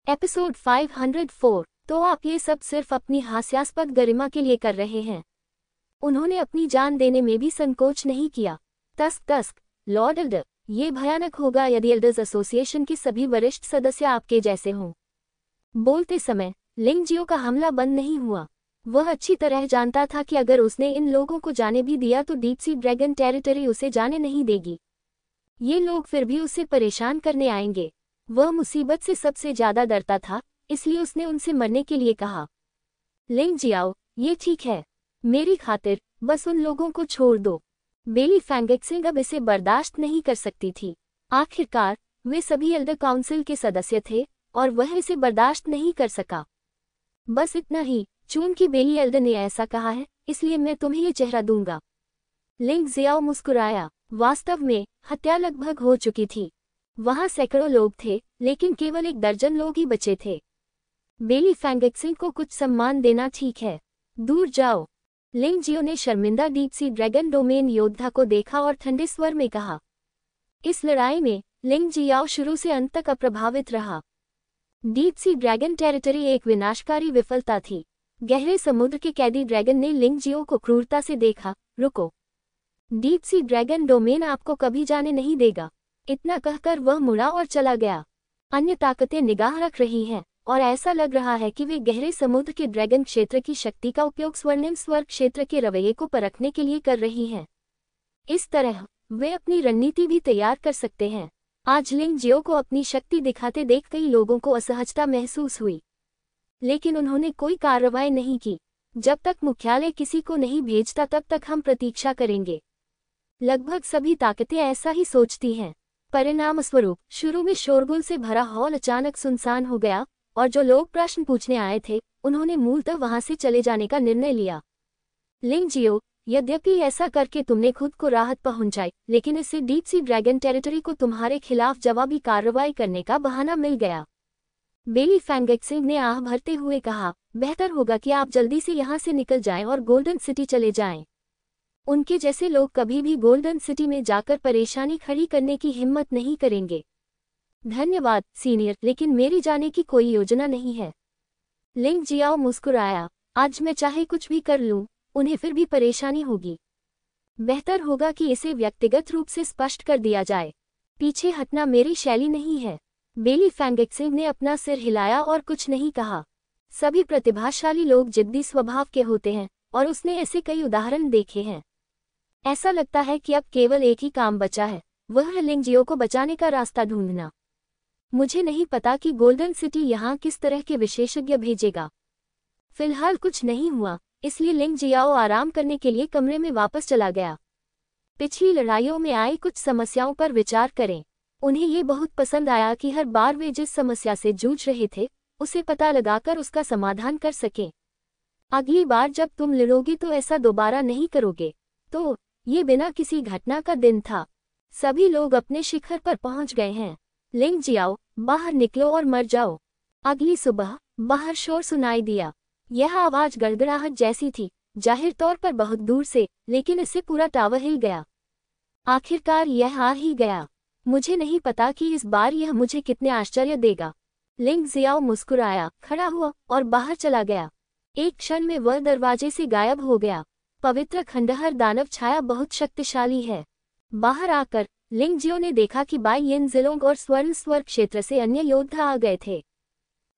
Episode 504। तो आप ये सब सिर्फ अपनी हास्यास्पद गरिमा के लिए कर रहे हैं। उन्होंने अपनी जान देने में भी संकोच नहीं किया। तस्क लॉर्ड एल्डर, ये भयानक होगा यदि एल्डर्स एसोसिएशन के सभी वरिष्ठ सदस्य आपके जैसे हों। बोलते समय लिंगजियो का हमला बंद नहीं हुआ। वह अच्छी तरह जानता था कि अगर उसने इन लोगों को जाने भी दिया तो डीप सी ड्रैगन टेरिटरी उसे जाने नहीं देगी। ये लोग फिर भी उसे परेशान करने आएंगे। वह मुसीबत से सबसे ज्यादा डरता था, इसलिए उसने उनसे मरने के लिए कहा। लिंगजियाओ, ये ठीक है, मेरी खातिर बस उन लोगों को छोड़ दो। बेली फैंगक्सिंग अब इसे बर्दाश्त नहीं कर सकती थी। आखिरकार वे सभी एल्डर काउंसिल के सदस्य थे और वह इसे बर्दाश्त नहीं कर सका। बस इतना ही, चूंकि बेली एल्डर ने ऐसा कहा है इसलिए मैं तुम्हें ये चेहरा दूंगा। लिंगजियाओ मुस्कुराया। वास्तव में हत्या लगभग हो चुकी थी। वहां सैकड़ों लोग थे, लेकिन केवल 1 दर्जन लोग ही बचे थे। बेली फैंगक्सिंग को कुछ सम्मान देना ठीक है। दूर जाओ। लिंगजियो ने शर्मिंदा डीप सी ड्रैगन डोमेन योद्धा को देखा और ठंडे स्वर में कहा। इस लड़ाई में लिंगजियाओ शुरू से अंत तक अप्रभावित रहा। डीप सी ड्रैगन टेरिटरी एक विनाशकारी विफलता थी। गहरे समुद्र के कैदी ड्रैगन ने लिंगजियो को क्रूरता से देखा। रुको, डीप सी ड्रैगन डोमेन आपको कभी जाने नहीं देगा। इतना कहकर वह मुड़ा और चला गया। अन्य ताकतें निगाह रख रही हैं और ऐसा लग रहा है कि वे गहरे समुद्र के ड्रैगन क्षेत्र की शक्ति का उपयोग स्वर्णिम स्वर्ग क्षेत्र के रवैये को परखने के लिए कर रही हैं। इस तरह वे अपनी रणनीति भी तैयार कर सकते हैं। आज लिंगजियो को अपनी शक्ति दिखाते देख कई लोगों को असहजता महसूस हुई, लेकिन उन्होंने कोई कार्रवाई नहीं की। जब तक मुख्यालय किसी को नहीं भेजता तब तक हम प्रतीक्षा करेंगे। लगभग सभी ताकतें ऐसा ही सोचती हैं। परिणामस्वरूप शुरू में शोरगुल से भरा हॉल अचानक सुनसान हो गया और जो लोग प्रश्न पूछने आए थे उन्होंने मूलतः वहां से चले जाने का निर्णय लिया। लिंगजियो, यद्यपि ऐसा करके तुमने खुद को राहत पहुंचाई, लेकिन इससे डीप सी ड्रैगन टेरिटरी को तुम्हारे खिलाफ जवाबी कार्रवाई करने का बहाना मिल गया। बेली फैंगक्सिंग ने आह भरते हुए कहा, बेहतर होगा कि आप जल्दी से यहाँ से निकल जाएं और गोल्डन सिटी चले जाएं। उनके जैसे लोग कभी भी गोल्डन सिटी में जाकर परेशानी खड़ी करने की हिम्मत नहीं करेंगे। धन्यवाद सीनियर, लेकिन मेरी जाने की कोई योजना नहीं है। लिंगजियाओ मुस्कुराया। आज मैं चाहे कुछ भी कर लूं, उन्हें फिर भी परेशानी होगी। बेहतर होगा कि इसे व्यक्तिगत रूप से स्पष्ट कर दिया जाए। पीछे हटना मेरी शैली नहीं है। बेली फैंगक्सिंग ने अपना सिर हिलाया और कुछ नहीं कहा। सभी प्रतिभाशाली लोग जिद्दी स्वभाव के होते हैं और उसने ऐसे कई उदाहरण देखे हैं। ऐसा लगता है कि अब केवल एक ही काम बचा है, वह है लिंगजियो को बचाने का रास्ता ढूंढना। मुझे नहीं पता कि गोल्डन सिटी यहाँ किस तरह के विशेषज्ञ भेजेगा। फिलहाल कुछ नहीं हुआ, इसलिए लिंगजियाओ आराम करने के लिए कमरे में वापस चला गया। पिछली लड़ाइयों में आई कुछ समस्याओं पर विचार करें। उन्हें ये बहुत पसंद आया कि हर बार वे जिस समस्या से जूझ रहे थे उसे पता लगाकर उसका समाधान कर सकें। अगली बार जब तुम लड़ोगे तो ऐसा दोबारा नहीं करोगे। तो ये बिना किसी घटना का दिन था। सभी लोग अपने शिखर पर पहुंच गए हैं। लिंगजियाओ, बाहर निकलो और मर जाओ। अगली सुबह बाहर शोर सुनाई दिया। यह आवाज गड़गड़ाहट जैसी थी, जाहिर तौर पर बहुत दूर से, लेकिन इससे पूरा टावर हिल गया। आखिरकार यह आ ही गया। मुझे नहीं पता कि इस बार यह मुझे कितने आश्चर्य देगा। लिंगजियाओ मुस्कुराया, खड़ा हुआ और बाहर चला गया। एक क्षण में वह दरवाजे से गायब हो गया। पवित्र खंडहर दानव छाया बहुत शक्तिशाली है। बाहर आकर लिंगजियो ने देखा कि बाई यिनजिलोंग और स्वर्ण स्वर्ग क्षेत्र से अन्य योद्धा आ गए थे,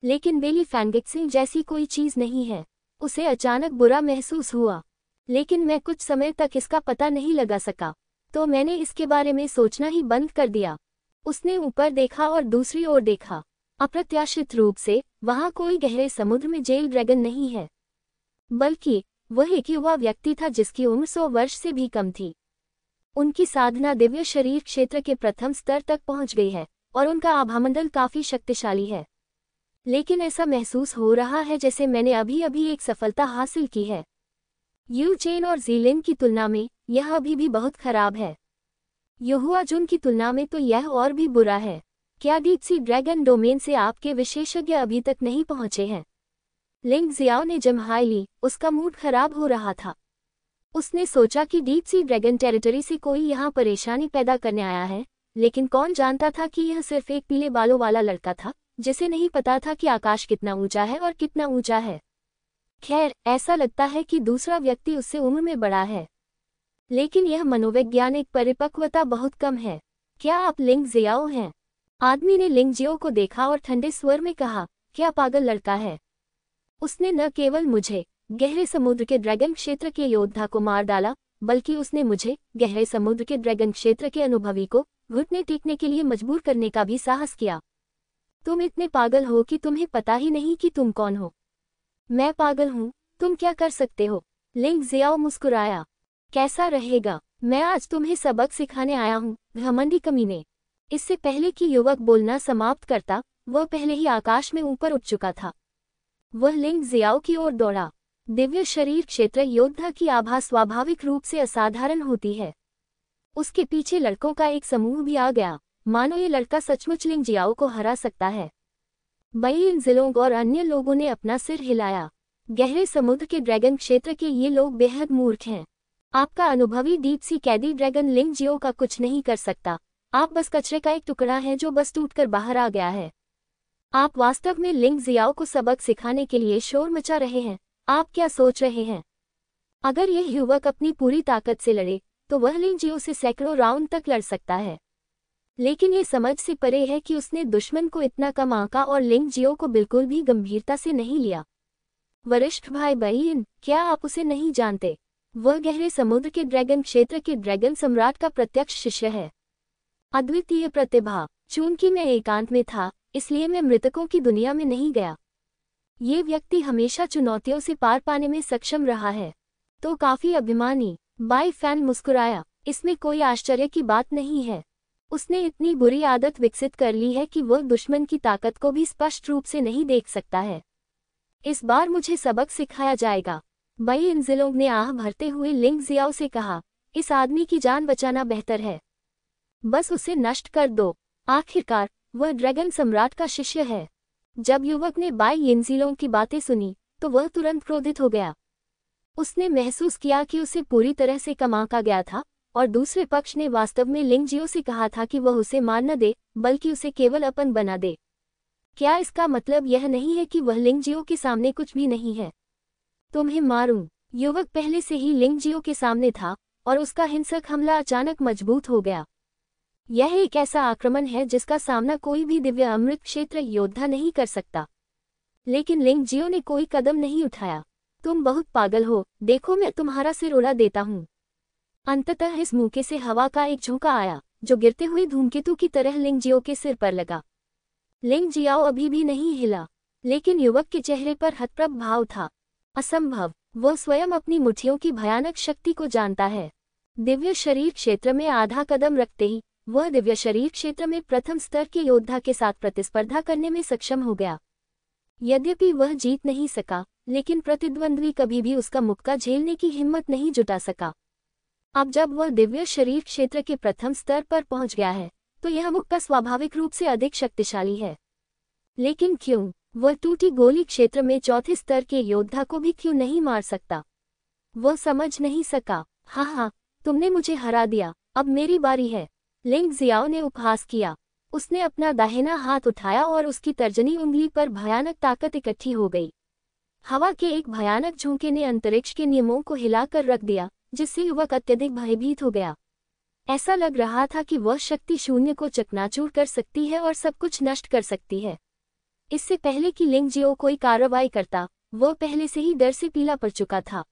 लेकिन बेली फैंगक्सिंग जैसी कोई चीज नहीं है। उसे अचानक बुरा महसूस हुआ, लेकिन मैं कुछ समय तक इसका पता नहीं लगा सका, तो मैंने इसके बारे में सोचना ही बंद कर दिया। उसने ऊपर देखा और दूसरी ओर देखा। अप्रत्याशित रूप से वहां कोई गहरे समुद्र में जेल ड्रैगन नहीं है, बल्कि वह एक युवा व्यक्ति था जिसकी उम्र 100 वर्ष से भी कम थी। उनकी साधना दिव्य शरीर क्षेत्र के प्रथम स्तर तक पहुंच गई है और उनका आभामंडल काफी शक्तिशाली है। लेकिन ऐसा महसूस हो रहा है जैसे मैंने अभी अभी एक सफलता हासिल की है। यू चेन और जीलिन की तुलना में यह अभी भी बहुत खराब है। युहुआजुन की तुलना में तो यह और भी बुरा है। क्या डीप सी ड्रैगन डोमेन से आपके विशेषज्ञ अभी तक नहीं पहुंचे हैं? लिंगजियाओ ने जम्हाई ली। उसका मूड खराब हो रहा था। उसने सोचा कि डीप सी ड्रैगन टेरिटरी से कोई यहाँ परेशानी पैदा करने आया है, लेकिन कौन जानता था कि यह सिर्फ एक पीले बालों वाला लड़का था जिसे नहीं पता था कि आकाश कितना ऊंचा है और कितना ऊंचा है। खैर, ऐसा लगता है कि दूसरा व्यक्ति उससे उम्र में बड़ा है, लेकिन यह मनोवैज्ञानिक परिपक्वता बहुत कम है। क्या आप लिंग जियाओ हैं? आदमी ने लिंग जियो को देखा और ठंडे स्वर में कहा, क्या पागल लड़का है। उसने न केवल मुझे, गहरे समुद्र के ड्रैगन क्षेत्र के योद्धा को मार डाला, बल्कि उसने मुझे, गहरे समुद्र के ड्रैगन क्षेत्र के अनुभवी को, घुटने टेकने के लिए मजबूर करने का भी साहस किया। तुम इतने पागल हो कि तुम्हें पता ही नहीं कि तुम कौन हो। मैं पागल हूँ, तुम क्या कर सकते हो? लिंग जियाओ मुस्कुराया। कैसा रहेगा? मैं आज तुम्हें सबक सिखाने आया हूँ, घमंडी कमीने। इससे पहले कि युवक बोलना समाप्त करता, वह पहले ही आकाश में ऊपर उठ चुका था। वह लिंग जियाओ की ओर दौड़ा। दिव्य शरीर क्षेत्र योद्धा की आभा स्वाभाविक रूप से असाधारण होती है। उसके पीछे लड़कों का एक समूह भी आ गया, मानो ये लड़का सचमुच लिंग जियाओ को हरा सकता है। बई इंजिलोंग और अन्य लोगों ने अपना सिर हिलाया। गहरे समुद्र के ड्रैगन क्षेत्र के ये लोग बेहद मूर्ख हैं। आपका अनुभवी डीप सी कैदी ड्रैगन लिंग जियो का कुछ नहीं कर सकता। आप बस कचरे का एक टुकड़ा है जो बस टूटकर बाहर आ गया है। आप वास्तव में लिंग जियाओ को सबक सिखाने के लिए शोर मचा रहे हैं। आप क्या सोच रहे हैं? अगर यह युवक अपनी पूरी ताकत से लड़े, तो वह लिंग जियो से सैकड़ों राउंड तक लड़ सकता है। लेकिन ये समझ से परे है कि उसने दुश्मन को इतना कम आंका और लिंग जियो को बिल्कुल भी गंभीरता से नहीं लिया। वरिष्ठ भाई बहन, क्या आप उसे नहीं जानते? वह गहरे समुद्र के ड्रैगन क्षेत्र के ड्रैगन सम्राट का प्रत्यक्ष शिष्य है। अद्वितीय प्रतिभा। चूंकि मैं एकांत में था, इसलिए मैं मृतकों की दुनिया में नहीं गया। ये व्यक्ति हमेशा चुनौतियों से पार पाने में सक्षम रहा है। तो काफी अभिमानी। बाई फैन मुस्कुराया। इसमें कोई आश्चर्य की बात नहीं है। उसने इतनी बुरी आदत विकसित कर ली है कि वह दुश्मन की ताकत को भी स्पष्ट रूप से नहीं देख सकता है। इस बार मुझे सबक सिखाया जाएगा। बई इंजिलोंग ने आह भरते हुए लिंग जियाओ से कहा, इस आदमी की जान बचाना बेहतर है। बस उसे नष्ट कर दो। आखिरकार, वह ड्रैगन सम्राट का शिष्य है। जब युवक ने बाई इंजिलोंग की बातें सुनी, तो वह तुरंत क्रोधित हो गया। उसने महसूस किया कि उसे पूरी तरह से कम आंका गया था, और दूसरे पक्ष ने वास्तव में लिंग जियो से कहा था कि वह उसे मार न दे, बल्कि उसे केवल अपन बना दे। क्या इसका मतलब यह नहीं है कि वह लिंग जियो के सामने कुछ भी नहीं है? तुम्हें मारूं। युवक पहले से ही लिंग जियो के सामने था, और उसका हिंसक हमला अचानक मजबूत हो गया। यह एक ऐसा आक्रमण है जिसका सामना कोई भी दिव्य अमृत क्षेत्र योद्धा नहीं कर सकता। लेकिन लिंग जियो ने कोई कदम नहीं उठाया। तुम बहुत पागल हो, देखो मैं तुम्हारा सिर उड़ा देता हूँ। अंततः इस मौके से हवा का एक झोंका आया, जो गिरते हुए धूमकेतु की तरह लिंग जियो के सिर पर लगा। लिंग जियाओ अभी भी नहीं हिला, लेकिन युवक के चेहरे पर हतप्रभ भाव था। असंभव, वह स्वयं अपनी मुट्ठियों की भयानक शक्ति को जानता है। दिव्य शरीर क्षेत्र में आधा कदम रखते ही वह दिव्य शरीर क्षेत्र में प्रथम स्तर के योद्धा के साथ प्रतिस्पर्धा करने में सक्षम हो गया। यद्यपि वह जीत नहीं सका, लेकिन प्रतिद्वंद्वी कभी भी उसका मुक्का झेलने की हिम्मत नहीं जुटा सका। अब जब वह दिव्य शरीर क्षेत्र के प्रथम स्तर पर पहुंच गया है, तो यह मुक्का स्वाभाविक रूप से अधिक शक्तिशाली है। लेकिन क्यों? वह टूटी गोली क्षेत्र में चौथे स्तर के योद्धा को भी क्यों नहीं मार सकता? वह समझ नहीं सका। हाँ, तुमने मुझे हरा दिया, अब मेरी बारी है। लिंग जियाओ ने उपहास किया। उसने अपना दाहिना हाथ उठाया और उसकी तर्जनी उंगली पर भयानक ताकत इकट्ठी हो गई। हवा के एक भयानक झोंके ने अंतरिक्ष के नियमों को हिलाकर रख दिया, जिससे युवक अत्यधिक भयभीत हो गया। ऐसा लग रहा था कि वह शक्ति शून्य को चकनाचूर कर सकती है और सब कुछ नष्ट कर सकती है। इससे पहले कि लिंग जियो कोई कार्रवाई करता, वह पहले से ही डर से पीला पड़ चुका था।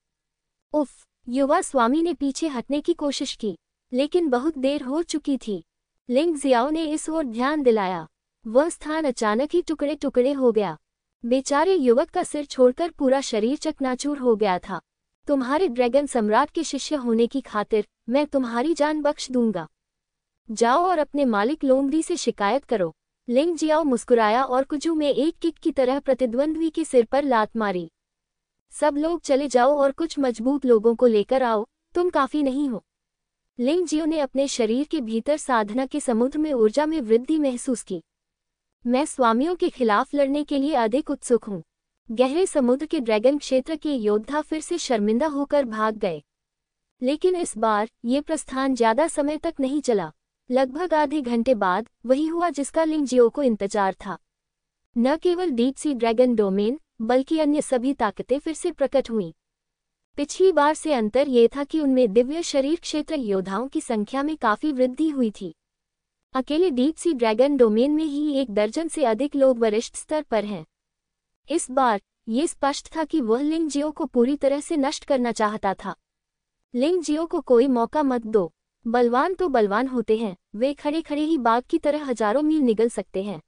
उफ! युवा स्वामी ने पीछे हटने की कोशिश की, लेकिन बहुत देर हो चुकी थी। लिंग जियाओ ने इस ओर ध्यान दिलाया। वह स्थान अचानक ही टुकड़े टुकड़े हो गया। बेचारे युवक का सिर छोड़कर पूरा शरीर चकनाचूर हो गया था। तुम्हारे ड्रैगन सम्राट के शिष्य होने की खातिर मैं तुम्हारी जान बख्श दूंगा। जाओ और अपने मालिक लोमड़ी से शिकायत करो। लिंग जियाओ मुस्कुराया और कुजू में एक किक की तरह प्रतिद्वंद्वी के सिर पर लात मारी। सब लोग चले जाओ और कुछ मजबूत लोगों को लेकर आओ, तुम काफी नहीं हो। लिंग जियो ने अपने शरीर के भीतर साधना के समुद्र में ऊर्जा में वृद्धि महसूस की। मैं स्वामियों के खिलाफ लड़ने के लिए अधिक उत्सुक हूँ। गहरे समुद्र के ड्रैगन क्षेत्र के योद्धा फिर से शर्मिंदा होकर भाग गए। लेकिन इस बार ये प्रस्थान ज्यादा समय तक नहीं चला। लगभग आधे घंटे बाद वही हुआ जिसका लिंग जियो को इंतजार था। न केवल डीप सी ड्रैगन डोमेन बल्कि अन्य सभी ताकतें फिर से प्रकट हुईं। पिछली बार से अंतर ये था कि उनमें दिव्य शरीर क्षेत्र योद्धाओं की संख्या में काफी वृद्धि हुई थी। अकेले डीप सी ड्रैगन डोमेन में ही 1 दर्जन से अधिक लोग वरिष्ठ स्तर पर हैं। इस बार ये स्पष्ट था कि वह लिंग जियो को पूरी तरह से नष्ट करना चाहता था। लिंग जियो को कोई मौका मत दो। बलवान तो बलवान होते हैं, वे खड़े खड़े ही बाघ की तरह हजारों मील निगल सकते हैं।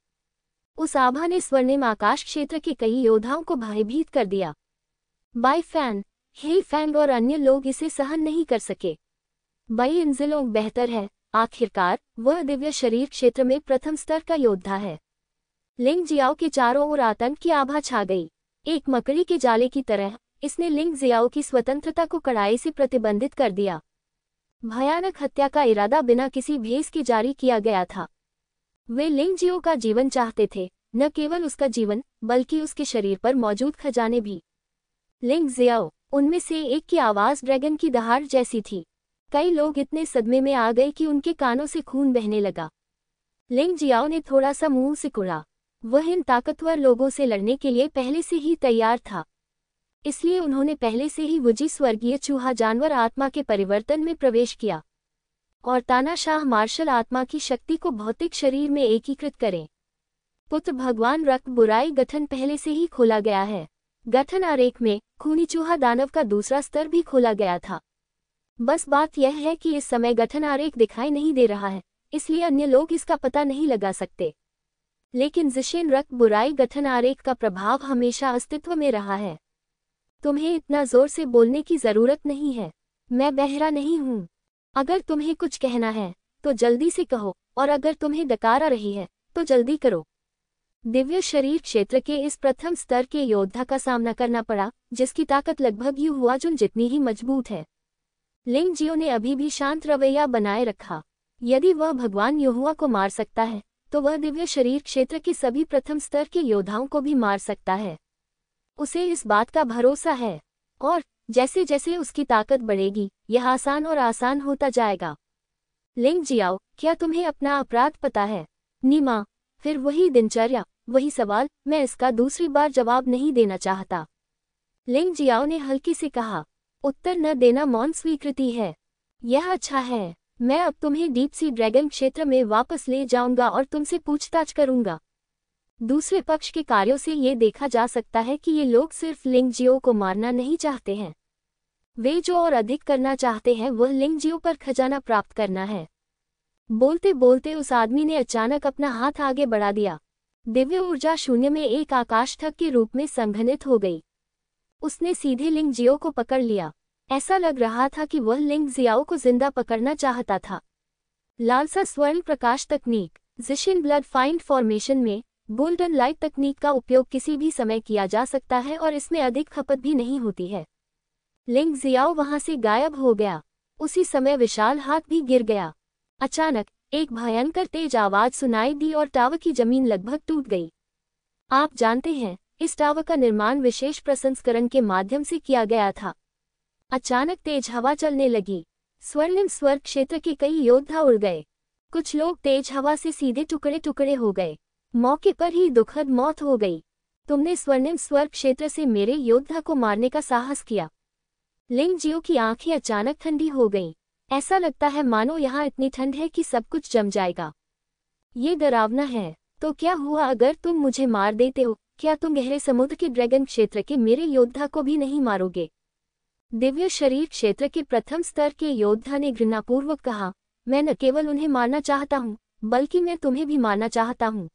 उस आभा ने स्वर्णिम आकाश क्षेत्र के कई योद्धाओं को भयभीत कर दिया। बाई फैन, हे फैंग और अन्य लोग इसे सहन नहीं कर सके। बाई इंजिलोंग बेहतर है। आखिरकार वह दिव्य शरीर क्षेत्र में प्रथम स्तर का योद्धा है। लिंग जियाओ के चारों ओर आतंक की आभा छा गई। एक मकड़ी के जाले की तरह इसने लिंग जियाओ की स्वतंत्रता को कड़ाई से प्रतिबंधित कर दिया। भयानक हत्या का इरादा बिना किसी भेस के जारी किया गया था। वे लिंग जियो का जीवन चाहते थे, न केवल उसका जीवन बल्कि उसके शरीर पर मौजूद खजाने भी। लिंग जियाओ, उनमें से एक की आवाज ड्रैगन की दहाड़ जैसी थी। कई लोग इतने सदमे में आ गए कि उनके कानों से खून बहने लगा। लिंग जियाओ ने थोड़ा सा मुंह सिकुड़ा। वह इन ताकतवर लोगों से लड़ने के लिए पहले से ही तैयार था। इसलिए उन्होंने पहले से ही वुजी स्वर्गीय चूहा जानवर आत्मा के परिवर्तन में प्रवेश किया और तानाशाह मार्शल आत्मा की शक्ति को भौतिक शरीर में एकीकृत करें। पुत्र भगवान रक्त बुराई गठन पहले से ही खोला गया है। गठन आरेख में खूनी चूहा दानव का दूसरा स्तर भी खोला गया था। बस बात यह है कि इस समय गठन आरेख दिखाई नहीं दे रहा है, इसलिए अन्य लोग इसका पता नहीं लगा सकते। लेकिन जिशेन रक्त बुराई गठन आरेख का प्रभाव हमेशा अस्तित्व में रहा है। तुम्हें इतना जोर से बोलने की जरूरत नहीं है। मैं बहरा नहीं हूँ। अगर तुम्हें कुछ कहना है तो जल्दी से कहो, और अगर तुम्हें डकार आ रही है तो जल्दी करो। दिव्य शरीर क्षेत्र के इस प्रथम स्तर के योद्धा का सामना करना पड़ा, जिसकी ताकत लगभग यू हुआजुन जितनी ही मजबूत है। लिंग जियो ने अभी भी शांत रवैया बनाए रखा। यदि वह भगवान युहुआ को मार सकता है तो वह दिव्य शरीर क्षेत्र के सभी प्रथम स्तर के योद्धाओं को भी मार सकता है। उसे इस बात का भरोसा है, और जैसे जैसे उसकी ताकत बढ़ेगी यह आसान और आसान होता जाएगा। लिंग जियाओ, क्या तुम्हें अपना अपराध पता है? नीमा, फिर वही दिनचर्या, वही सवाल। मैं इसका दूसरी बार जवाब नहीं देना चाहता। लिंग जियाओ ने हल्की से कहा। उत्तर न देना मौन स्वीकृति है। यह अच्छा है। मैं अब तुम्हें डीप सी ड्रैगन क्षेत्र में वापस ले जाऊंगा और तुमसे पूछताछ करूंगा। दूसरे पक्ष के कार्यों से ये देखा जा सकता है कि ये लोग सिर्फ लिंग जियो को मारना नहीं चाहते हैं। वे जो और अधिक करना चाहते हैं वह लिंग जियो पर खजाना प्राप्त करना है। बोलते बोलते उस आदमी ने अचानक अपना हाथ आगे बढ़ा दिया। दिव्य ऊर्जा शून्य में एक आकाशठग के रूप में संघनित हो गई। उसने सीधे लिंग जियो को पकड़ लिया। ऐसा लग रहा था कि वह लिंग जियाओ को जिंदा पकड़ना चाहता था। लालसा स्वर्ण प्रकाश तकनीक। जिशिन ब्लड फाइंड फॉर्मेशन में गोल्डन लाइट तकनीक का उपयोग किसी भी समय किया जा सकता है और इसमें अधिक खपत भी नहीं होती है। लिंग जियाओ वहां से गायब हो गया। उसी समय विशाल हाथ भी गिर गया। अचानक एक भयंकर तेज आवाज सुनाई दी और टावर की जमीन लगभग टूट गई। आप जानते हैं, इस टावर का निर्माण विशेष प्रसंस्करण के माध्यम से किया गया था। अचानक तेज हवा चलने लगी। स्वर्णिम स्वर्ग क्षेत्र के कई योद्धा उड़ गए। कुछ लोग तेज हवा से सीधे टुकड़े टुकड़े हो गए। मौके पर ही दुखद मौत हो गई। तुमने स्वर्णिम स्वर्ग क्षेत्र से मेरे योद्धा को मारने का साहस किया। लिंग जियो की आंखें अचानक ठंडी हो गईं। ऐसा लगता है मानो यहाँ इतनी ठंड है कि सब कुछ जम जाएगा। ये डरावना है। तो क्या हुआ अगर तुम मुझे मार देते हो? क्या तुम गहरे समुद्र के ड्रैगन क्षेत्र के मेरे योद्धा को भी नहीं मारोगे? दिव्य शरीर क्षेत्र के प्रथम स्तर के योद्धा ने घृणापूर्वक कहा, मैं न केवल उन्हें मारना चाहता हूँ बल्कि मैं तुम्हें भी मारना चाहता हूँ।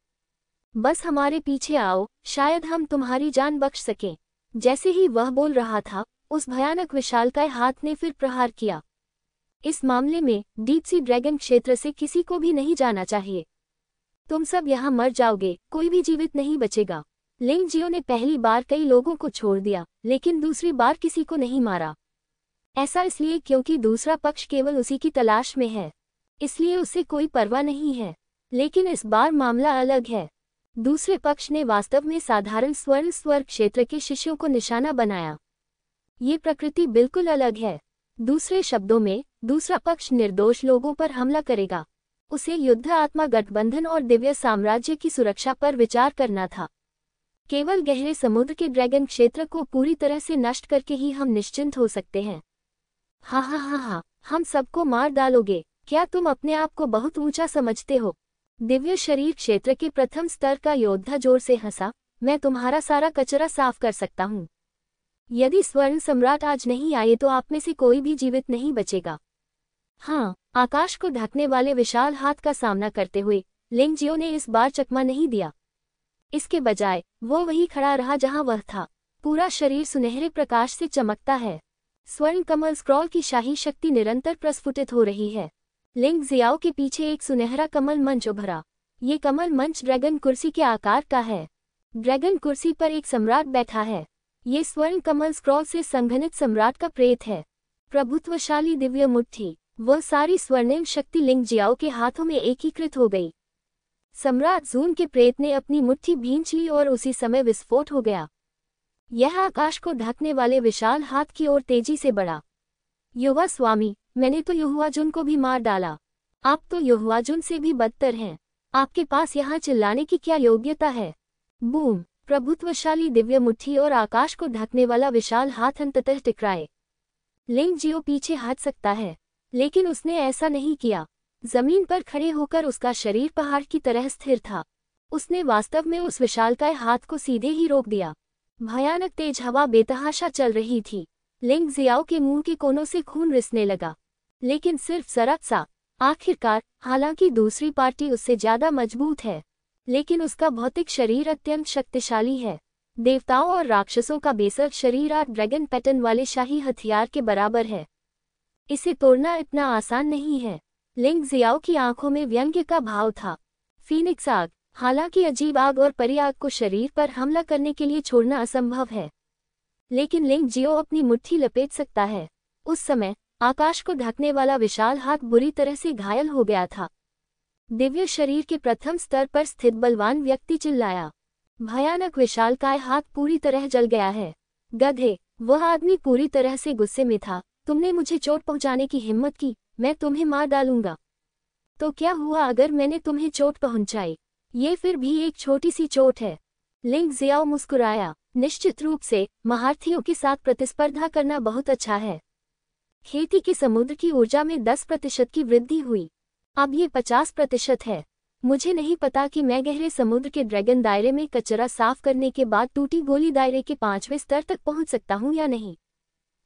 बस हमारे पीछे आओ, शायद हम तुम्हारी जान बख्श सकें। जैसे ही वह बोल रहा था, उस भयानक विशालकाय हाथ ने फिर प्रहार किया। इस मामले में डीप सी ड्रैगन क्षेत्र से किसी को भी नहीं जाना चाहिए। तुम सब यहाँ मर जाओगे, कोई भी जीवित नहीं बचेगा। लिंग जियो ने पहली बार कई लोगों को छोड़ दिया, लेकिन दूसरी बार किसी को नहीं मारा। ऐसा इसलिए क्योंकि दूसरा पक्ष केवल उसी की तलाश में है, इसलिए उसे कोई परवाह नहीं है। लेकिन इस बार मामला अलग है। दूसरे पक्ष ने वास्तव में साधारण स्वर्ण स्वर्ग क्षेत्र के शिष्यों को निशाना बनाया। ये प्रकृति बिल्कुल अलग है। दूसरे शब्दों में, दूसरा पक्ष निर्दोष लोगों पर हमला करेगा। उसे युद्ध आत्मा गठबंधन और दिव्य साम्राज्य की सुरक्षा पर विचार करना था। केवल गहरे समुद्र के ड्रैगन क्षेत्र को पूरी तरह से नष्ट करके ही हम निश्चिंत हो सकते हैं। हा हा हा हा, हम सबको मार डालोगे? क्या तुम अपने आप को बहुत ऊंचा समझते हो? दिव्य शरीर क्षेत्र के प्रथम स्तर का योद्धा जोर से हंसा। मैं तुम्हारा सारा कचरा साफ कर सकता हूँ। यदि स्वर्ण सम्राट आज नहीं आए तो आप में से कोई भी जीवित नहीं बचेगा। हाँ, आकाश को ढकने वाले विशाल हाथ का सामना करते हुए लिंग जियो ने इस बार चकमा नहीं दिया। इसके बजाय वो वही खड़ा रहा जहां वह था। पूरा शरीर सुनहरे प्रकाश से चमकता है। स्वर्ण कमल स्क्रॉल की शाही शक्ति निरंतर प्रस्फुटित हो रही है। लिंग जियाओ के पीछे एक सुनहरा कमल मंच उभरा। ये कमल मंच ड्रैगन कुर्सी के आकार का है। ड्रैगन कुर्सी पर एक सम्राट बैठा है। ये स्वर्ण कमल स्क्रॉल से संघनित सम्राट का प्रेत है। प्रभुत्वशाली दिव्य मुट्ठी, वह सारी स्वर्णिम शक्ति लिंग जियाओ के हाथों में एकीकृत हो गई। सम्राट जून के प्रेत ने अपनी मुट्ठी भींच ली और उसी समय विस्फोट हो गया। यह आकाश को ढकने वाले विशाल हाथ की ओर तेजी से बढ़ा। युवा स्वामी, मैंने तो युहुआजुन को भी मार डाला। आप तो युहुआजुन से भी बदतर हैं। आपके पास यहाँ चिल्लाने की क्या योग्यता है? बूम! प्रभुत्वशाली दिव्य मुट्ठी और आकाश को ढकने वाला विशाल हाथ अंततः टकराए। लिंग जियो पीछे हट सकता है, लेकिन उसने ऐसा नहीं किया। जमीन पर खड़े होकर उसका शरीर पहाड़ की तरह स्थिर था। उसने वास्तव में उस विशालकाय हाथ को सीधे ही रोक दिया। भयानक तेज हवा बेतहाशा चल रही थी। लिंग जियाओ के मुंह के कोनों से खून रिसने लगा, लेकिन सिर्फ जरा सा। आखिरकार, हालांकि दूसरी पार्टी उससे ज्यादा मजबूत है, लेकिन उसका भौतिक शरीर अत्यंत शक्तिशाली है। देवताओं और राक्षसों का बेसर शरीर 8 ड्रैगन पैटर्न वाले शाही हथियार के बराबर है। इसे तोड़ना इतना आसान नहीं है। लिंग जियाओ की आंखों में व्यंग्य का भाव था। फीनिक्स आग, हालांकि अजीब आग और परी आग को शरीर पर हमला करने के लिए छोड़ना असंभव है, लेकिन लिंग जियो अपनी मुट्ठी लपेट सकता है। उस समय आकाश को ढकने वाला विशाल हाथ बुरी तरह से घायल हो गया था। दिव्य शरीर के प्रथम स्तर पर स्थित बलवान व्यक्ति चिल्लाया। भयानक विशालकाय हाथ पूरी तरह जल गया है। गधे! वह आदमी पूरी तरह से गुस्से में था। तुमने मुझे चोट पहुंचाने की हिम्मत की, मैं तुम्हें मार डालूंगा। तो क्या हुआ अगर मैंने तुम्हें चोट पहुंचाई? ये फिर भी एक छोटी सी चोट है। लिंग जियाओ मुस्कुराया। निश्चित रूप से महारथियों के साथ प्रतिस्पर्धा करना बहुत अच्छा है। खेती के समुद्र की ऊर्जा में 10% की वृद्धि हुई। अब ये 50% है। मुझे नहीं पता कि मैं गहरे समुद्र के ड्रैगन दायरे में कचरा साफ करने के बाद टूटी गोली दायरे के 5वें स्तर तक पहुंच सकता हूं या नहीं।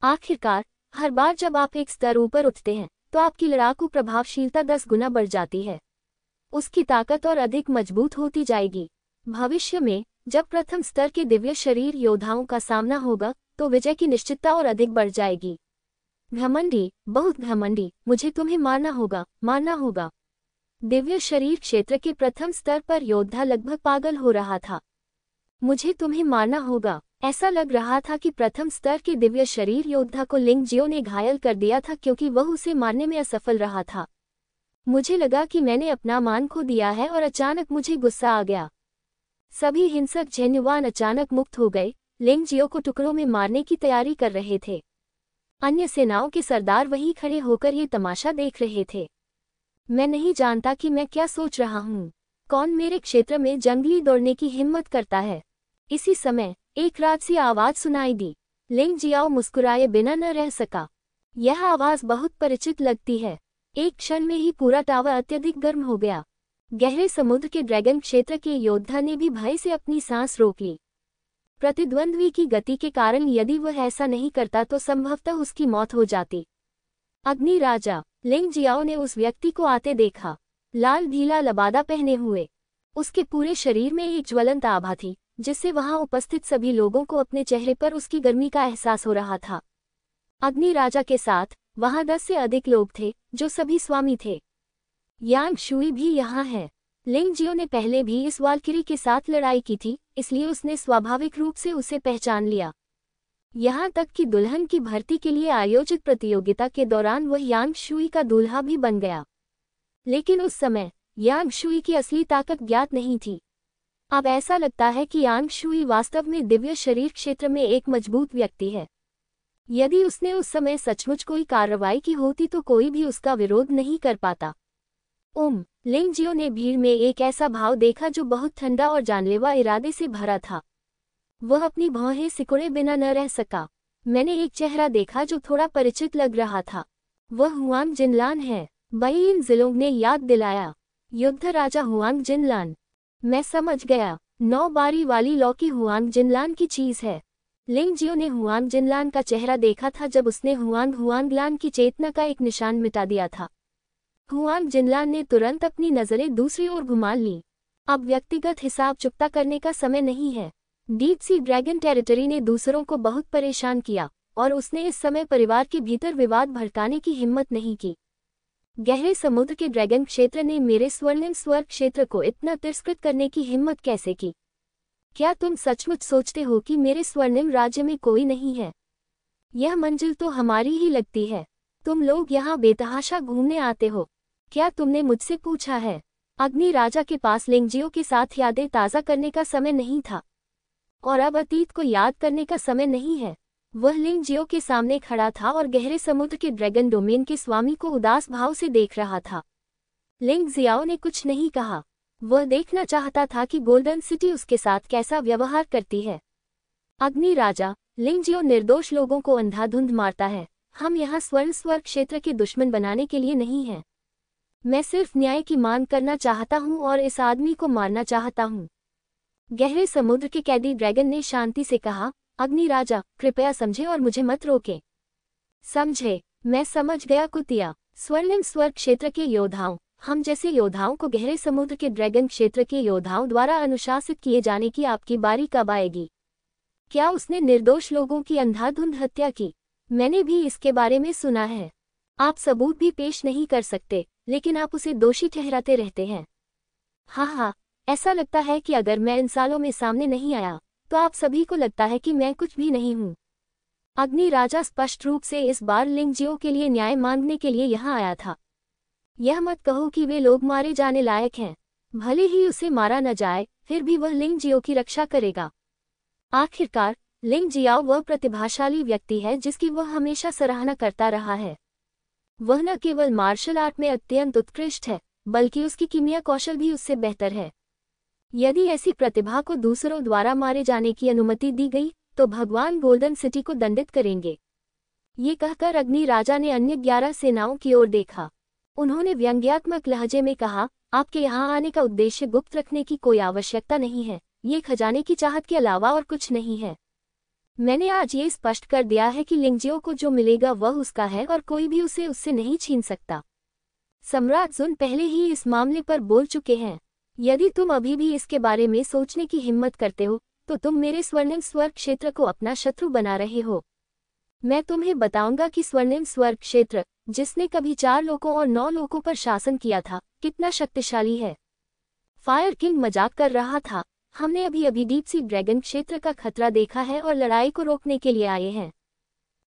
आखिरकार, हर बार जब आप एक स्तर ऊपर उठते हैं तो आपकी लड़ाकू प्रभावशीलता 10 गुना बढ़ जाती है। उसकी ताकत और अधिक मजबूत होती जाएगी। भविष्य में जब प्रथम स्तर के दिव्य शरीर योद्धाओं का सामना होगा तो विजय की निश्चितता और अधिक बढ़ जाएगी। घमंडी, बहुत घमंडी, मुझे तुम्हें मारना होगा, मारना होगा। दिव्य शरीर क्षेत्र के प्रथम स्तर पर योद्धा लगभग पागल हो रहा था। मुझे तुम्हें मारना होगा। ऐसा लग रहा था कि प्रथम स्तर के दिव्य शरीर योद्धा को लिंग जियो ने घायल कर दिया था क्योंकि वह उसे मारने में असफल रहा था। मुझे लगा कि मैंने अपना मान खो दिया है और अचानक मुझे गुस्सा आ गया। सभी हिंसक झेन्युवान अचानक मुक्त हो गए, लिंग जियो को टुकड़ों में मारने की तैयारी कर रहे थे। अन्य सेनाओं के सरदार वहीं खड़े होकर ये तमाशा देख रहे थे। मैं नहीं जानता कि मैं क्या सोच रहा हूँ। कौन मेरे क्षेत्र में जंगली दौड़ने की हिम्मत करता है? इसी समय एक रात सी आवाज सुनाई दी। लिंग जियाओ मुस्कुराए बिना न रह सका। यह आवाज बहुत परिचित लगती है। एक क्षण में ही पूरा टावर अत्यधिक गर्म हो गया। गहरे समुद्र के ड्रैगन क्षेत्र के योद्धा ने भी भय से अपनी सांस रोक ली। प्रतिद्वंद्वी की गति के कारण यदि वह ऐसा नहीं करता तो संभवतः उसकी मौत हो जाती। अग्नि राजा, लिंग जियाओ ने उस व्यक्ति को आते देखा। लाल ढीला लबादा पहने हुए, उसके पूरे शरीर में एक ज्वलंत आभा थी जिससे वहां उपस्थित सभी लोगों को अपने चेहरे पर उसकी गर्मी का एहसास हो रहा था। अग्नि राजा के साथ वहां 10 से अधिक लोग थे जो सभी स्वामी थे। यांग शुई भी यहाँ है। लिंग जियो ने पहले भी इस वाल्किरी के साथ लड़ाई की थी, इसलिए उसने स्वाभाविक रूप से उसे पहचान लिया। यहाँ तक कि दुल्हन की भर्ती के लिए आयोजित प्रतियोगिता के दौरान वह यांग शुई का दूल्हा भी बन गया। लेकिन उस समय यांग शुई की असली ताकत ज्ञात नहीं थी। अब ऐसा लगता है कि यांग शुई वास्तव में दिव्य शरीर क्षेत्र में एक मजबूत व्यक्ति है। यदि उसने उस समय सचमुच कोई कार्रवाई की होती तो कोई भी उसका विरोध नहीं कर पाता। लिंग जियो ने भीड़ में एक ऐसा भाव देखा जो बहुत ठंडा और जानलेवा इरादे से भरा था। वह अपनी भौहें सिकुड़े बिना न रह सका। मैंने एक चेहरा देखा जो थोड़ा परिचित लग रहा था। वह हुआंग जिनलान है, बई जिलोंग ने याद दिलाया। युद्ध राजा हुआंग जिनलान। मैं समझ गया, 9 बारी वाली लौकी हुआंग जिनलान की चीज है। लिंग जियो ने हुआंग जिनलान का चेहरा देखा था जब उसने हुआंगलान की चेतना का एक निशान मिटा दिया था। हुआंग जिनलान ने तुरंत अपनी नजरें दूसरी ओर घुमा लीं। अब व्यक्तिगत हिसाब चुकता करने का समय नहीं है। डीप सी ड्रैगन टेरिटरी ने दूसरों को बहुत परेशान किया और उसने इस समय परिवार के भीतर विवाद भड़काने की हिम्मत नहीं की। गहरे समुद्र के ड्रैगन क्षेत्र ने मेरे स्वर्णिम स्वर्ग क्षेत्र को इतना तिरस्कृत करने की हिम्मत कैसे की? क्या तुम सचमुच सोचते हो कि मेरे स्वर्णिम राज्य में कोई नहीं है? यह मंजिल तो हमारी ही लगती है। तुम लोग यहाँ बेतहाशा घूमने आते हो। क्या तुमने मुझसे पूछा है? अग्नि राजा के पास लिंगजियो के साथ यादें ताज़ा करने का समय नहीं था और अब अतीत को याद करने का समय नहीं है। वह लिंगजियो के सामने खड़ा था और गहरे समुद्र के ड्रैगन डोमेन के स्वामी को उदास भाव से देख रहा था। लिंग जियाओ ने कुछ नहीं कहा। वह देखना चाहता था कि गोल्डन सिटी उसके साथ कैसा व्यवहार करती है। अग्नि राजा, लिंगजियो निर्दोष लोगों को अंधाधुंध मारता है। हम यहाँ स्वर्ण स्वर्ग क्षेत्र के दुश्मन बनाने के लिए नहीं हैं। मैं सिर्फ न्याय की मांग करना चाहता हूँ और इस आदमी को मारना चाहता हूँ। गहरे समुद्र के कैदी ड्रैगन ने शांति से कहा, अग्नि राजा, कृपया समझे और मुझे मत रोके। समझे? मैं समझ गया कुतिया। स्वर्णिम स्वर्ग क्षेत्र के योद्धाओं, हम जैसे योद्धाओं को गहरे समुद्र के ड्रैगन क्षेत्र के योद्धाओं द्वारा अनुशासित किए जाने की आपकी बारी कब आएगी? क्या उसने निर्दोष लोगों की अंधाधुंध हत्या की? मैंने भी इसके बारे में सुना है। आप सबूत भी पेश नहीं कर सकते, लेकिन आप उसे दोषी ठहराते रहते हैं। हाँ, ऐसा लगता है कि अगर मैं इन सालों में सामने नहीं आया तो आप सभी को लगता है कि मैं कुछ भी नहीं हूँ। अग्नि राजा स्पष्ट रूप से इस बार लिंगजियो के लिए न्याय मांगने के लिए यहाँ आया था। यह मत कहो कि वे लोग मारे जाने लायक हैं। भले ही उसे मारा न जाए, फिर भी वह लिंगजियो की रक्षा करेगा। आखिरकार लिंगजियाओ वह प्रतिभाशाली व्यक्ति है जिसकी वह हमेशा सराहना करता रहा है। वह न केवल मार्शल आर्ट में अत्यंत उत्कृष्ट है, बल्कि उसकी कीमिया कौशल भी उससे बेहतर है। यदि ऐसी प्रतिभा को दूसरों द्वारा मारे जाने की अनुमति दी गई तो भगवान गोल्डन सिटी को दंडित करेंगे। ये कहकर अग्नि राजा ने अन्य 11 सेनाओं की ओर देखा। उन्होंने व्यंग्यात्मक लहजे में कहा, आपके यहाँ आने का उद्देश्य गुप्त रखने की कोई आवश्यकता नहीं है। ये खजाने की चाहत के अलावा और कुछ नहीं है। मैंने आज ये स्पष्ट कर दिया है कि लिंगजियो को जो मिलेगा वह उसका है और कोई भी उसे उससे नहीं छीन सकता। सम्राट जुन पहले ही इस मामले पर बोल चुके हैं। यदि तुम अभी भी इसके बारे में सोचने की हिम्मत करते हो तो तुम मेरे स्वर्णिम स्वर्ग क्षेत्र को अपना शत्रु बना रहे हो। मैं तुम्हें बताऊंगा कि स्वर्णिम स्वर्ग क्षेत्र, जिसने कभी 4 लोकों और 9 लोकों पर शासन किया था, कितना शक्तिशाली है। फायर किंग मजाक कर रहा था। हमने अभी डीप सी ड्रैगन क्षेत्र का खतरा देखा है और लड़ाई को रोकने के लिए आए हैं।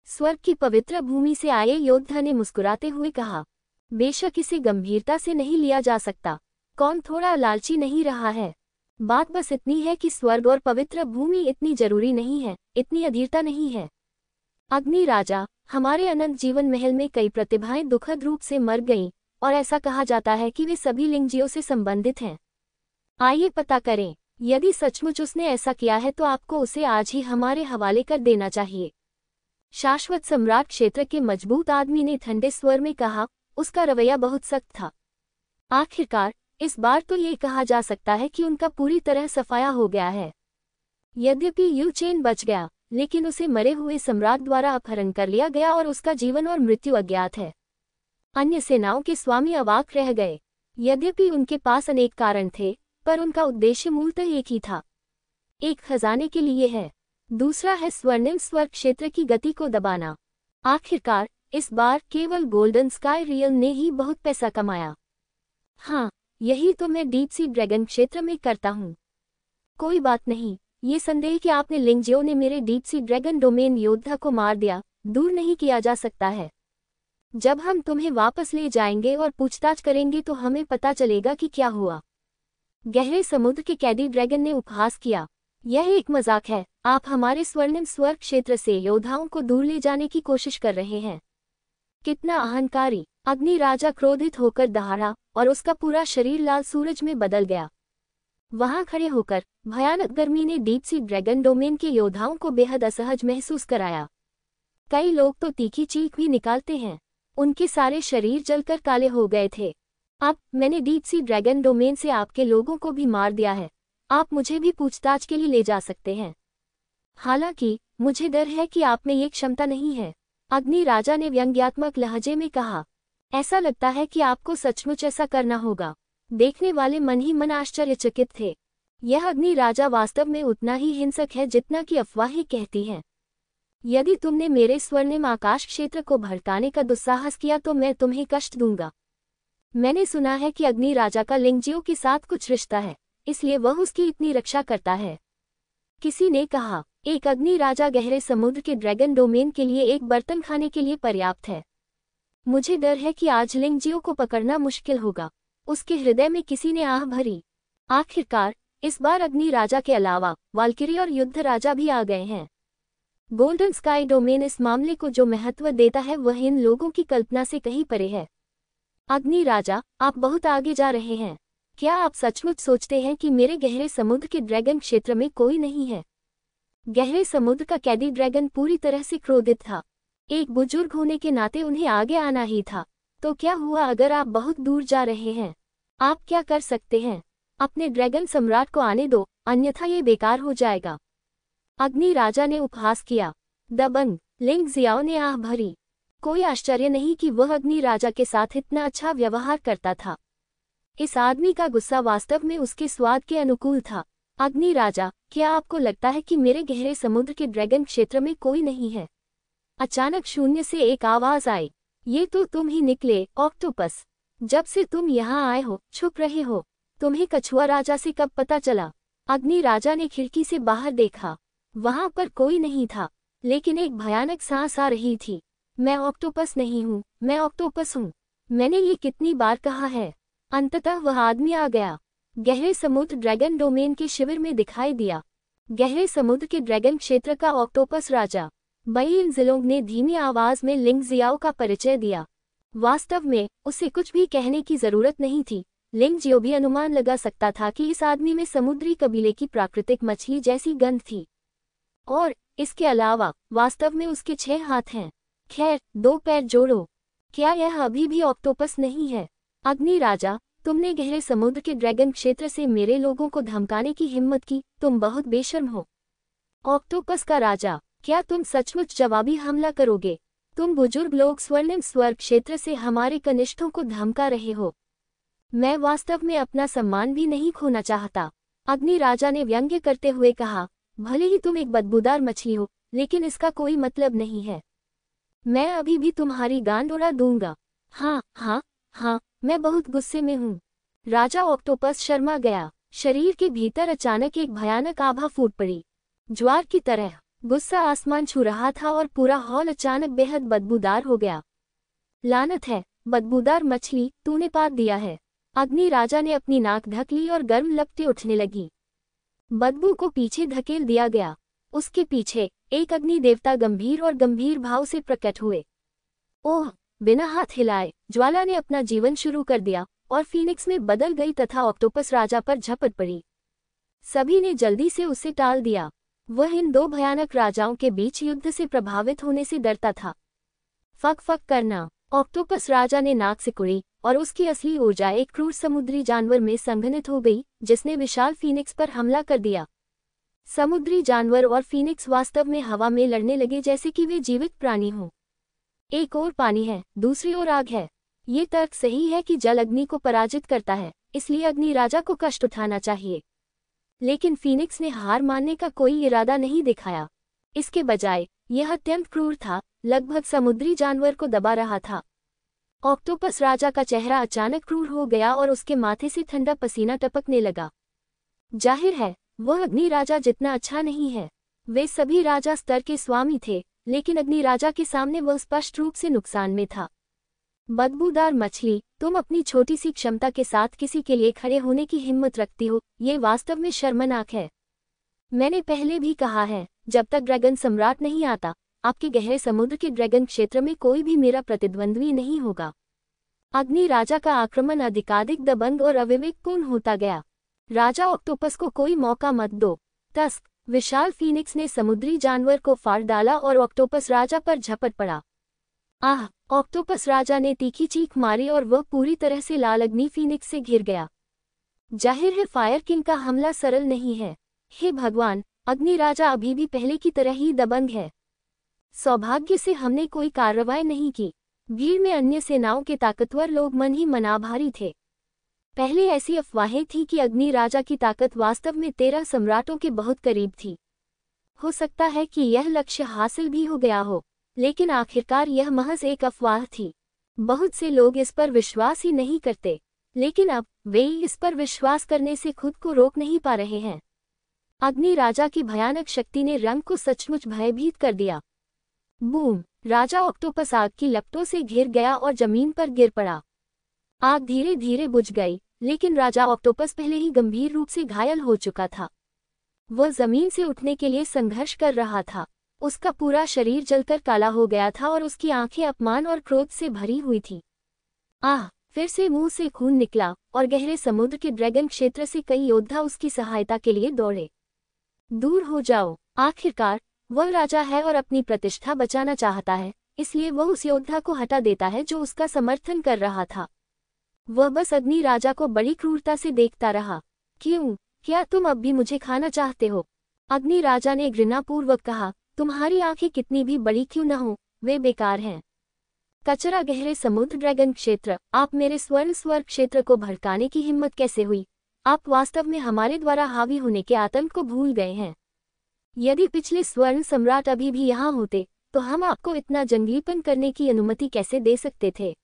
स्वर्ग की पवित्र भूमि से आए योद्धा ने मुस्कुराते हुए कहा, बेशक इसे गंभीरता से नहीं लिया जा सकता। कौन थोड़ा लालची नहीं रहा है? बात बस इतनी है कि स्वर्ग और पवित्र भूमि इतनी जरूरी नहीं है, इतनी अधीरता नहीं है। अग्नि राजा, हमारे अनंत जीवन महल में कई प्रतिभाएं दुखद रूप से मर गईं और ऐसा कहा जाता है कि वे सभी लिंगजियो से संबंधित हैं। आइए पता करें। यदि सचमुच उसने ऐसा किया है तो आपको उसे आज ही हमारे हवाले कर देना चाहिए। शाश्वत सम्राट क्षेत्र के मजबूत आदमी ने ठंडे स्वर में कहा, उसका रवैया बहुत सख्त था। आखिरकार इस बार तो ये कहा जा सकता है कि उनका पूरी तरह सफाया हो गया है। यद्यपि यू चेन बच गया, लेकिन उसे मरे हुए सम्राट द्वारा अपहरण कर लिया गया और उसका जीवन और मृत्यु अज्ञात है। अन्य सेनाओं के स्वामी अवाक रह गए। यद्यपि उनके पास अनेक कारण थे, पर उनका उद्देश्य मूलतः एक ही था। एक खजाने के लिए है, दूसरा है स्वर्णिम स्वर्ग क्षेत्र की गति को दबाना। आखिरकार इस बार केवल गोल्डन स्काई रियल ने ही बहुत पैसा कमाया। हाँ, यही तो मैं डीप सी ड्रैगन क्षेत्र में करता हूँ। कोई बात नहीं, ये संदेह कि आपने लिंगजियो ने मेरे डीप सी ड्रैगन डोमेन योद्धा को मार दिया, दूर नहीं किया जा सकता है। जब हम तुम्हें वापस ले जाएंगे और पूछताछ करेंगे तो हमें पता चलेगा कि क्या हुआ। गहरे समुद्र के कैदी ड्रैगन ने उपहास किया, यह एक मजाक है। आप हमारे स्वर्णिम स्वर्ग क्षेत्र से योद्धाओं को दूर ले जाने की कोशिश कर रहे हैं। कितना अहंकारी! अग्नि राजा क्रोधित होकर दहाड़ा और उसका पूरा शरीर लाल सूरज में बदल गया। वहां खड़े होकर भयानक गर्मी ने डीप सी ड्रैगन डोमेन के योद्धाओं को बेहद असहज महसूस कराया। कई लोग तो तीखी चीख भी निकालते हैं। उनके सारे शरीर जलकर काले हो गए थे। अब मैंने डीप सी ड्रैगन डोमेन से आपके लोगों को भी मार दिया है। आप मुझे भी पूछताछ के लिए ले जा सकते हैं। हालांकि मुझे डर है कि आप में ये क्षमता नहीं है, अग्नि राजा ने व्यंग्यात्मक लहजे में कहा। ऐसा लगता है कि आपको सचमुच ऐसा करना होगा। देखने वाले मन ही मन आश्चर्यचकित थे। यह अग्नि राजा वास्तव में उतना ही हिंसक है जितना कि अफवाहें कहती हैं। यदि तुमने मेरे स्वर्णिम आकाश क्षेत्र को भड़काने का दुस्साहस किया तो मैं तुम्हें कष्ट दूंगा। मैंने सुना है कि अग्नि राजा का लिंगजियो के साथ कुछ रिश्ता है, इसलिए वह उसकी इतनी रक्षा करता है। किसी ने कहा, एक अग्नि राजा गहरे समुद्र के ड्रैगन डोमेन के लिए एक बर्तन खाने के लिए पर्याप्त है। मुझे डर है कि आज लिंगजियो को पकड़ना मुश्किल होगा। उसके हृदय में किसी ने आह भरी। आखिरकार इस बार अग्नि राजा के अलावा वाल्किरी और युद्ध राजा भी आ गए हैं। गोल्डन स्काई डोमेन इस मामले को जो महत्व देता है वह इन लोगों की कल्पना से कहीं परे है। अग्नि राजा, आप बहुत आगे जा रहे हैं। क्या आप सचमुच सोचते हैं कि मेरे गहरे समुद्र के ड्रैगन क्षेत्र में कोई नहीं है? गहरे समुद्र का कैदी ड्रैगन पूरी तरह से क्रोधित था। एक बुजुर्ग होने के नाते उन्हें आगे आना ही था। तो क्या हुआ अगर आप बहुत दूर जा रहे हैं? आप क्या कर सकते हैं? अपने ड्रैगन सम्राट को आने दो, अन्यथा ये बेकार हो जाएगा। अग्नि राजा ने उपहास किया। दबंग, लिंग जियाओ ने आह भरी। कोई आश्चर्य नहीं कि वह अग्नि राजा के साथ इतना अच्छा व्यवहार करता था। इस आदमी का गुस्सा वास्तव में उसके स्वाद के अनुकूल था। अग्नि राजा, क्या आपको लगता है कि मेरे गहरे समुद्र के ड्रैगन क्षेत्र में कोई नहीं है? अचानक शून्य से एक आवाज आई, ये तो तुम ही निकले, ऑक्टोपस। जब से तुम यहाँ आए हो, छुप रहे हो। तुम्हें कछुआ राजा से कब पता चला? अग्नि राजा ने खिड़की से बाहर देखा। वहां पर कोई नहीं था, लेकिन एक भयानक सांस आ रही थी। मैं ऑक्टोपस नहीं हूँ, मैं ऑक्टोपस हूँ। मैंने ये कितनी बार कहा है। अंततः वह आदमी आ गया। गहरे समुद्र ड्रैगन डोमेन के शिविर में दिखाई दिया। गहरे समुद्र के ड्रैगन क्षेत्र का ऑक्टोपस राजा बई जिलोंग ने धीमी आवाज में लिंग जियाओ का परिचय दिया। वास्तव में उसे कुछ भी कहने की जरूरत नहीं थी। लिंग जियो भी अनुमान लगा सकता था कि इस आदमी में समुद्री कबीले की प्राकृतिक मछली जैसी गंध थी। और इसके अलावा वास्तव में उसके 6 हाथ हैं। खैर, 2 पैर जोड़ो। क्या यह अभी भी ऑक्टोपस नहीं है? अग्नि राजा, तुमने गहरे समुद्र के ड्रैगन क्षेत्र से मेरे लोगों को धमकाने की हिम्मत की। तुम बहुत बेशर्म हो। ऑक्टोपस का राजा, क्या तुम सचमुच जवाबी हमला करोगे? तुम बुजुर्ग लोग स्वर्णिम स्वर्ग क्षेत्र से हमारे कनिष्ठों को धमका रहे हो। मैं वास्तव में अपना सम्मान भी नहीं खोना चाहता। अग्नि राजा ने व्यंग्य करते हुए कहा, भले ही तुम एक बदबूदार मछली हो, लेकिन इसका कोई मतलब नहीं है। मैं अभी भी तुम्हारी गांड उड़ा दूंगा। हाँ हाँ हाँ, मैं बहुत गुस्से में हूँ। राजा ऑक्टोपस शर्मा गया। शरीर के भीतर अचानक एक भयानक आभा फूट पड़ी। ज्वार की तरह गुस्सा आसमान छू रहा था और पूरा हॉल अचानक बेहद बदबूदार हो गया। लानत है, बदबूदार मछली, तूने पात दिया है। अग्नि राजा ने अपनी नाक ढक ली और गर्म लपटें उठने लगी। बदबू को पीछे धकेल दिया गया। उसके पीछे एक अग्नि देवता गंभीर भाव से प्रकट हुए। ओह! बिना हाथ हिलाए ज्वाला ने अपना जीवन शुरू कर दिया और फीनिक्स में बदल गई तथा ऑक्टोपस राजा पर झपट पड़ी। सभी ने जल्दी से उसे टाल दिया। वह इन 2 भयानक राजाओं के बीच युद्ध से प्रभावित होने से डरता था। फक फक करना। ऑक्टोपस राजा ने नाक सिकुड़ी और उसकी असली ऊर्जा एक क्रूर समुद्री जानवर में संघनित हो गई, जिसने विशाल फीनिक्स पर हमला कर दिया। समुद्री जानवर और फीनिक्स वास्तव में हवा में लड़ने लगे जैसे कि वे जीवित प्राणी हों। एक ओर पानी है, दूसरी ओर आग है। ये तर्क सही है कि जल अग्नि को पराजित करता है, इसलिए अग्नि राजा को कष्ट उठाना चाहिए। लेकिन फीनिक्स ने हार मानने का कोई इरादा नहीं दिखाया। इसके बजाय यह अत्यंत क्रूर था, लगभग समुद्री जानवर को दबा रहा था। ऑक्टोपस राजा का चेहरा अचानक क्रूर हो गया और उसके माथे से ठंडा पसीना टपकने लगा। जाहिर है, वह अग्नि राजा जितना अच्छा नहीं है। वे सभी राजा स्तर के स्वामी थे, लेकिन अग्नि राजा के सामने वह स्पष्ट रूप से नुकसान में था। बदबूदार मछली, तुम अपनी छोटी सी क्षमता के साथ किसी के लिए खड़े होने की हिम्मत रखती हो, ये वास्तव में शर्मनाक है। मैंने पहले भी कहा है, जब तक ड्रैगन सम्राट नहीं आता, आपके गहरे समुद्र के ड्रैगन क्षेत्र में कोई भी मेरा प्रतिद्वंद्वी नहीं होगा। अग्नि राजा का आक्रमण अधिकाधिक दबंग और अविवेकपूर्ण होता गया। राजा ऑक्टोपस को कोई मौका मत दो। टस्क, विशाल फीनिक्स ने समुद्री जानवर को फाड़ डाला और ऑक्टोपस राजा पर झपट पड़ा। आह! ऑक्टोपस राजा ने तीखी चीख मारी और वह पूरी तरह से लाल अग्नि फीनिक्स से घिर गया। जाहिर है फायर किंग का हमला सरल नहीं है। हे भगवान, अग्नि राजा अभी भी पहले की तरह ही दबंग है। सौभाग्य से हमने कोई कार्रवाई नहीं की। भीड़ में अन्य सेनाओं के ताकतवर लोग मन ही मन आभारी थे। पहले ऐसी अफवाहें थी कि अग्नि राजा की ताकत वास्तव में 13 सम्राटों के बहुत करीब थी। हो सकता है कि यह लक्ष्य हासिल भी हो गया हो, लेकिन आखिरकार यह महज एक अफवाह थी। बहुत से लोग इस पर विश्वास ही नहीं करते, लेकिन अब वे इस पर विश्वास करने से खुद को रोक नहीं पा रहे हैं। अग्नि राजा की भयानक शक्ति ने रंग को सचमुच भयभीत कर दिया। बूम! राजा ऑक्टोपस आग की लपटों से घिर गया और जमीन पर गिर पड़ा। आग धीरे धीरे बुझ गई, लेकिन राजा ऑक्टोपस पहले ही गंभीर रूप से घायल हो चुका था। वह जमीन से उठने के लिए संघर्ष कर रहा था। उसका पूरा शरीर जलकर काला हो गया था और उसकी आंखें अपमान और क्रोध से भरी हुई थी। आह! फिर से मुंह से खून निकला और गहरे समुद्र के ड्रैगन क्षेत्र से कई योद्धा उसकी सहायता के लिए दौड़े। दूर हो जाओ! आखिरकार वह राजा है और अपनी प्रतिष्ठा बचाना चाहता है, इसलिए वह उस योद्धा को हटा देता है जो उसका समर्थन कर रहा था। वह बस अग्नि राजा को बड़ी क्रूरता से देखता रहा। क्यों? क्या तुम अब भी मुझे खाना चाहते हो? अग्नि राजा ने घृणापूर्वक कहा, तुम्हारी आंखें कितनी भी बड़ी क्यों न हो, वे बेकार हैं। कचरा गहरे समुद्र ड्रैगन क्षेत्र, आप मेरे स्वर्ण स्वर्ग क्षेत्र को भड़काने की हिम्मत कैसे हुई? आप वास्तव में हमारे द्वारा हावी होने के आतंक को भूल गए हैं। यदि पिछले स्वर्ण सम्राट अभी भी यहाँ होते, तो हम आपको इतना जंगलीपन करने की अनुमति कैसे दे सकते थे?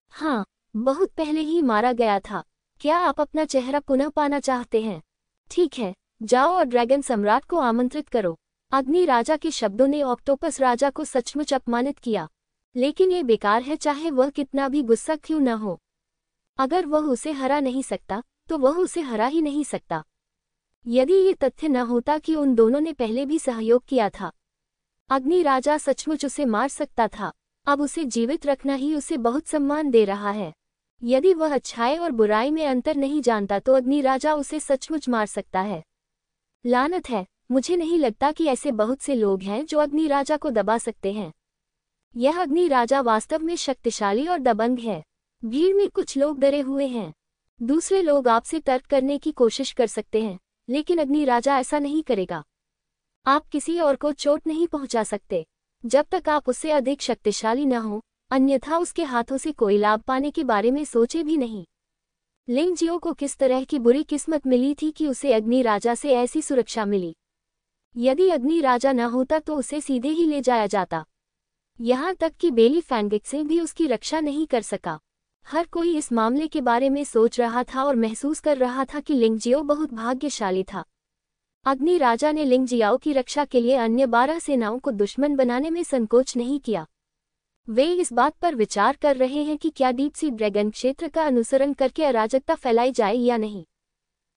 हाँ, बहुत पहले ही मारा गया था। क्या आप अपना चेहरा पुनः पाना चाहते हैं? ठीक है, जाओ और ड्रैगन सम्राट को आमंत्रित करो। अग्नि राजा के शब्दों ने ऑक्टोपस राजा को सचमुच अपमानित किया, लेकिन ये बेकार है चाहे वह कितना भी गुस्सा क्यों न हो। अगर वह उसे हरा नहीं सकता, तो वह उसे हरा ही नहीं सकता। यदि ये तथ्य न होता कि उन दोनों ने पहले भी सहयोग किया था, अग्नि राजा सचमुच उसे मार सकता था। अब उसे जीवित रखना ही उसे बहुत सम्मान दे रहा है। यदि वह अच्छाई और बुराई में अंतर नहीं जानता तो अग्नि राजा उसे सचमुच मार सकता है। लानत है, मुझे नहीं लगता कि ऐसे बहुत से लोग हैं जो अग्नि राजा को दबा सकते हैं। यह अग्नि राजा वास्तव में शक्तिशाली और दबंग है। भीड़ में कुछ लोग डरे हुए हैं। दूसरे लोग आपसे तर्क करने की कोशिश कर सकते हैं, लेकिन अग्नि राजा ऐसा नहीं करेगा। आप किसी और को चोट नहीं पहुंचा सकते जब तक आप उससे अधिक शक्तिशाली न हो, अन्यथा उसके हाथों से कोई लाभ पाने के बारे में सोचे भी नहीं। लिंग जियो को किस तरह की बुरी किस्मत मिली थी कि उसे अग्नि राजा से ऐसी सुरक्षा मिली। यदि अग्नि राजा न होता तो उसे सीधे ही ले जाया जाता। यहाँ तक कि बेली फैंगिक्स भी उसकी रक्षा नहीं कर सका। हर कोई इस मामले के बारे में सोच रहा था और महसूस कर रहा था कि लिंग जियो बहुत भाग्यशाली था। अग्नि राजा ने लिंग जियाओ की रक्षा के लिए अन्य 12 सेनाओं को दुश्मन बनाने में संकोच नहीं किया। वे इस बात पर विचार कर रहे हैं कि क्या डीप सी ड्रैगन क्षेत्र का अनुसरण करके अराजकता फैलाई जाए या नहीं।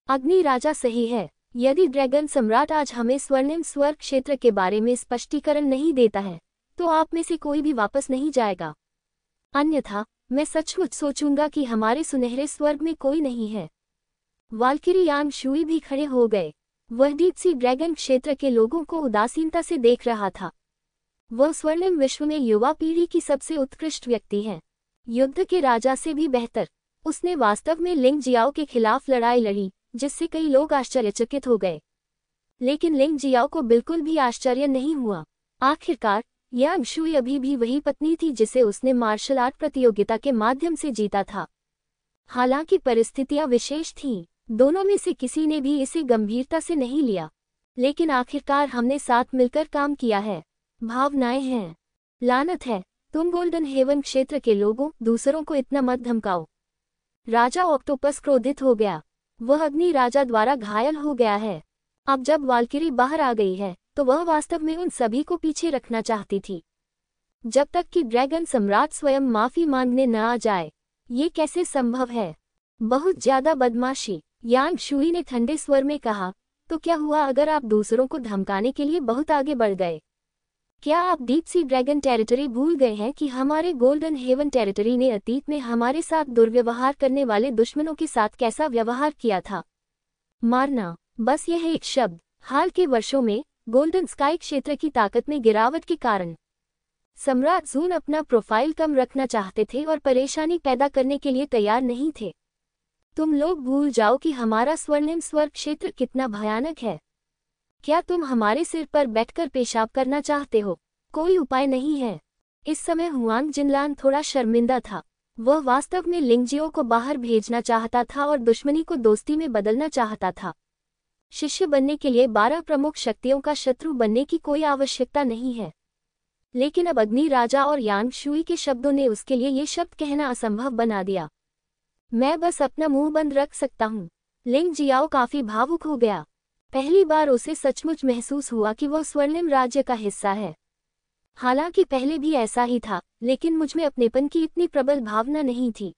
अग्नि राजा सही है। यदि ड्रैगन सम्राट आज हमें स्वर्णिम स्वर्ग क्षेत्र के बारे में स्पष्टीकरण नहीं देता है, तो आप में से कोई भी वापस नहीं जाएगा। अन्यथा मैं सचमुच सोचूंगा कि हमारे सुनहरे स्वर्ग में कोई नहीं है। वाल्किरी यांग शुई भी खड़े हो गए। वह डीप सी ड्रैगन क्षेत्र के लोगों को उदासीनता से देख रहा था। वह स्वर्णिम विश्व में युवा पीढ़ी की सबसे उत्कृष्ट व्यक्ति है, युद्ध के राजा से भी बेहतर। उसने वास्तव में लिंग जियाओ के खिलाफ लड़ाई लड़ी, जिससे कई लोग आश्चर्यचकित हो गए। लेकिन लिंग जियाओ को बिल्कुल भी आश्चर्य नहीं हुआ। आखिरकार यांग शुई अभी भी वही पत्नी थी जिसे उसने मार्शल आर्ट प्रतियोगिता के माध्यम से जीता था। हालांकि परिस्थितियां विशेष थीं, दोनों में से किसी ने भी इसे गंभीरता से नहीं लिया। लेकिन आखिरकार हमने साथ मिलकर काम किया है। भावनाएं हैं। लानत है, तुम गोल्डन हेवन क्षेत्र के लोगों, दूसरों को इतना मत धमकाओ। राजा ऑक्टोपस क्रोधित हो गया। वह अग्नि राजा द्वारा घायल हो गया है। अब जब वाल्किरी बाहर आ गई है, तो वह वास्तव में उन सभी को पीछे रखना चाहती थी, जब तक कि ड्रैगन सम्राट स्वयं माफी मांगने न आ जाए। ये कैसे संभव है? बहुत ज्यादा बदमाशी, यांग शुई ने ठंडे स्वर में कहा। तो क्या हुआ अगर आप दूसरों को धमकाने के लिए बहुत आगे बढ़ गए? क्या आप डीप सी ड्रैगन टेरिटरी भूल गए हैं कि हमारे गोल्डन हेवन टेरिटरी ने अतीत में हमारे साथ दुर्व्यवहार करने वाले दुश्मनों के साथ कैसा व्यवहार किया था? मारना, बस यह एक शब्द। हाल के वर्षों में गोल्डन स्काई क्षेत्र की ताकत में गिरावट के कारण सम्राट जून अपना प्रोफाइल कम रखना चाहते थे और परेशानी पैदा करने के लिए तैयार नहीं थे। तुम लोग भूल जाओ कि हमारा स्वर्णिम स्वर्ग क्षेत्र कितना भयानक है। क्या तुम हमारे सिर पर बैठकर पेशाब करना चाहते हो? कोई उपाय नहीं है। इस समय हुआंग जिनलान थोड़ा शर्मिंदा था। वह वास्तव में लिंगजियो को बाहर भेजना चाहता था और दुश्मनी को दोस्ती में बदलना चाहता था। शिष्य बनने के लिए 12 प्रमुख शक्तियों का शत्रु बनने की कोई आवश्यकता नहीं है। लेकिन अब अग्नि राजा और यांग शुई के शब्दों ने उसके लिए ये शब्द कहना असंभव बना दिया। मैं बस अपना मुंह बंद रख सकता हूँ। लिंग जियाओ काफी भावुक हो गया। पहली बार उसे सचमुच महसूस हुआ कि वह स्वर्णिम राज्य का हिस्सा है। हालांकि पहले भी ऐसा ही था, लेकिन मुझमें अपनेपन की इतनी प्रबल भावना नहीं थी।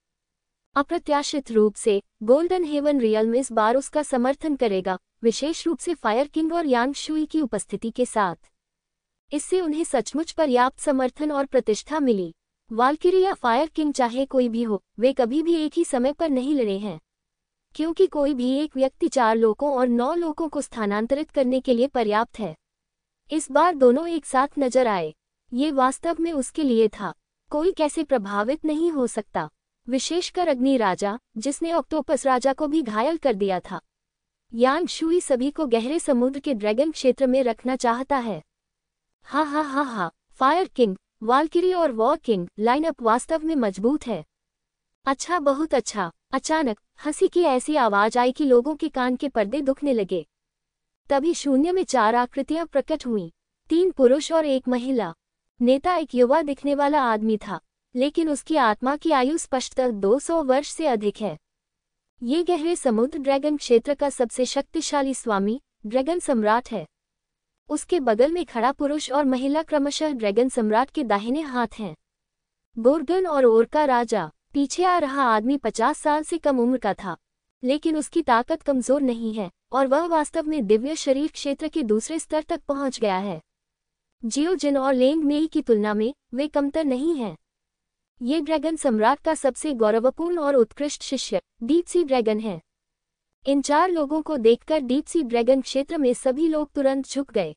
अप्रत्याशित रूप से गोल्डन हेवन रियल्म इस बार उसका समर्थन करेगा, विशेष रूप से फायर किंग और यांग शुई की उपस्थिति के साथ। इससे उन्हें सचमुच पर्याप्त समर्थन और प्रतिष्ठा मिली। वाल्किरी या फायर किंग चाहे कोई भी हो, वे कभी भी एक ही समय पर नहीं लड़े हैं, क्योंकि कोई भी एक व्यक्ति 4 लोकों और 9 लोकों को स्थानांतरित करने के लिए पर्याप्त है। इस बार दोनों एक साथ नजर आए। ये वास्तव में उसके लिए था। कोई कैसे प्रभावित नहीं हो सकता, विशेषकर अग्नि राजा, जिसने ऑक्टोपस राजा को भी घायल कर दिया था। यांग शुई सभी को गहरे समुद्र के ड्रैगन क्षेत्र में रखना चाहता है। हा हा हा हा, फायर किंग, वाल्किरी और वॉर किंग लाइनअप वास्तव में मजबूत है। अच्छा, बहुत अच्छा। अचानक हंसी की ऐसी आवाज आई कि लोगों के कान के पर्दे दुखने लगे। तभी शून्य में 4 आकृतियां प्रकट हुईं, 3 पुरुष और 1 महिला। नेता एक युवा दिखने वाला आदमी था, लेकिन उसकी आत्मा की आयु स्पष्टतः 200 वर्ष से अधिक है। ये गहरे समुद्र ड्रैगन क्षेत्र का सबसे शक्तिशाली स्वामी ड्रैगन सम्राट है। उसके बगल में खड़ा पुरुष और महिला क्रमशः ड्रैगन सम्राट के दाहिने हाथ हैं। गोर्गन और ओरका राजा। पीछे आ रहा आदमी 50 साल से कम उम्र का था, लेकिन उसकी ताकत कमजोर नहीं है और वह वास्तव में दिव्य शरीर क्षेत्र के दूसरे स्तर तक पहुंच गया है। जियो जिन और लेंग मेई की तुलना में वे कमतर नहीं हैं। ये ड्रैगन सम्राट का सबसे गौरवपूर्ण और उत्कृष्ट शिष्य डीप सी ड्रैगन है। इन 4 लोगों को देखकर डीप सी ड्रैगन क्षेत्र में सभी लोग तुरंत झुक गए।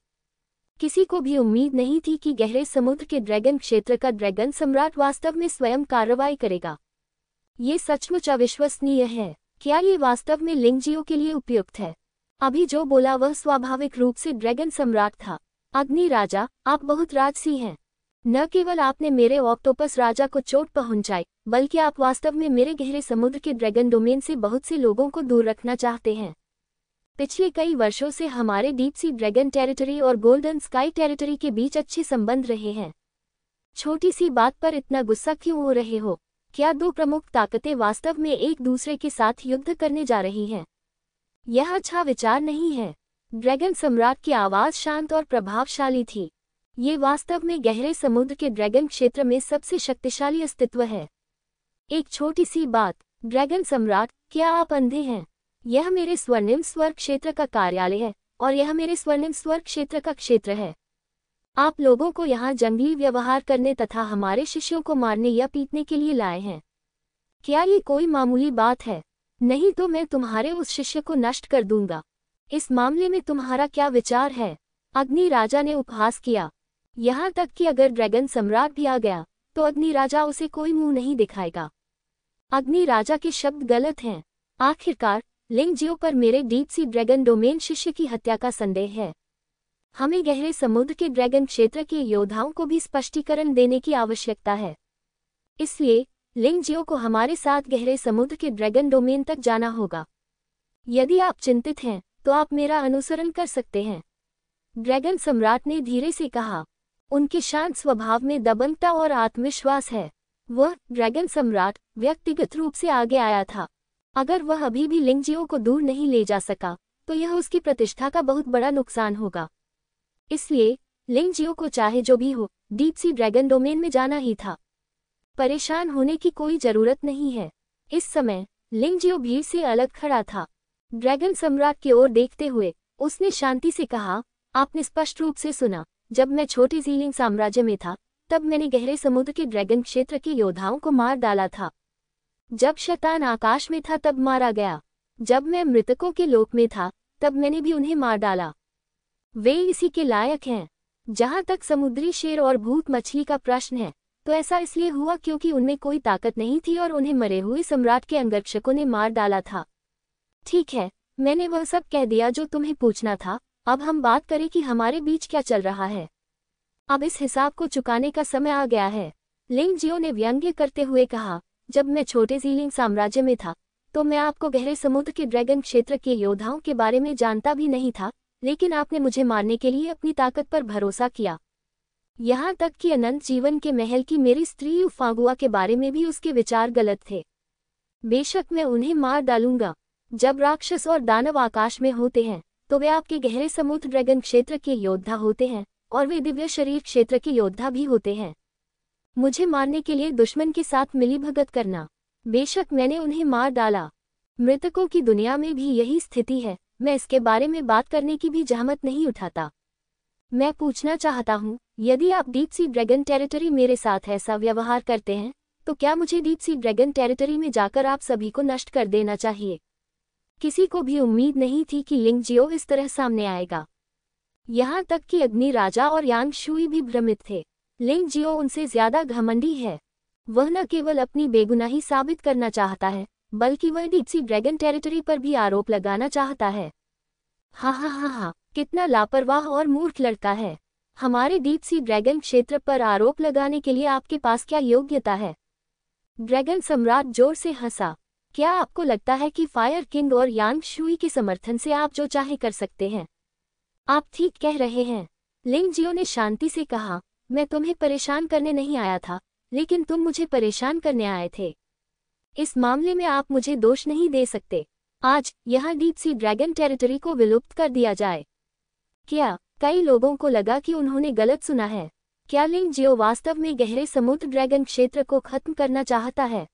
किसी को भी उम्मीद नहीं थी कि गहरे समुद्र के ड्रैगन क्षेत्र का ड्रैगन सम्राट वास्तव में स्वयं कार्रवाई करेगा। ये सचमुच अविश्वसनीय है। क्या ये वास्तव में लिंगजियो के लिए उपयुक्त है? अभी जो बोला वह स्वाभाविक रूप से ड्रैगन सम्राट था। अग्नि राजा, आप बहुत राजसी हैं। न केवल आपने मेरे ऑक्टोपस राजा को चोट पहुंचाई, बल्कि आप वास्तव में मेरे गहरे समुद्र के ड्रैगन डोमेन से बहुत से लोगों को दूर रखना चाहते हैं। पिछले कई वर्षों से हमारे डीप सी ड्रैगन टेरिटरी और गोल्डन स्काई टेरिटरी के बीच अच्छे संबंध रहे हैं। छोटी सी बात पर इतना गुस्सा क्यों हो रहे हो? क्या 2 प्रमुख ताकतें वास्तव में एक दूसरे के साथ युद्ध करने जा रही हैं? यह अच्छा विचार नहीं है। ड्रैगन सम्राट की आवाज शांत और प्रभावशाली थी। ये वास्तव में गहरे समुद्र के ड्रैगन क्षेत्र में सबसे शक्तिशाली अस्तित्व है। एक छोटी सी बात, ड्रैगन सम्राट, क्या आप अंधे हैं? यह मेरे स्वर्णिम स्वर्ग क्षेत्र का कार्यालय है और यह मेरे स्वर्णिम स्वर्ग क्षेत्र का क्षेत्र है। आप लोगों को यहाँ जंगली व्यवहार करने तथा हमारे शिष्यों को मारने या पीटने के लिए लाए हैं। क्या ये कोई मामूली बात है? नहीं तो मैं तुम्हारे उस शिष्य को नष्ट कर दूंगा। इस मामले में तुम्हारा क्या विचार है? अग्नि राजा ने उपहास किया। यहाँ तक कि अगर ड्रैगन सम्राट भी आ गया तो अग्नि राजा उसे कोई मुंह नहीं दिखाएगा। अग्नि राजा के शब्द गलत हैं। आखिरकार लिंगजियो पर मेरे डीप सी ड्रैगन डोमेन शिष्य की हत्या का संदेह है। हमें गहरे समुद्र के ड्रैगन क्षेत्र के योद्धाओं को भी स्पष्टीकरण देने की आवश्यकता है। इसलिए लिंगजियो को हमारे साथ गहरे समुद्र के ड्रैगन डोमेन तक जाना होगा। यदि आप चिंतित हैं तो आप मेरा अनुसरण कर सकते हैं, ड्रैगन सम्राट ने धीरे से कहा। उनके शांत स्वभाव में दबंगता और आत्मविश्वास है। वह ड्रैगन सम्राट व्यक्तिगत रूप से आगे आया था। अगर वह अभी भी लिंगजियो को दूर नहीं ले जा सका तो यह उसकी प्रतिष्ठा का बहुत बड़ा नुकसान होगा। इसलिए लिंगजियो को चाहे जो भी हो डीप सी ड्रैगन डोमेन में जाना ही था। परेशान होने की कोई जरूरत नहीं है। इस समय लिंगजियो भीड़ से अलग खड़ा था। ड्रैगन सम्राट की ओर देखते हुए उसने शांति से कहा, आपने स्पष्ट रूप से सुना। जब मैं छोटे ज़ीलिंग साम्राज्य में था तब मैंने गहरे समुद्र के ड्रैगन क्षेत्र के योद्धाओं को मार डाला था। जब शैतान आकाश में था तब मारा गया। जब मैं मृतकों के लोक में था तब मैंने भी उन्हें मार डाला। वे इसी के लायक हैं। जहां तक समुद्री शेर और भूत मछली का प्रश्न है, तो ऐसा इसलिए हुआ क्योंकि उनमें कोई ताकत नहीं थी और उन्हें मरे हुए सम्राट के अंगरक्षकों ने मार डाला था। ठीक है, मैंने वह सब कह दिया जो तुम्हें पूछना था। अब हम बात करें कि हमारे बीच क्या चल रहा है। अब इस हिसाब को चुकाने का समय आ गया है, लिंग जियो ने व्यंग्य करते हुए कहा। जब मैं छोटे ज़ीलिंग साम्राज्य में था तो मैं आपको गहरे समुद्र के ड्रैगन क्षेत्र के योद्धाओं के बारे में जानता भी नहीं था, लेकिन आपने मुझे मारने के लिए अपनी ताकत पर भरोसा किया। यहाँ तक कि अनंत जीवन के महल की मेरी स्त्री युफागुआ के बारे में भी उसके विचार गलत थे। बेशक मैं उन्हें मार डालूंगा। जब राक्षस और दानव आकाश में होते हैं तो वे आपके गहरे समुद्र ड्रैगन क्षेत्र के योद्धा होते हैं, और वे दिव्य शरीर क्षेत्र के योद्धा भी होते हैं। मुझे मारने के लिए दुश्मन के साथ मिलीभगत करना। बेशक मैंने उन्हें मार डाला। मृतकों की दुनिया में भी यही स्थिति है। मैं इसके बारे में बात करने की भी जहमत नहीं उठाता। मैं पूछना चाहता हूँ, यदि आप डीप सी ड्रैगन टेरिटरी मेरे साथ ऐसा व्यवहार करते हैं, तो क्या मुझे डीप सी ड्रैगन टेरिटरी में जाकर आप सभी को नष्ट कर देना चाहिए? किसी को भी उम्मीद नहीं थी कि लिंग जियो इस तरह सामने आएगा। यहाँ तक कि अग्नि राजा और यांग शुई भी भ्रमित थे। लिंग जियो उनसे ज्यादा घमंडी है। वह न केवल अपनी बेगुनाही साबित करना चाहता है, बल्कि वह डीप सी ड्रैगन टेरिटरी पर भी आरोप लगाना चाहता है। हा, कितना लापरवाह और मूर्ख लड़का है। हमारे डीप सी ड्रैगन क्षेत्र पर आरोप लगाने के लिए आपके पास क्या योग्यता है? ड्रैगन सम्राट जोर से हंसा। क्या आपको लगता है कि फायर किंग और यांग शुई के समर्थन से आप जो चाहे कर सकते हैं? आप ठीक कह रहे हैं, लिंग जियो ने शांति से कहा। मैं तुम्हें परेशान करने नहीं आया था, लेकिन तुम मुझे परेशान करने आए थे। इस मामले में आप मुझे दोष नहीं दे सकते। आज यहाँ डीप सी ड्रैगन टेरिटरी को विलुप्त कर दिया जाए। क्या कई लोगों को लगा कि उन्होंने गलत सुना है? क्या लिंग जियो वास्तव में गहरे समुद्र ड्रैगन क्षेत्र को खत्म करना चाहता है?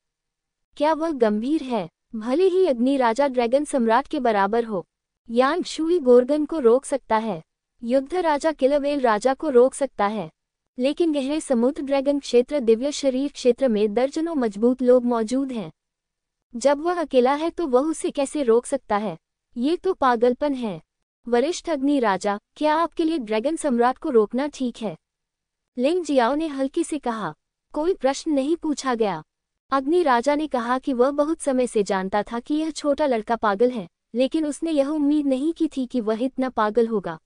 क्या वह गंभीर है? भले ही अग्नि राजा ड्रैगन सम्राट के बराबर हो, यांग शुई गोर्गन को रोक सकता है, युद्ध राजा किलवेल राजा को रोक सकता है, लेकिन गहरे समुद्र ड्रैगन क्षेत्र दिव्य शरीर क्षेत्र में दर्जनों मजबूत लोग मौजूद हैं। जब वह अकेला है तो वह उसे कैसे रोक सकता है? ये तो पागलपन है। वरिष्ठ अग्नि राजा, क्या आपके लिए ड्रैगन सम्राट को रोकना ठीक है? लिंग जियाओ ने हल्के से कहा। कोई प्रश्न नहीं पूछा गया। अग्नि राजा ने कहा कि वह बहुत समय से जानता था कि यह छोटा लड़का पागल है, लेकिन उसने यह उम्मीद नहीं की थी कि वह इतना पागल होगा।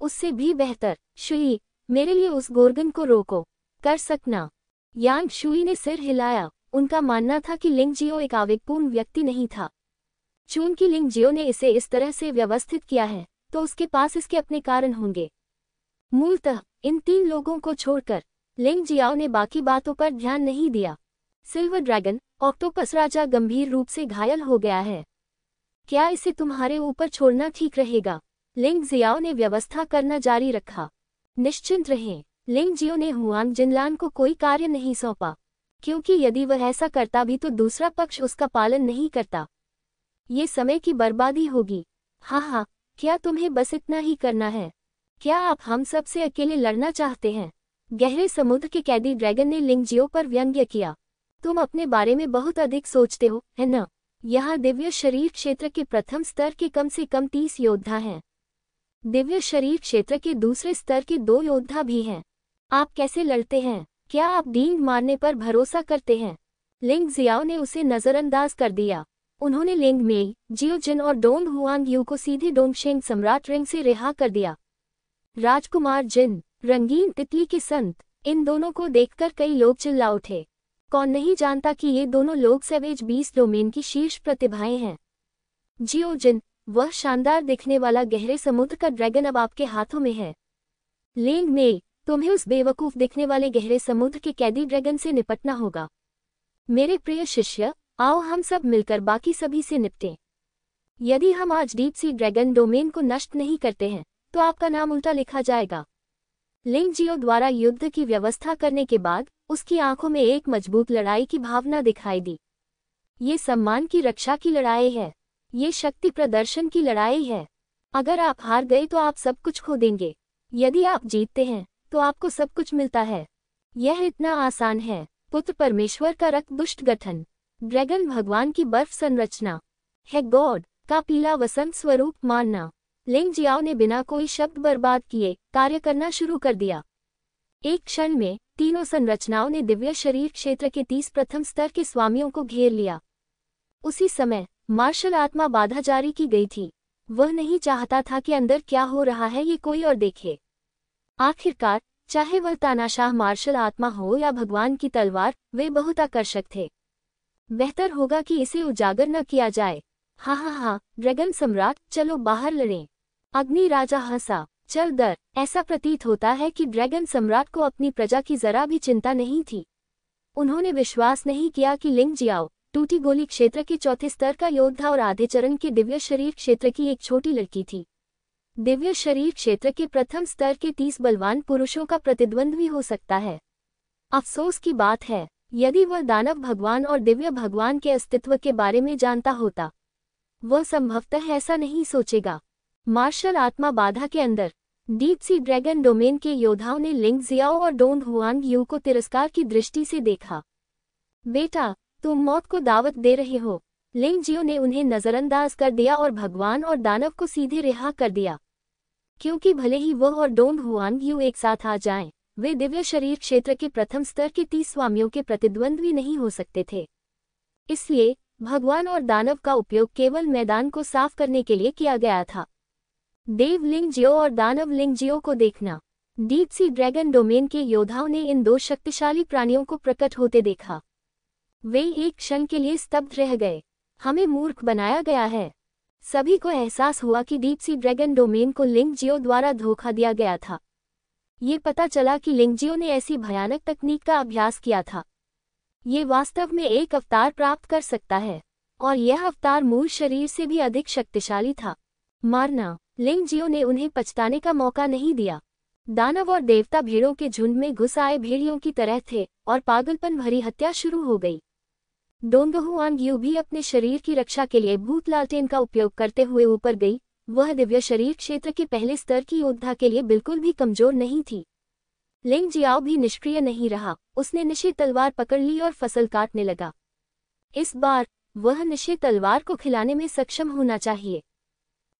उससे भी बेहतर, शुई, मेरे लिए उस गोर्गन को रोको। कर सकना? यांग शुई ने सिर हिलाया। उनका मानना था कि लिंग जियो एक आवेगपूर्ण व्यक्ति नहीं था। चूंकि लिंग जियो ने इसे इस तरह से व्यवस्थित किया है, तो उसके पास इसके अपने कारण होंगे। मूलतः इन 3 लोगों को छोड़कर लिंग जियाओ ने बाकी बातों पर ध्यान नहीं दिया। सिल्वर ड्रैगन, ऑक्टोपस राजा गंभीर रूप से घायल हो गया है। क्या इसे तुम्हारे ऊपर छोड़ना ठीक रहेगा? लिंग जियाओ ने व्यवस्था करना जारी रखा। निश्चिंत रहें, लिंग जियो ने हुआंग जिनलान को कोई कार्य नहीं सौंपा, क्योंकि यदि वह ऐसा करता भी तो दूसरा पक्ष उसका पालन नहीं करता। ये समय की बर्बादी होगी। हाँ, क्या तुम्हें बस इतना ही करना है? क्या आप हम सब से अकेले लड़ना चाहते हैं? गहरे समुद्र के कैदी ड्रैगन ने लिंग जियो पर व्यंग्य किया। तुम अपने बारे में बहुत अधिक सोचते हो, है न? यहाँ दिव्य शरीर क्षेत्र के प्रथम स्तर के कम से कम 30 योद्धा हैं। दिव्य शरीर क्षेत्र के दूसरे स्तर के 2 योद्धा भी हैं। आप कैसे लड़ते हैं? क्या आप डींग मारने पर भरोसा करते हैं? लिंग जियाओ ने उसे नजरअंदाज कर दिया। उन्होंने लिंग मेई, जियो जिन और डोंग हुआंग यू को सीधे डोंगशेंग सम्राट रिंग से रिहा कर दिया। राजकुमार जिन, रंगीन तितली के संत, इन दोनों को देखकर कई लोग चिल्ला उठे। कौन नहीं जानता कि ये दोनों लोग सेवेज बीस्ट डोमेन की शीर्ष प्रतिभाएं हैं। जियो जिन, वह शानदार दिखने वाला गहरे समुद्र का ड्रैगन अब आपके हाथों में है। लिंग मेई, तुम्हें उस बेवकूफ दिखने वाले गहरे समुद्र के कैदी ड्रैगन से निपटना होगा। मेरे प्रिय शिष्य, आओ हम सब मिलकर बाकी सभी से निपटें। यदि हम आज डीप सी ड्रैगन डोमेन को नष्ट नहीं करते हैं, तो आपका नाम उल्टा लिखा जाएगा। लिंग जियो द्वारा युद्ध की व्यवस्था करने के बाद उसकी आंखों में एक मजबूत लड़ाई की भावना दिखाई दी। ये सम्मान की रक्षा की लड़ाई है। ये शक्ति प्रदर्शन की लड़ाई है। अगर आप हार गए तो आप सब कुछ खो देंगे। यदि आप जीतते हैं तो आपको सब कुछ मिलता है। यह इतना आसान है। पुत्र परमेश्वर का रक्त दुष्ट गठन, ड्रैगन भगवान की बर्फ संरचना, है गॉड का पीला वसंत स्वरूप मानना। लिंग जियाओ ने बिना कोई शब्द बर्बाद किए कार्य करना शुरू कर दिया। एक क्षण में तीनों संरचनाओं ने दिव्य शरीर क्षेत्र के 30 प्रथम स्तर के स्वामियों को घेर लिया। उसी समय मार्शल आत्मा बाधा जारी की गई थी। वह नहीं चाहता था कि अंदर क्या हो रहा है ये कोई और देखे। आखिरकार चाहे वह तानाशाह मार्शल आत्मा हो या भगवान की तलवार, वे बहुत आकर्षक थे। बेहतर होगा कि इसे उजागर न किया जाए। हाँ, ड्रैगन सम्राट, चलो बाहर लड़ें। अग्नि राजा हंसा। चल दर। ऐसा प्रतीत होता है कि ड्रैगन सम्राट को अपनी प्रजा की जरा भी चिंता नहीं थी। उन्होंने विश्वास नहीं किया कि लिंग जियाओ टूटी गोली क्षेत्र के चौथे स्तर का योद्धा और आधे चरण के दिव्य शरीर क्षेत्र की एक छोटी लड़की थी। दिव्य शरीर क्षेत्र के प्रथम स्तर के 30 बलवान पुरुषों का प्रतिद्वंद्वी हो सकता है। अफसोस की बात है, यदि वह दानव भगवान और दिव्य भगवान के अस्तित्व के बारे में जानता होता, वह संभवतः ऐसा नहीं सोचेगा। मार्शल आत्मा बाधा के अंदर डीप सी ड्रैगन डोमेन के योद्धाओं ने लिंग जियाओ और डोंग हुआंग यू को तिरस्कार की दृष्टि से देखा। बेटा, तुम मौत को दावत दे रहे हो। लिंग जियो ने उन्हें नजरअंदाज कर दिया और भगवान और दानव को सीधे रिहा कर दिया। क्योंकि भले ही वह और डोंग हुआंग यू एक साथ आ जाएं, वे दिव्य शरीर क्षेत्र के प्रथम स्तर के 30 स्वामियों के प्रतिद्वंद्वी नहीं हो सकते थे। इसलिए भगवान और दानव का उपयोग केवल मैदान को साफ करने के लिए किया गया था। देव लिंग जियो और दानव लिंग जियो को देखना। डीप सी ड्रैगन डोमेन के योद्धाओं ने इन दो शक्तिशाली प्राणियों को प्रकट होते देखा। वे एक क्षण के लिए स्तब्ध रह गए। हमें मूर्ख बनाया गया है। सभी को एहसास हुआ कि डीप सी ड्रैगन डोमेन को लिंग जियो द्वारा धोखा दिया गया था। ये पता चला कि लिंग जियो ने ऐसी भयानक तकनीक का अभ्यास किया था। ये वास्तव में एक अवतार प्राप्त कर सकता है, और यह अवतार मूल शरीर से भी अधिक शक्तिशाली था। मारना। लिंग जियो ने उन्हें पछताने का मौका नहीं दिया। दानव और देवता भीड़ों के झुंड में घुस आए भेड़ियों की तरह थे और पागलपन भरी हत्या शुरू हो गई। डोंग हुआंग यू भी अपने शरीर की रक्षा के लिए भूत लालटेन का उपयोग करते हुए ऊपर गई। वह दिव्य शरीर क्षेत्र के पहले स्तर की योद्धा के लिए बिल्कुल भी कमजोर नहीं थी। लिंग जियाओ भी निष्क्रिय नहीं रहा। उसने निशी तलवार पकड़ ली और फसल काटने लगा। इस बार वह निशी तलवार को खिलाने में सक्षम होना चाहिए।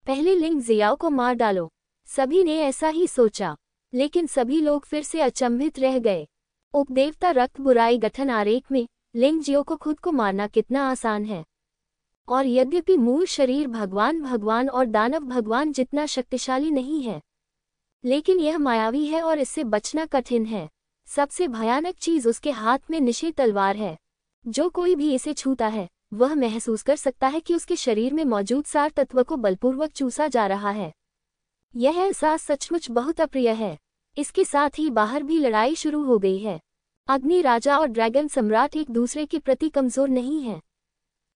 पहले लिंग जियाओ को मार डालो। सभी ने ऐसा ही सोचा, लेकिन सभी लोग फिर से अचंभित रह गए। उपदेवता रक्त बुराई गठन आरेख में लिंग जियो को खुद को मारना कितना आसान है। और यद्यपि मूल शरीर भगवान और दानव भगवान जितना शक्तिशाली नहीं है, लेकिन यह मायावी है और इससे बचना कठिन है। सबसे भयानक चीज उसके हाथ में निशी तलवार है। जो कोई भी इसे छूता है, वह महसूस कर सकता है कि उसके शरीर में मौजूद सार तत्व को बलपूर्वक चूसा जा रहा है। यह एहसास सचमुच बहुत अप्रिय है। इसके साथ ही बाहर भी लड़ाई शुरू हो गई है। अग्नि राजा और ड्रैगन सम्राट एक दूसरे के प्रति कमजोर नहीं हैं।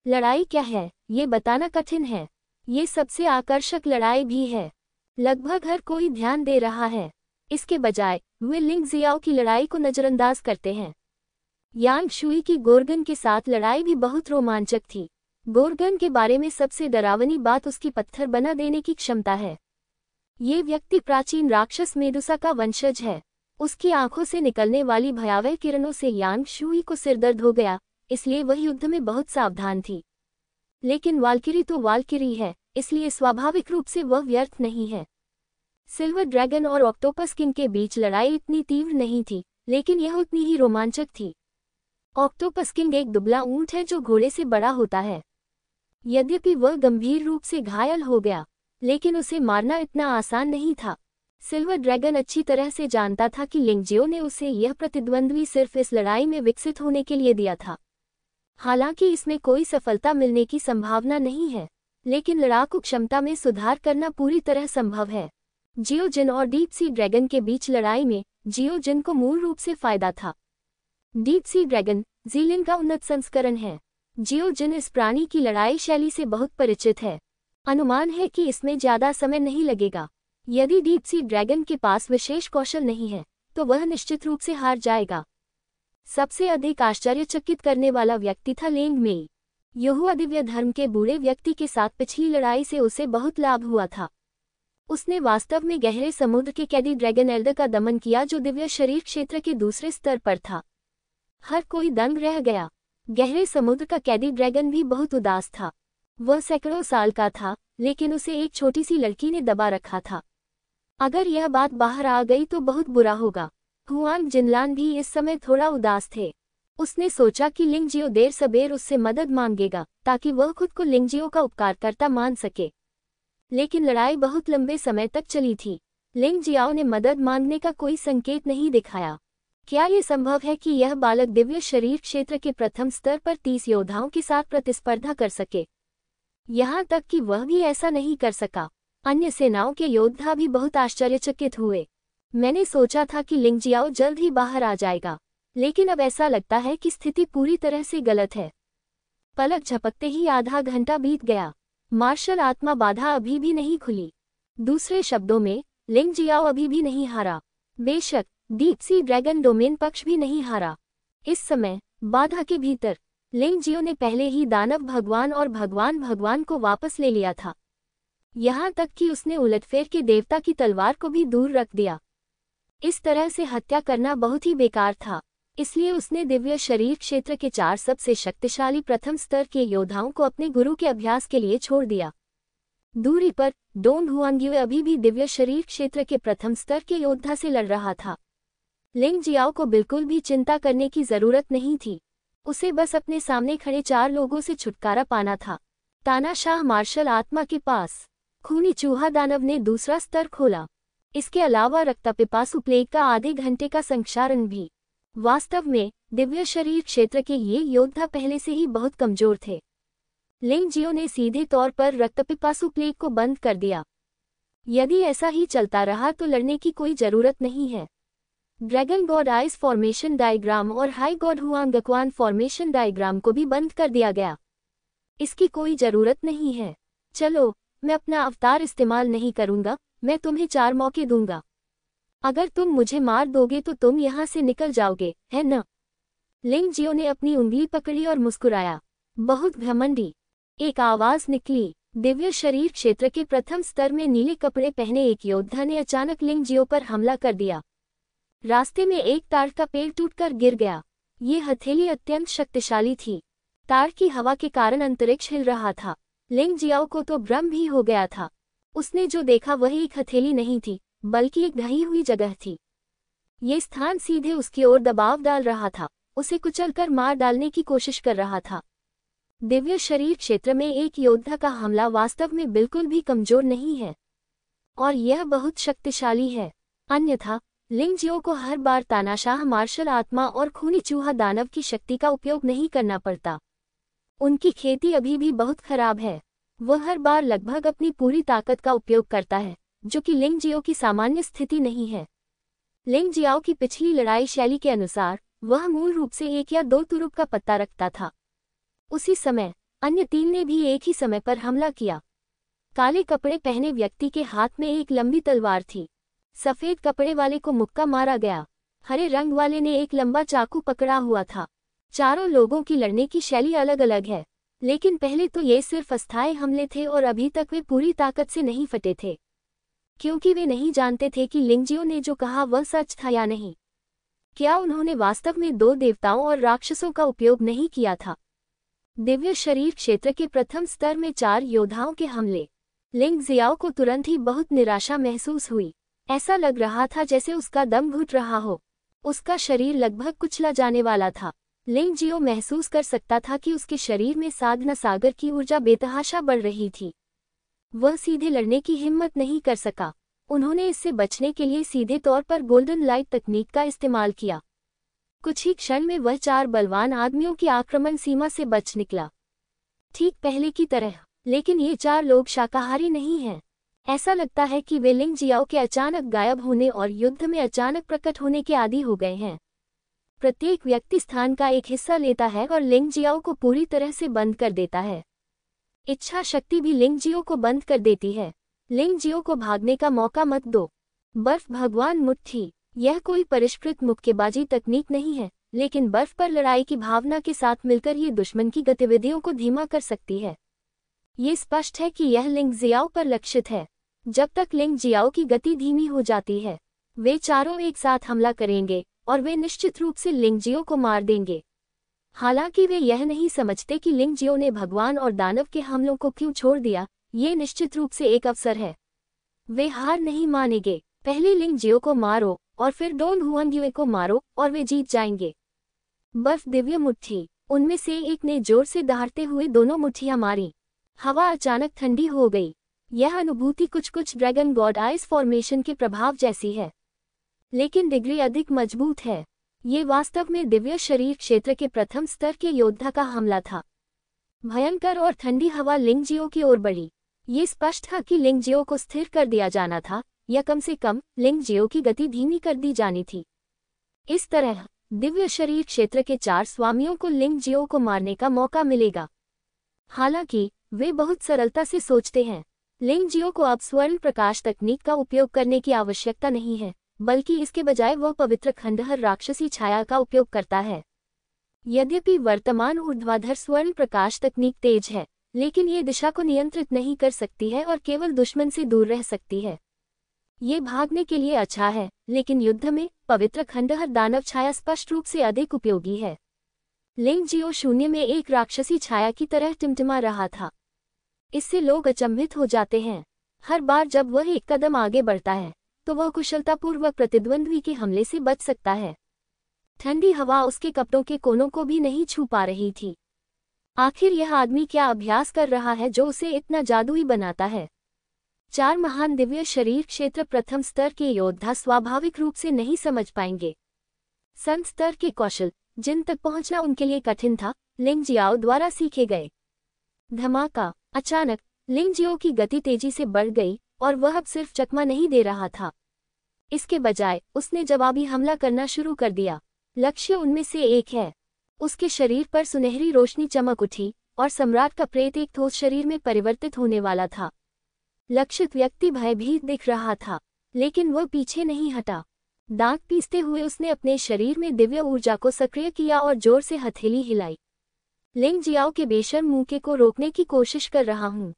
लड़ाई क्या है, ये बताना कठिन है। ये सबसे आकर्षक लड़ाई भी है। लगभग हर कोई ध्यान दे रहा है। इसके बजाय वे लिंग जियाओ की लड़ाई को नजरअंदाज करते हैं। यांग शुई की गोर्गन के साथ लड़ाई भी बहुत रोमांचक थी। गोर्गन के बारे में सबसे डरावनी बात उसकी पत्थर बना देने की क्षमता है। ये व्यक्ति प्राचीन राक्षस मेडुसा का वंशज है। उसकी आंखों से निकलने वाली भयावह किरणों से यांग शुई को सिरदर्द हो गया, इसलिए वह युद्ध में बहुत सावधान थी। लेकिन वाल्किरी तो वाल्किरी है, इसलिए स्वाभाविक रूप से वह व्यर्थ नहीं है। सिल्वर ड्रैगन और ऑक्टोपस किंग के बीच लड़ाई इतनी तीव्र नहीं थी, लेकिन यह उतनी ही रोमांचक थी। ऑक्टोपस किंग एक दुबला ऊंट है जो घोड़े से बड़ा होता है। यद्यपि वह गंभीर रूप से घायल हो गया, लेकिन उसे मारना इतना आसान नहीं था। सिल्वर ड्रैगन अच्छी तरह से जानता था कि लिंग जियो ने उसे यह प्रतिद्वंद्वी सिर्फ इस लड़ाई में विकसित होने के लिए दिया था। हालांकि इसमें कोई सफलता मिलने की संभावना नहीं है, लेकिन लड़ाकू क्षमता में सुधार करना पूरी तरह संभव है। जियो जिन और डीप सी ड्रैगन के बीच लड़ाई में जियो जिन को मूल रूप से फायदा था। डीप सी ड्रैगन जीलिन का उन्नत संस्करण है। जियो जिन इस प्राणी की लड़ाई शैली से बहुत परिचित है। अनुमान है कि इसमें ज्यादा समय नहीं लगेगा। यदि डीप सी ड्रैगन के पास विशेष कौशल नहीं है, तो वह निश्चित रूप से हार जाएगा। सबसे अधिक आश्चर्यचकित करने वाला व्यक्ति था लेंग मेई। यहुआ दिव्य धर्म के बूढ़े व्यक्ति के साथ पिछली लड़ाई से उसे बहुत लाभ हुआ था। उसने वास्तव में गहरे समुद्र के कैदी ड्रैगन एल्डर का दमन किया, जो दिव्य शरीर क्षेत्र के दूसरे स्तर पर था। हर कोई दंग रह गया। गहरे समुद्र का कैदी ड्रैगन भी बहुत उदास था। वह सैकड़ों साल का था, लेकिन उसे एक छोटी सी लड़की ने दबा रखा था। अगर यह बात बाहर आ गई तो बहुत बुरा होगा। हुआंग जिनलान भी इस समय थोड़ा उदास थे। उसने सोचा कि लिंगजियो देर सबेर उससे मदद मांगेगा ताकि वह खुद को लिंगजियो का उपकारकर्ता मान सके। लेकिन लड़ाई बहुत लंबे समय तक चली थी। लिंगजियाओ ने मदद मांगने का कोई संकेत नहीं दिखाया। क्या ये संभव है कि यह बालक दिव्य शरीर क्षेत्र के प्रथम स्तर पर 30 योद्धाओं के साथ प्रतिस्पर्धा कर सके? यहाँ तक कि वह भी ऐसा नहीं कर सका। अन्य सेनाओं के योद्धा भी बहुत आश्चर्यचकित हुए। मैंने सोचा था कि लिंगजियाओ जल्द ही बाहर आ जाएगा, लेकिन अब ऐसा लगता है कि स्थिति पूरी तरह से गलत है। पलक झपकते ही आधा घंटा बीत गया। मार्शल आत्मा बाधा अभी भी नहीं खुली। दूसरे शब्दों में, लिंगजियाओ अभी भी नहीं हारा। बेशक डीप सी ड्रैगन डोमेन पक्ष भी नहीं हारा। इस समय बाधा के भीतर लिंगजियो ने पहले ही दानव भगवान और भगवान को वापस ले लिया था। यहाँ तक कि उसने उलटफेर के देवता की तलवार को भी दूर रख दिया। इस तरह से हत्या करना बहुत ही बेकार था, इसलिए उसने दिव्य शरीर क्षेत्र के 4 सबसे शक्तिशाली प्रथम स्तर के योद्धाओं को अपने गुरु के अभ्यास के लिए छोड़ दिया। दूरी पर डोंग हुआंग्यू अभी भी दिव्य शरीर क्षेत्र के प्रथम स्तर के योद्धा से लड़ रहा था। लिंगजियाओ को बिल्कुल भी चिंता करने की जरूरत नहीं थी। उसे बस अपने सामने खड़े 4 लोगों से छुटकारा पाना था। तानाशाह मार्शल आत्मा के पास खूनी चूहा दानव ने दूसरा स्तर खोला। इसके अलावा रक्तपिपासु प्लेग का आधे घंटे का संक्षारण भी। वास्तव में दिव्य शरीर क्षेत्र के ये योद्धा पहले से ही बहुत कमजोर थे। लिंगजियो ने सीधे तौर पर रक्तपिपासु प्लेग को बंद कर दिया। यदि ऐसा ही चलता रहा तो लड़ने की कोई जरूरत नहीं है। Dragon God ice formation diagram और हाई गॉड हुआंगक्वान फॉर्मेशन डायग्राम को भी बंद कर दिया गया। इसकी कोई जरूरत नहीं है। चलो, मैं अपना अवतार इस्तेमाल नहीं करूंगा। मैं तुम्हें 4 मौके दूंगा। अगर तुम मुझे मार दोगे तो तुम यहाँ से निकल जाओगे, है न? लिंगजियो ने अपनी उंगली पकड़ी और मुस्कुराया। बहुत घमंडी, एक आवाज निकली। दिव्य शरीर क्षेत्र के प्रथम स्तर में नीले कपड़े पहने एक योद्धा ने अचानक लिंगजियो पर हमला कर दिया। रास्ते में एक ताड़ का पेड़ टूटकर गिर गया। ये हथेली अत्यंत शक्तिशाली थी। ताड़ की हवा के कारण अंतरिक्ष हिल रहा था। लिंगजियाओ को तो भ्रम भी हो गया था। उसने जो देखा वह एक हथेली नहीं थी, बल्कि एक ढही हुई जगह थी। ये स्थान सीधे उसकी ओर दबाव डाल रहा था, उसे कुचलकर मार डालने की कोशिश कर रहा था। दिव्य शरीर क्षेत्र में एक योद्धा का हमला वास्तव में बिल्कुल भी कमजोर नहीं है, और यह बहुत शक्तिशाली है। अन्यथा लिंगजियो को हर बार तानाशाह मार्शल आत्मा और खूनी चूहा दानव की शक्ति का उपयोग नहीं करना पड़ता। उनकी खेती अभी भी बहुत खराब है। वह हर बार लगभग अपनी पूरी ताकत का उपयोग करता है, जो कि लिंगजियो की सामान्य स्थिति नहीं है। लिंगजियाओ की पिछली लड़ाई शैली के अनुसार वह मूल रूप से 1 या 2 तुरुप का पत्ता रखता था। उसी समय अन्य 3 ने भी एक ही समय पर हमला किया। काले कपड़े पहने व्यक्ति के हाथ में एक लंबी तलवार थी। सफेद कपड़े वाले को मुक्का मारा गया। हरे रंग वाले ने एक लंबा चाकू पकड़ा हुआ था। चारों लोगों की लड़ने की शैली अलग अलग है, लेकिन पहले तो ये सिर्फ अस्थायी हमले थे और अभी तक वे पूरी ताकत से नहीं फटे थे, क्योंकि वे नहीं जानते थे कि लिंगजियो ने जो कहा वह सच था या नहीं। क्या उन्होंने वास्तव में 2 देवताओं और राक्षसों का उपयोग नहीं किया था? दिव्य शरीर क्षेत्र के प्रथम स्तर में 4 योद्धाओं के हमले। लिंगजियाओ को तुरंत ही बहुत निराशा महसूस हुई। ऐसा लग रहा था जैसे उसका दम घुट रहा हो। उसका शरीर लगभग कुचला जाने वाला था। लिंगजियो महसूस कर सकता था कि उसके शरीर में साधना सागर की ऊर्जा बेतहाशा बढ़ रही थी। वह सीधे लड़ने की हिम्मत नहीं कर सका। उन्होंने इससे बचने के लिए सीधे तौर पर गोल्डन लाइट तकनीक का इस्तेमाल किया। कुछ ही क्षण में वह 4 बलवान आदमियों की आक्रमण सीमा से बच निकला, ठीक पहले की तरह। लेकिन ये 4 लोग शाकाहारी नहीं हैं। ऐसा लगता है कि वे लिंगजियाओ के अचानक गायब होने और युद्ध में अचानक प्रकट होने के आदी हो गए हैं। प्रत्येक व्यक्ति स्थान का एक हिस्सा लेता है और लिंगजियाओ को पूरी तरह से बंद कर देता है। इच्छा शक्ति भी लिंगजियो को बंद कर देती है। लिंगजियो को भागने का मौका मत दो। बर्फ भगवान मुट्ठी। यह कोई परिष्कृत मुक्केबाजी तकनीक नहीं है, लेकिन बर्फ पर लड़ाई की भावना के साथ मिलकर ये दुश्मन की गतिविधियों को धीमा कर सकती है। ये स्पष्ट है कि यह लिंगजियाओ पर लक्षित है। जब तक लिंगजियाओ की गति धीमी हो जाती है, वे चारों एक साथ हमला करेंगे और वे निश्चित रूप से लिंगजियो को मार देंगे। हालांकि वे यह नहीं समझते कि लिंग जियो ने भगवान और दानव के हमलों को क्यों छोड़ दिया, ये निश्चित रूप से एक अवसर है। वे हार नहीं मानेंगे। पहले लिंग जियो को मारो और फिर डोंग हुआंग्युए को मारो और वे जीत जाएंगे। बर्फ दिव्य मुट्ठी। उनमें से एक ने जोर से दहाड़ते हुए दोनों मुट्ठियां मारी। हवा अचानक ठंडी हो गई। यह अनुभूति कुछ ड्रैगन गॉड आइस फॉर्मेशन के प्रभाव जैसी है, लेकिन डिग्री अधिक मजबूत है। ये वास्तव में दिव्य शरीर क्षेत्र के प्रथम स्तर के योद्धा का हमला था। भयंकर और ठंडी हवा लिंग जियो की ओर बढ़ी। ये स्पष्ट था कि लिंग जियो को स्थिर कर दिया जाना था, या कम से कम लिंग जियो की गति धीमी कर दी जानी थी। इस तरह दिव्य शरीर क्षेत्र के 4 स्वामियों को लिंग जियो को मारने का मौका मिलेगा। हालांकि वे बहुत सरलता से सोचते हैं। लिंग जियो को अब स्वर्ण प्रकाश तकनीक का उपयोग करने की आवश्यकता नहीं है, बल्कि इसके बजाय वह पवित्र खंडहर राक्षसी छाया का उपयोग करता है। यद्यपि वर्तमान ऊर्ध्वाधर स्वर्ण प्रकाश तकनीक तेज है, लेकिन ये दिशा को नियंत्रित नहीं कर सकती है और केवल दुश्मन से दूर रह सकती है। ये भागने के लिए अच्छा है, लेकिन युद्ध में पवित्र खंडहर दानव छाया स्पष्ट रूप से अधिक उपयोगी है। लिंग जियो शून्य में एक राक्षसी छाया की तरह टिमटिमा रहा था। इससे लोग अचंभित हो जाते हैं। हर बार जब वह एक कदम आगे बढ़ता है, तो वह कुशलतापूर्वक प्रतिद्वंद्वी के हमले से बच सकता है। ठंडी हवा उसके कपड़ों के कोनों को भी नहीं छू पा रही थी। आखिर यह आदमी क्या अभ्यास कर रहा है जो उसे इतना जादुई बनाता है? 4 महान दिव्य शरीर क्षेत्र प्रथम स्तर के योद्धा स्वाभाविक रूप से नहीं समझ पाएंगे। संत स्तर के कौशल, जिन तक पहुंचना उनके लिए कठिन था, लिंग जियाओ द्वारा सीखे गए। धमाका। अचानक लिंग जियो की गति तेजी से बढ़ गई और वह अब सिर्फ चकमा नहीं दे रहा था। इसके बजाय उसने जवाबी हमला करना शुरू कर दिया। लक्ष्य उनमें से एक है। उसके शरीर पर सुनहरी रोशनी चमक उठी और सम्राट का प्रेत एक ठोस शरीर में परिवर्तित होने वाला था। लक्षित व्यक्ति भयभीत दिख रहा था, लेकिन वह पीछे नहीं हटा। दांत पीसते हुए उसने अपने शरीर में दिव्य ऊर्जा को सक्रिय किया और जोर से हथेली हिलाई। लिंग जियाओ के बेशर्म मुंह को रोकने की कोशिश कर रहा हूं,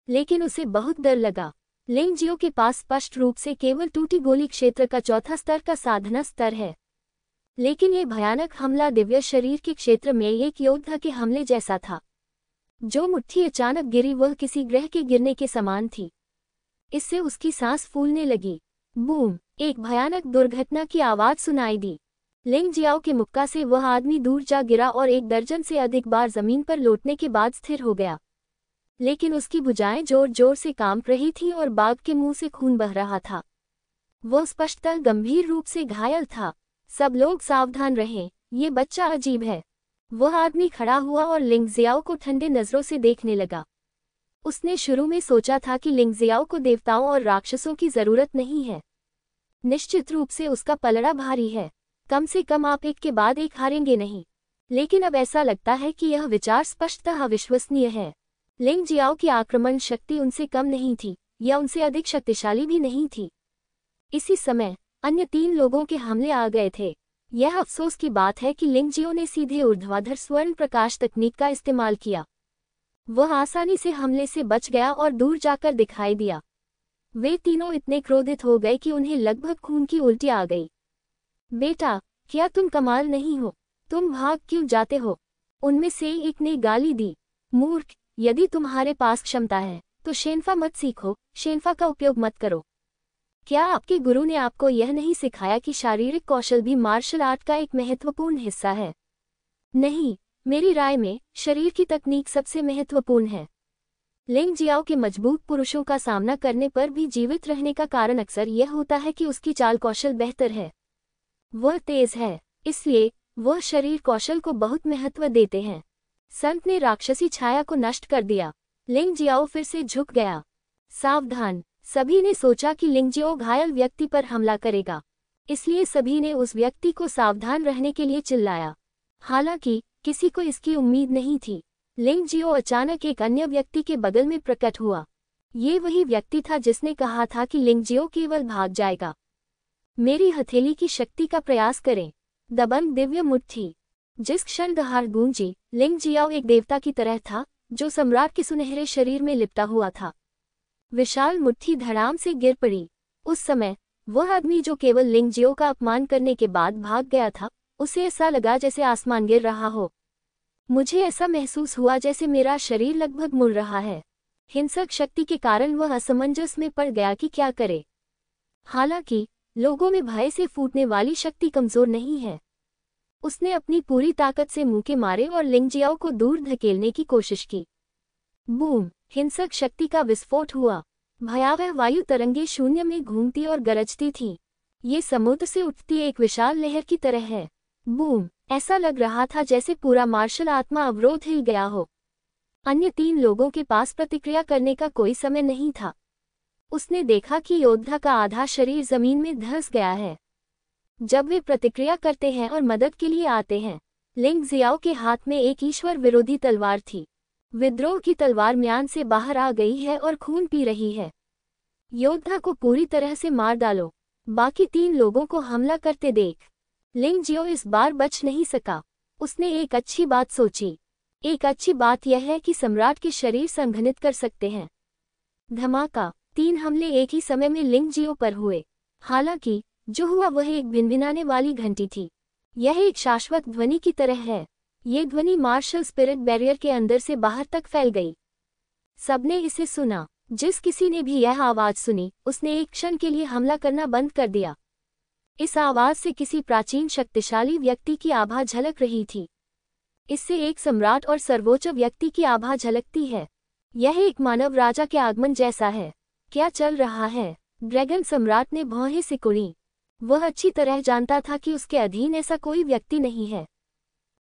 लेकिन उसे बहुत डर लगा। लिंग जियो के पास स्पष्ट रूप से केवल टूटी गोली क्षेत्र का चौथा स्तर का साधना स्तर है, लेकिन ये भयानक हमला दिव्य शरीर के क्षेत्र में एक योद्धा के हमले जैसा था। जो मुट्ठी अचानक गिरी वह किसी ग्रह के गिरने के समान थी। इससे उसकी सांस फूलने लगी। बूम! एक भयानक दुर्घटना की आवाज सुनाई दी। लिंग जियाओ के मुक्का से वह आदमी दूर जा गिरा और 1 दर्जन से अधिक बार जमीन पर लौटने के बाद स्थिर हो गया। लेकिन उसकी भुजाएं जोर जोर से कांप रही थीं और बाघ के मुंह से खून बह रहा था। वह स्पष्टतः गंभीर रूप से घायल था। सब लोग सावधान रहें, ये बच्चा अजीब है। वह आदमी खड़ा हुआ और लिंग जियाओ को ठंडे नजरों से देखने लगा। उसने शुरू में सोचा था कि लिंग जियाओ को देवताओं और राक्षसों की जरूरत नहीं है। निश्चित रूप से उसका पलड़ा भारी है। कम से कम आप एक के बाद एक हारेंगे नहीं। लेकिन अब ऐसा लगता है कि यह विचार स्पष्टतः अविश्वसनीय है। लिंग जियाओ की आक्रमण शक्ति उनसे कम नहीं थी, या उनसे अधिक शक्तिशाली भी नहीं थी। इसी समय अन्य 3 लोगों के हमले आ गए थे। यह अफसोस की बात है कि लिंग जियो ने सीधे ऊर्ध्वाधर स्वर्ण प्रकाश तकनीक का इस्तेमाल किया। वह आसानी से हमले से बच गया और दूर जाकर दिखाई दिया। वे तीनों इतने क्रोधित हो गए कि उन्हें लगभग खून की उल्टी आ गई। बेटा, क्या तुम कमाल नहीं हो? तुम भाग क्यों जाते हो? उनमें से एक ने गाली दी। मूर्ख, यदि तुम्हारे पास क्षमता है तो शेनफा मत सीखो, शेनफा का उपयोग मत करो। क्या आपके गुरु ने आपको यह नहीं सिखाया कि शारीरिक कौशल भी मार्शल आर्ट का एक महत्वपूर्ण हिस्सा है? नहीं, मेरी राय में शरीर की तकनीक सबसे महत्वपूर्ण है। लिंग जियाओ के मजबूत पुरुषों का सामना करने पर भी जीवित रहने का कारण अक्सर यह होता है कि उसकी चाल कौशल बेहतर है। वह तेज है, इसलिए वह शरीर कौशल को बहुत महत्व देते हैं। संत ने राक्षसी छाया को नष्ट कर दिया। लिंग जियाओ फिर से झुक गया। सावधान! सभी ने सोचा कि लिंग जियाओ घायल व्यक्ति पर हमला करेगा, इसलिए सभी ने उस व्यक्ति को सावधान रहने के लिए चिल्लाया। हालांकि किसी को इसकी उम्मीद नहीं थी। लिंग जियाओ अचानक एक अन्य व्यक्ति के बगल में प्रकट हुआ। ये वही व्यक्ति था जिसने कहा था कि लिंग जियाओ केवल भाग जाएगा। मेरी हथेली की शक्ति का प्रयास करें। दबंग दिव्य मुट्ठी। जिस क्षण दहाड़ गूंजी, लिंग जियाओ एक देवता की तरह था जो सम्राट के सुनहरे शरीर में लिपटा हुआ था। विशाल मुट्ठी धड़ाम से गिर पड़ी। उस समय वह आदमी जो केवल लिंग जियाओ का अपमान करने के बाद भाग गया था, उसे ऐसा लगा जैसे आसमान गिर रहा हो। मुझे ऐसा महसूस हुआ जैसे मेरा शरीर लगभग मुड़ रहा है। हिंसक शक्ति के कारण वह असमंजस में पड़ गया कि क्या करे। हालांकि लोगों में भय से फूटने वाली शक्ति कमजोर नहीं है। उसने अपनी पूरी ताकत से मुंह के मारे और लिंग जियाओ को दूर धकेलने की कोशिश की। बूम! हिंसक शक्ति का विस्फोट हुआ। भयावह वायु तरंगे शून्य में घूमती और गरजती थीं। ये समुद्र से उठती एक विशाल लहर की तरह है। बूम! ऐसा लग रहा था जैसे पूरा मार्शल आत्मा अवरोध हिल गया हो। अन्य 3 लोगों के पास प्रतिक्रिया करने का कोई समय नहीं था। उसने देखा कि योद्धा का आधा शरीर जमीन में धंस गया है। जब वे प्रतिक्रिया करते हैं और मदद के लिए आते हैं, लिंग जियाओ के हाथ में एक ईश्वर विरोधी तलवार थी। विद्रोह की तलवार म्यान से बाहर आ गई है और खून पी रही है। योद्धा को पूरी तरह से मार डालो। बाकी 3 लोगों को हमला करते देख लिंग जियो इस बार बच नहीं सका। उसने एक अच्छी बात सोची। एक अच्छी बात यह है कि सम्राट के शरीर संघनित कर सकते हैं। धमाका! 3 हमले एक ही समय में लिंग जियो पर हुए। हालांकि जो हुआ वह एक भिनभिनाने वाली घंटी थी। यह एक शाश्वत ध्वनि की तरह है। ये ध्वनि मार्शल स्पिरिट बैरियर के अंदर से बाहर तक फैल गई। सबने इसे सुना। जिस किसी ने भी यह आवाज सुनी, उसने एक क्षण के लिए हमला करना बंद कर दिया। इस आवाज से किसी प्राचीन शक्तिशाली व्यक्ति की आभा झलक रही थी। इससे एक सम्राट और सर्वोच्च व्यक्ति की आभा झलकती है। यह एक मानव राजा के आगमन जैसा है। क्या चल रहा है? ड्रैगन सम्राट ने भौहें सिकुड़ी। वह अच्छी तरह जानता था कि उसके अधीन ऐसा कोई व्यक्ति नहीं है।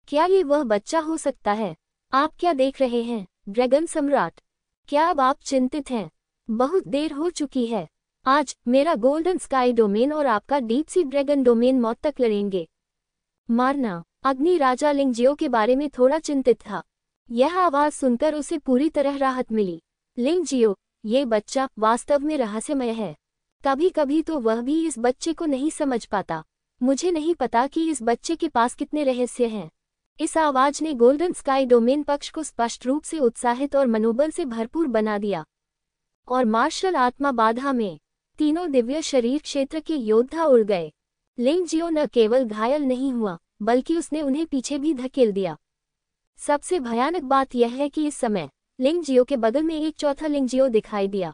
क्या ये वह बच्चा हो सकता है? आप क्या देख रहे हैं, ड्रैगन सम्राट? क्या अब आप चिंतित हैं? बहुत देर हो चुकी है। आज मेरा गोल्डन स्काई डोमेन और आपका डीप सी ड्रैगन डोमेन मौत तक लड़ेंगे। मारना! अग्नि राजा लिंग जियो के बारे में थोड़ा चिंतित था। यह आवाज सुनकर उसे पूरी तरह राहत मिली। लिंग जियो, ये बच्चा वास्तव में रहस्यमय है। कभी कभी तो वह भी इस बच्चे को नहीं समझ पाता। मुझे नहीं पता कि इस बच्चे के पास कितने रहस्य हैं। इस आवाज ने गोल्डन स्काई डोमेन पक्ष को स्पष्ट रूप से उत्साहित और मनोबल से भरपूर बना दिया। और मार्शल आत्मा बाधा में 3 दिव्य शरीर क्षेत्र के योद्धा उड़ गए। लिंग जियो न केवल घायल नहीं हुआ, बल्कि उसने उन्हें पीछे भी धकेल दिया। सबसे भयानक बात यह है कि इस समय लिंग जियो के बगल में एक चौथा लिंग जियो दिखाई दिया।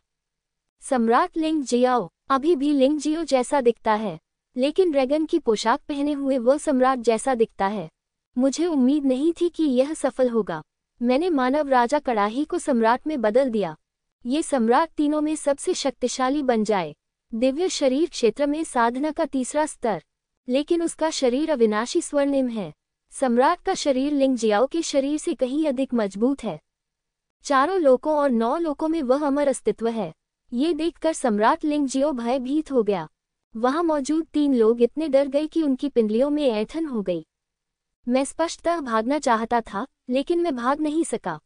सम्राट लिंग जियाओ अभी भी लिंग जियो जैसा दिखता है, लेकिन ड्रैगन की पोशाक पहने हुए वह सम्राट जैसा दिखता है। मुझे उम्मीद नहीं थी कि यह सफल होगा। मैंने मानव राजा कड़ाही को सम्राट में बदल दिया। ये सम्राट 3 में सबसे शक्तिशाली बन जाए। दिव्य शरीर क्षेत्र में साधना का 3रा स्तर, लेकिन उसका शरीर अविनाशी स्वर्णिम है। सम्राट का शरीर लिंग जियाओ के शरीर से कहीं अधिक मजबूत है। 4 लोकों और 9 लोकों में वह अमर अस्तित्व है। ये देखकर सम्राट लिंग जियो भयभीत हो गया। वहां मौजूद 3 लोग इतने डर गए कि उनकी पिंडलियों में ऐंठन हो गई। मैं स्पष्टतः भागना चाहता था, लेकिन मैं भाग नहीं सका।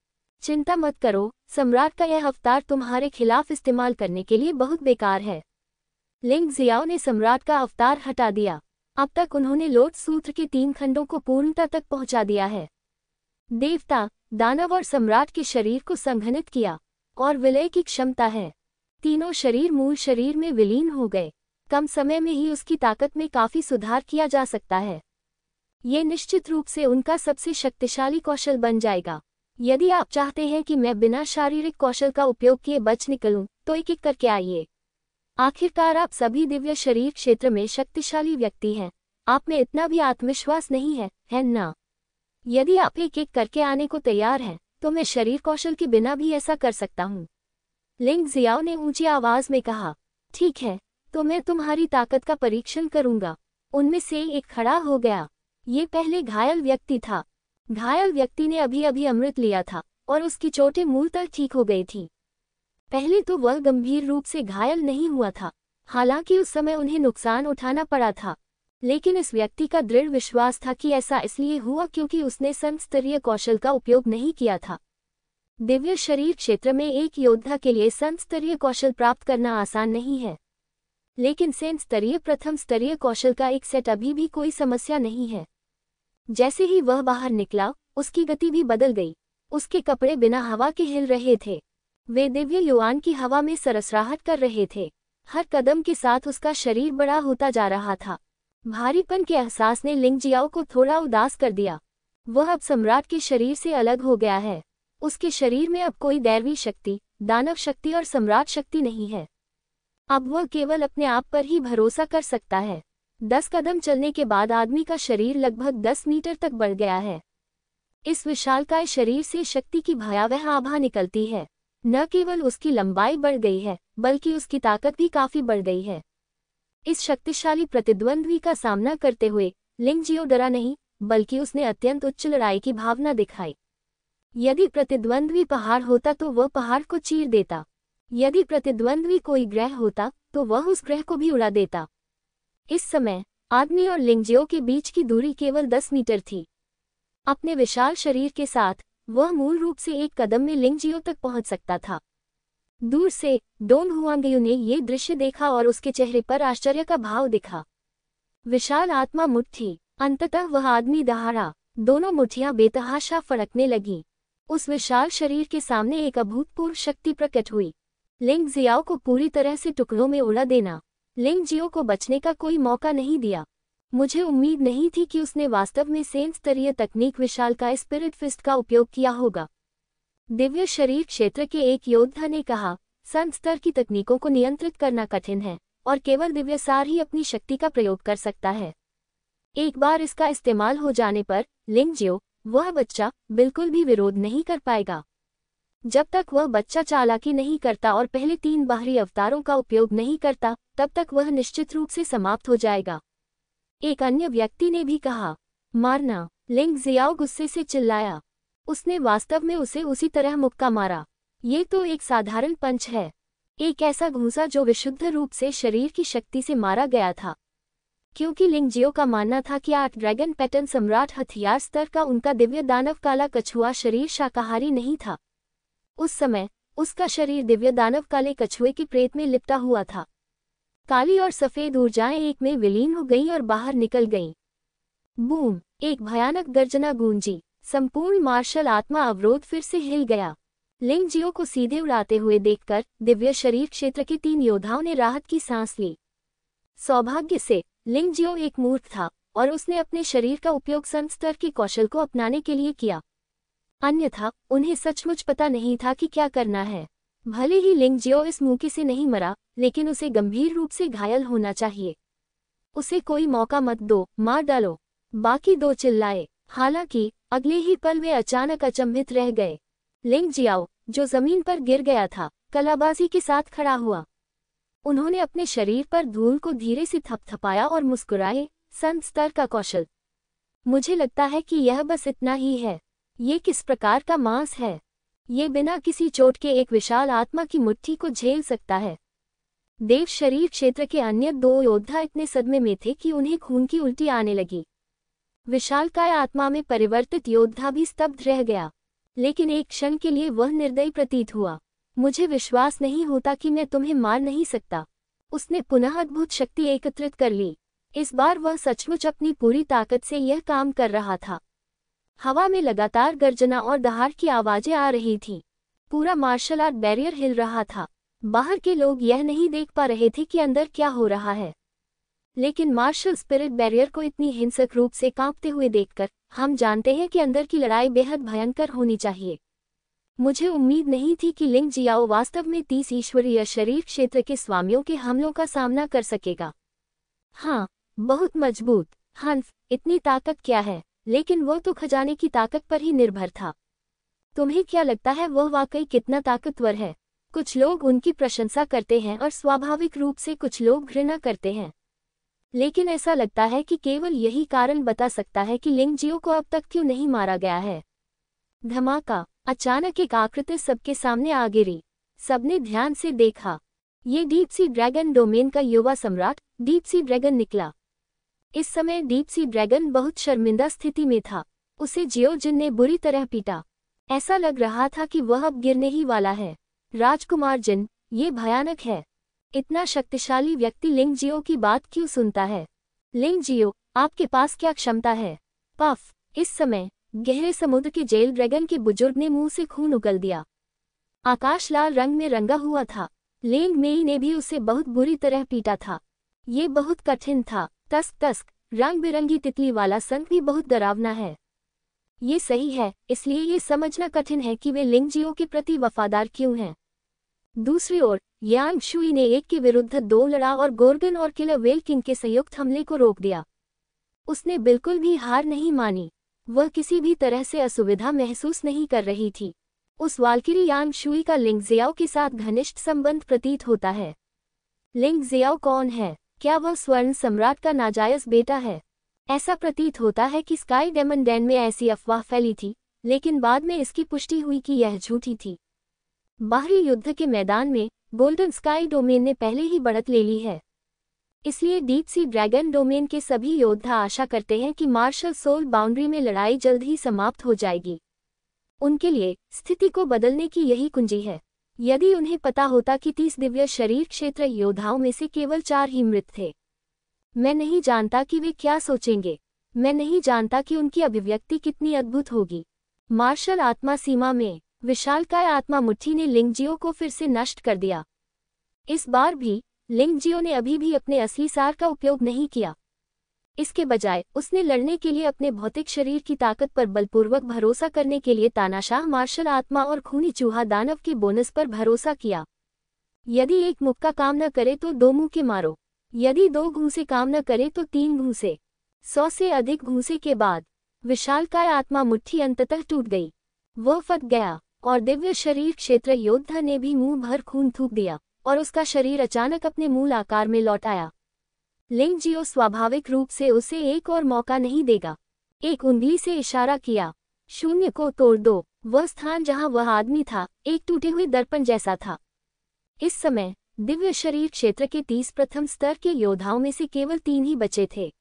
चिंता मत करो, सम्राट का यह अवतार तुम्हारे खिलाफ इस्तेमाल करने के लिए बहुत बेकार है। लिंग जियाओ ने सम्राट का अवतार हटा दिया। अब तक उन्होंने लोट सूत्र के 3 खंडों को पूर्णता तक पहुंचा दिया है। देवता, दानव और सम्राट के शरीर को संघनित किया और विलय की क्षमता है। तीनों शरीर मूल शरीर में विलीन हो गए। कम समय में ही उसकी ताकत में काफी सुधार किया जा सकता है। ये निश्चित रूप से उनका सबसे शक्तिशाली कौशल बन जाएगा। यदि आप चाहते हैं कि मैं बिना शारीरिक कौशल का उपयोग किए बच निकलूं, तो एक एक करके आइए। आखिरकार आप सभी दिव्य शरीर क्षेत्र में शक्तिशाली व्यक्ति हैं। आप में इतना भी आत्मविश्वास नहीं है ना? यदि आप एक एक करके आने को तैयार हैं, तो मैं शरीर कौशल के बिना भी ऐसा कर सकता हूँ। लिंग जियाओ ने ऊंची आवाज में कहा। ठीक है, तो मैं तुम्हारी ताकत का परीक्षण करूंगा। उनमें से एक खड़ा हो गया। ये पहले घायल व्यक्ति था। घायल व्यक्ति ने अभी अभी अमृत लिया था और उसकी चोटें मूलतः ठीक हो गई थी। पहले तो वह गंभीर रूप से घायल नहीं हुआ था, हालांकि उस समय उन्हें नुकसान उठाना पड़ा था। लेकिन इस व्यक्ति का दृढ़ विश्वास था कि ऐसा इसलिए हुआ क्योंकि उसने संत स्तरीय कौशल का उपयोग नहीं किया था। दिव्य शरीर क्षेत्र में एक योद्धा के लिए संत स्तरीय कौशल प्राप्त करना आसान नहीं है, लेकिन सेंट स्तरीय प्रथम स्तरीय कौशल का एक सेट अभी भी कोई समस्या नहीं है। जैसे ही वह बाहर निकला, उसकी गति भी बदल गई। उसके कपड़े बिना हवा के हिल रहे थे। वे दिव्य युआन की हवा में सरसराहट कर रहे थे। हर कदम के साथ उसका शरीर बड़ा होता जा रहा था। भारीपन के एहसास ने लिंग जियाओ को थोड़ा उदास कर दिया। वह अब सम्राट के शरीर से अलग हो गया है। उसके शरीर में अब कोई दैवी शक्ति, दानव शक्ति और सम्राट शक्ति नहीं है। अब वह केवल अपने आप पर ही भरोसा कर सकता है। 10 कदम चलने के बाद आदमी का शरीर लगभग 10 मीटर तक बढ़ गया है। इस विशालकाय शरीर से शक्ति की भयावह आभा निकलती है। न केवल उसकी लंबाई बढ़ गई है, बल्कि उसकी ताकत भी काफी बढ़ गई है। इस शक्तिशाली प्रतिद्वंद्वी का सामना करते हुए लिंग जियो डरा नहीं, बल्कि उसने अत्यंत उच्च लड़ाई की भावना दिखाई। यदि प्रतिद्वंद्वी पहाड़ होता तो वह पहाड़ को चीर देता। यदि प्रतिद्वंद्वी कोई ग्रह होता तो वह उस ग्रह को भी उड़ा देता। इस समय आदमी और लिंग जियो के बीच की दूरी केवल 10 मीटर थी। अपने विशाल शरीर के साथ वह मूल रूप से एक कदम में लिंग जियो तक पहुंच सकता था। दूर से डोंग हुआंगयू ने ये दृश्य देखा और उसके चेहरे पर आश्चर्य का भाव दिखा। विशाल आत्मा मुट्ठी। अंततः वह आदमी दहाड़ा। दोनों मुट्ठियां बेतहाशा फड़कने लगीं। उस विशाल शरीर के सामने एक अभूतपूर्व शक्ति प्रकट हुई। लिंग जियाओ को पूरी तरह से टुकड़ों में उड़ा देना। लिंग जियो को बचने का कोई मौका नहीं दिया। मुझे उम्मीद नहीं थी कि उसने वास्तव में सेन स्तरीय तकनीक विशालकाय स्पिरिट फिस्ट का उपयोग किया होगा। दिव्य शरीर क्षेत्र के एक योद्धा ने कहा, संत स्तर की तकनीकों को नियंत्रित करना कठिन है और केवल दिव्यसार ही अपनी शक्ति का प्रयोग कर सकता है। एक बार इसका इस्तेमाल हो जाने पर लिंग जियो, वह बच्चा, बिल्कुल भी विरोध नहीं कर पाएगा। जब तक वह बच्चा चालाकी नहीं करता और पहले 3 बाहरी अवतारों का उपयोग नहीं करता, तब तक वह निश्चित रूप से समाप्त हो जाएगा। एक अन्य व्यक्ति ने भी कहा, मारना। लिंग जियाओ गुस्से से चिल्लाया। उसने वास्तव में उसे उसी तरह मुक्का मारा। ये तो एक साधारण पंच है, एक ऐसा घूंसा जो विशुद्ध रूप से शरीर की शक्ति से मारा गया था। क्योंकि लिंग जियो का मानना था कि 8 ड्रैगन पैटर्न सम्राट हथियार स्तर का उनका दिव्य दानव काला कछुआ शरीर शाकाहारी नहीं था। उस समय उसका शरीर दिव्य दानव काले कछुए की प्रेत में लिपटा हुआ था। काली और सफेद ऊर्जाएं एक में विलीन हो गईं और बाहर निकल गईं। बूम! एक भयानक गर्जना गूंजी। संपूर्ण मार्शल आत्मा अवरोध फिर से हिल गया। लिंग जियो को सीधे उड़ाते हुए देखकर दिव्य शरीर क्षेत्र के 3 योद्धाओं ने राहत की सांस ली। सौभाग्य से लिंग जियो एक मूर्ख था और उसने अपने शरीर का उपयोग संत स्तर के कौशल को अपनाने के लिए किया। अन्यथा उन्हें सचमुच पता नहीं था कि क्या करना है। भले ही लिंग जियो इस मौके से नहीं मरा, लेकिन उसे गंभीर रूप से घायल होना चाहिए। उसे कोई मौका मत दो, मार डालो। बाकी 2 चिल्लाए। हालांकि अगले ही पल वे अचानक अचंभित रह गए। लिंग जियाओ, जो जमीन पर गिर गया था, कलाबाजी के साथ खड़ा हुआ। उन्होंने अपने शरीर पर धूल को धीरे से थपथपाया और मुस्कुराए, संत स्तर का कौशल। मुझे लगता है कि यह बस इतना ही है। ये किस प्रकार का मांस है? ये बिना किसी चोट के एक विशाल आत्मा की मुट्ठी को झेल सकता है। देव शरीर क्षेत्र के अन्य 2 योद्धा इतने सदमे में थे कि उन्हें खून की उल्टी आने लगी। विशालकाय आत्मा में परिवर्तित योद्धा भी स्तब्ध रह गया, लेकिन एक क्षण के लिए वह निर्दयी प्रतीत हुआ। मुझे विश्वास नहीं होता कि मैं तुम्हें मार नहीं सकता। उसने पुनः अद्भुत शक्ति एकत्रित कर ली। इस बार वह सचमुच अपनी पूरी ताकत से यह काम कर रहा था। हवा में लगातार गर्जना और दहाड़ की आवाजें आ रही थीं। पूरा मार्शल आर्ट बैरियर हिल रहा था। बाहर के लोग यह नहीं देख पा रहे थे कि अंदर क्या हो रहा है, लेकिन मार्शल स्पिरिट बैरियर को इतनी हिंसक रूप से कांपते हुए देखकर हम जानते हैं कि अंदर की लड़ाई बेहद भयंकर होनी चाहिए। मुझे उम्मीद नहीं थी कि लिंग जियाओ वास्तव में 30 ईश्वरीय शरीर क्षेत्र के स्वामियों के हमलों का सामना कर सकेगा। हाँ, बहुत मजबूत। हंस, इतनी ताकत क्या है? लेकिन वह तो खजाने की ताकत पर ही निर्भर था। तुम्हें क्या लगता है वह वाकई कितना ताकतवर है? कुछ लोग उनकी प्रशंसा करते हैं और स्वाभाविक रूप से कुछ लोग घृणा करते हैं। लेकिन ऐसा लगता है कि केवल यही कारण बता सकता है कि लिंग जियो को अब तक क्यों नहीं मारा गया है। धमाका! अचानक एक आकृति सबके सामने आ गिरी। सबने ध्यान से देखा। ये डीप सी ड्रैगन डोमेन का युवा सम्राट डीप सी ड्रैगन निकला। इस समय डीप सी ड्रैगन बहुत शर्मिंदा स्थिति में था। उसे जियो जिन ने बुरी तरह पीटा। ऐसा लग रहा था कि वह अब गिरने ही वाला है। राजकुमार जिन, ये भयानक है। इतना शक्तिशाली व्यक्ति लिंग जियो की बात क्यों सुनता है? लिंग जियो, आपके पास क्या क्षमता है? पफ! इस समय गहरे समुद्र के जेल ड्रैगन के बुजुर्ग ने मुंह से खून उगल दिया। आकाश लाल रंग में रंगा हुआ था। लिंग मेई ने भी उसे बहुत बुरी तरह पीटा था। ये बहुत कठिन था। तस्क तस्क, रंग बिरंगी तितली वाला संग भी बहुत डरावना है। ये सही है, इसलिए ये समझना कठिन है कि वे लिंगजियो के प्रति वफादार क्यों हैं। दूसरी ओर यांग शुई ने एक के विरुद्ध 2 लड़ा और गोर्गन और किलर वेल किंग के संयुक्त हमले को रोक दिया। उसने बिल्कुल भी हार नहीं मानी। वह किसी भी तरह से असुविधा महसूस नहीं कर रही थी। उस वाल्किरी यांग शुई का लिंग जियाओ के साथ घनिष्ठ संबंध प्रतीत होता है। लिंग जियाओ कौन है? क्या वह स्वर्ण सम्राट का नाजायज बेटा है? ऐसा प्रतीत होता है कि स्काई डेमन डैन में ऐसी अफवाह फैली थी, लेकिन बाद में इसकी पुष्टि हुई कि यह झूठी थी। बाहरी युद्ध के मैदान में गोल्डन स्काई डोमेन ने पहले ही बढ़त ले ली है। इसलिए डीप सी ड्रैगन डोमेन के सभी योद्धा आशा करते हैं कि मार्शल सोल बाउंड्री में लड़ाई जल्द ही समाप्त हो जाएगी। उनके लिए स्थिति को बदलने की यही कुंजी है। यदि उन्हें पता होता कि 30 दिव्य शरीर क्षेत्र योद्धाओं में से केवल 4 ही मृत थे। मैं नहीं जानता कि वे क्या सोचेंगे। मैं नहीं जानता कि उनकी अभिव्यक्ति कितनी अद्भुत होगी। मार्शल आत्मा सीमा में विशालकाय आत्मा मुट्ठी ने लिंगजियो को फिर से नष्ट कर दिया। इस बार भी लिंगजियो ने अभी भी अपने असली सार का उपयोग नहीं किया। इसके बजाय उसने लड़ने के लिए अपने भौतिक शरीर की ताकत पर बलपूर्वक भरोसा करने के लिए तानाशाह मार्शल आत्मा और खूनी चूहा दानव के बोनस पर भरोसा किया। यदि एक मुक्का काम न करे तो 2 मुक्के मारो। यदि 2 घूंसे काम न करे तो 3 घूंसे। 100 से अधिक घूंसे के बाद विशालकाय आत्मा मुट्ठी अंततः टूट गई। वह फट गया और दिव्य शरीर क्षेत्र योद्धा ने भी मुंह भर खून थूक दिया और उसका शरीर अचानक अपने मूल आकार में लौट आया। लिंगजियो स्वाभाविक रूप से उसे एक और मौका नहीं देगा। एक उंगली से इशारा किया, शून्य को तोड़ दो। वह स्थान जहां वह आदमी था एक टूटे हुए दर्पण जैसा था। इस समय दिव्य शरीर क्षेत्र के 30 प्रथम स्तर के योद्धाओं में से केवल 3 ही बचे थे।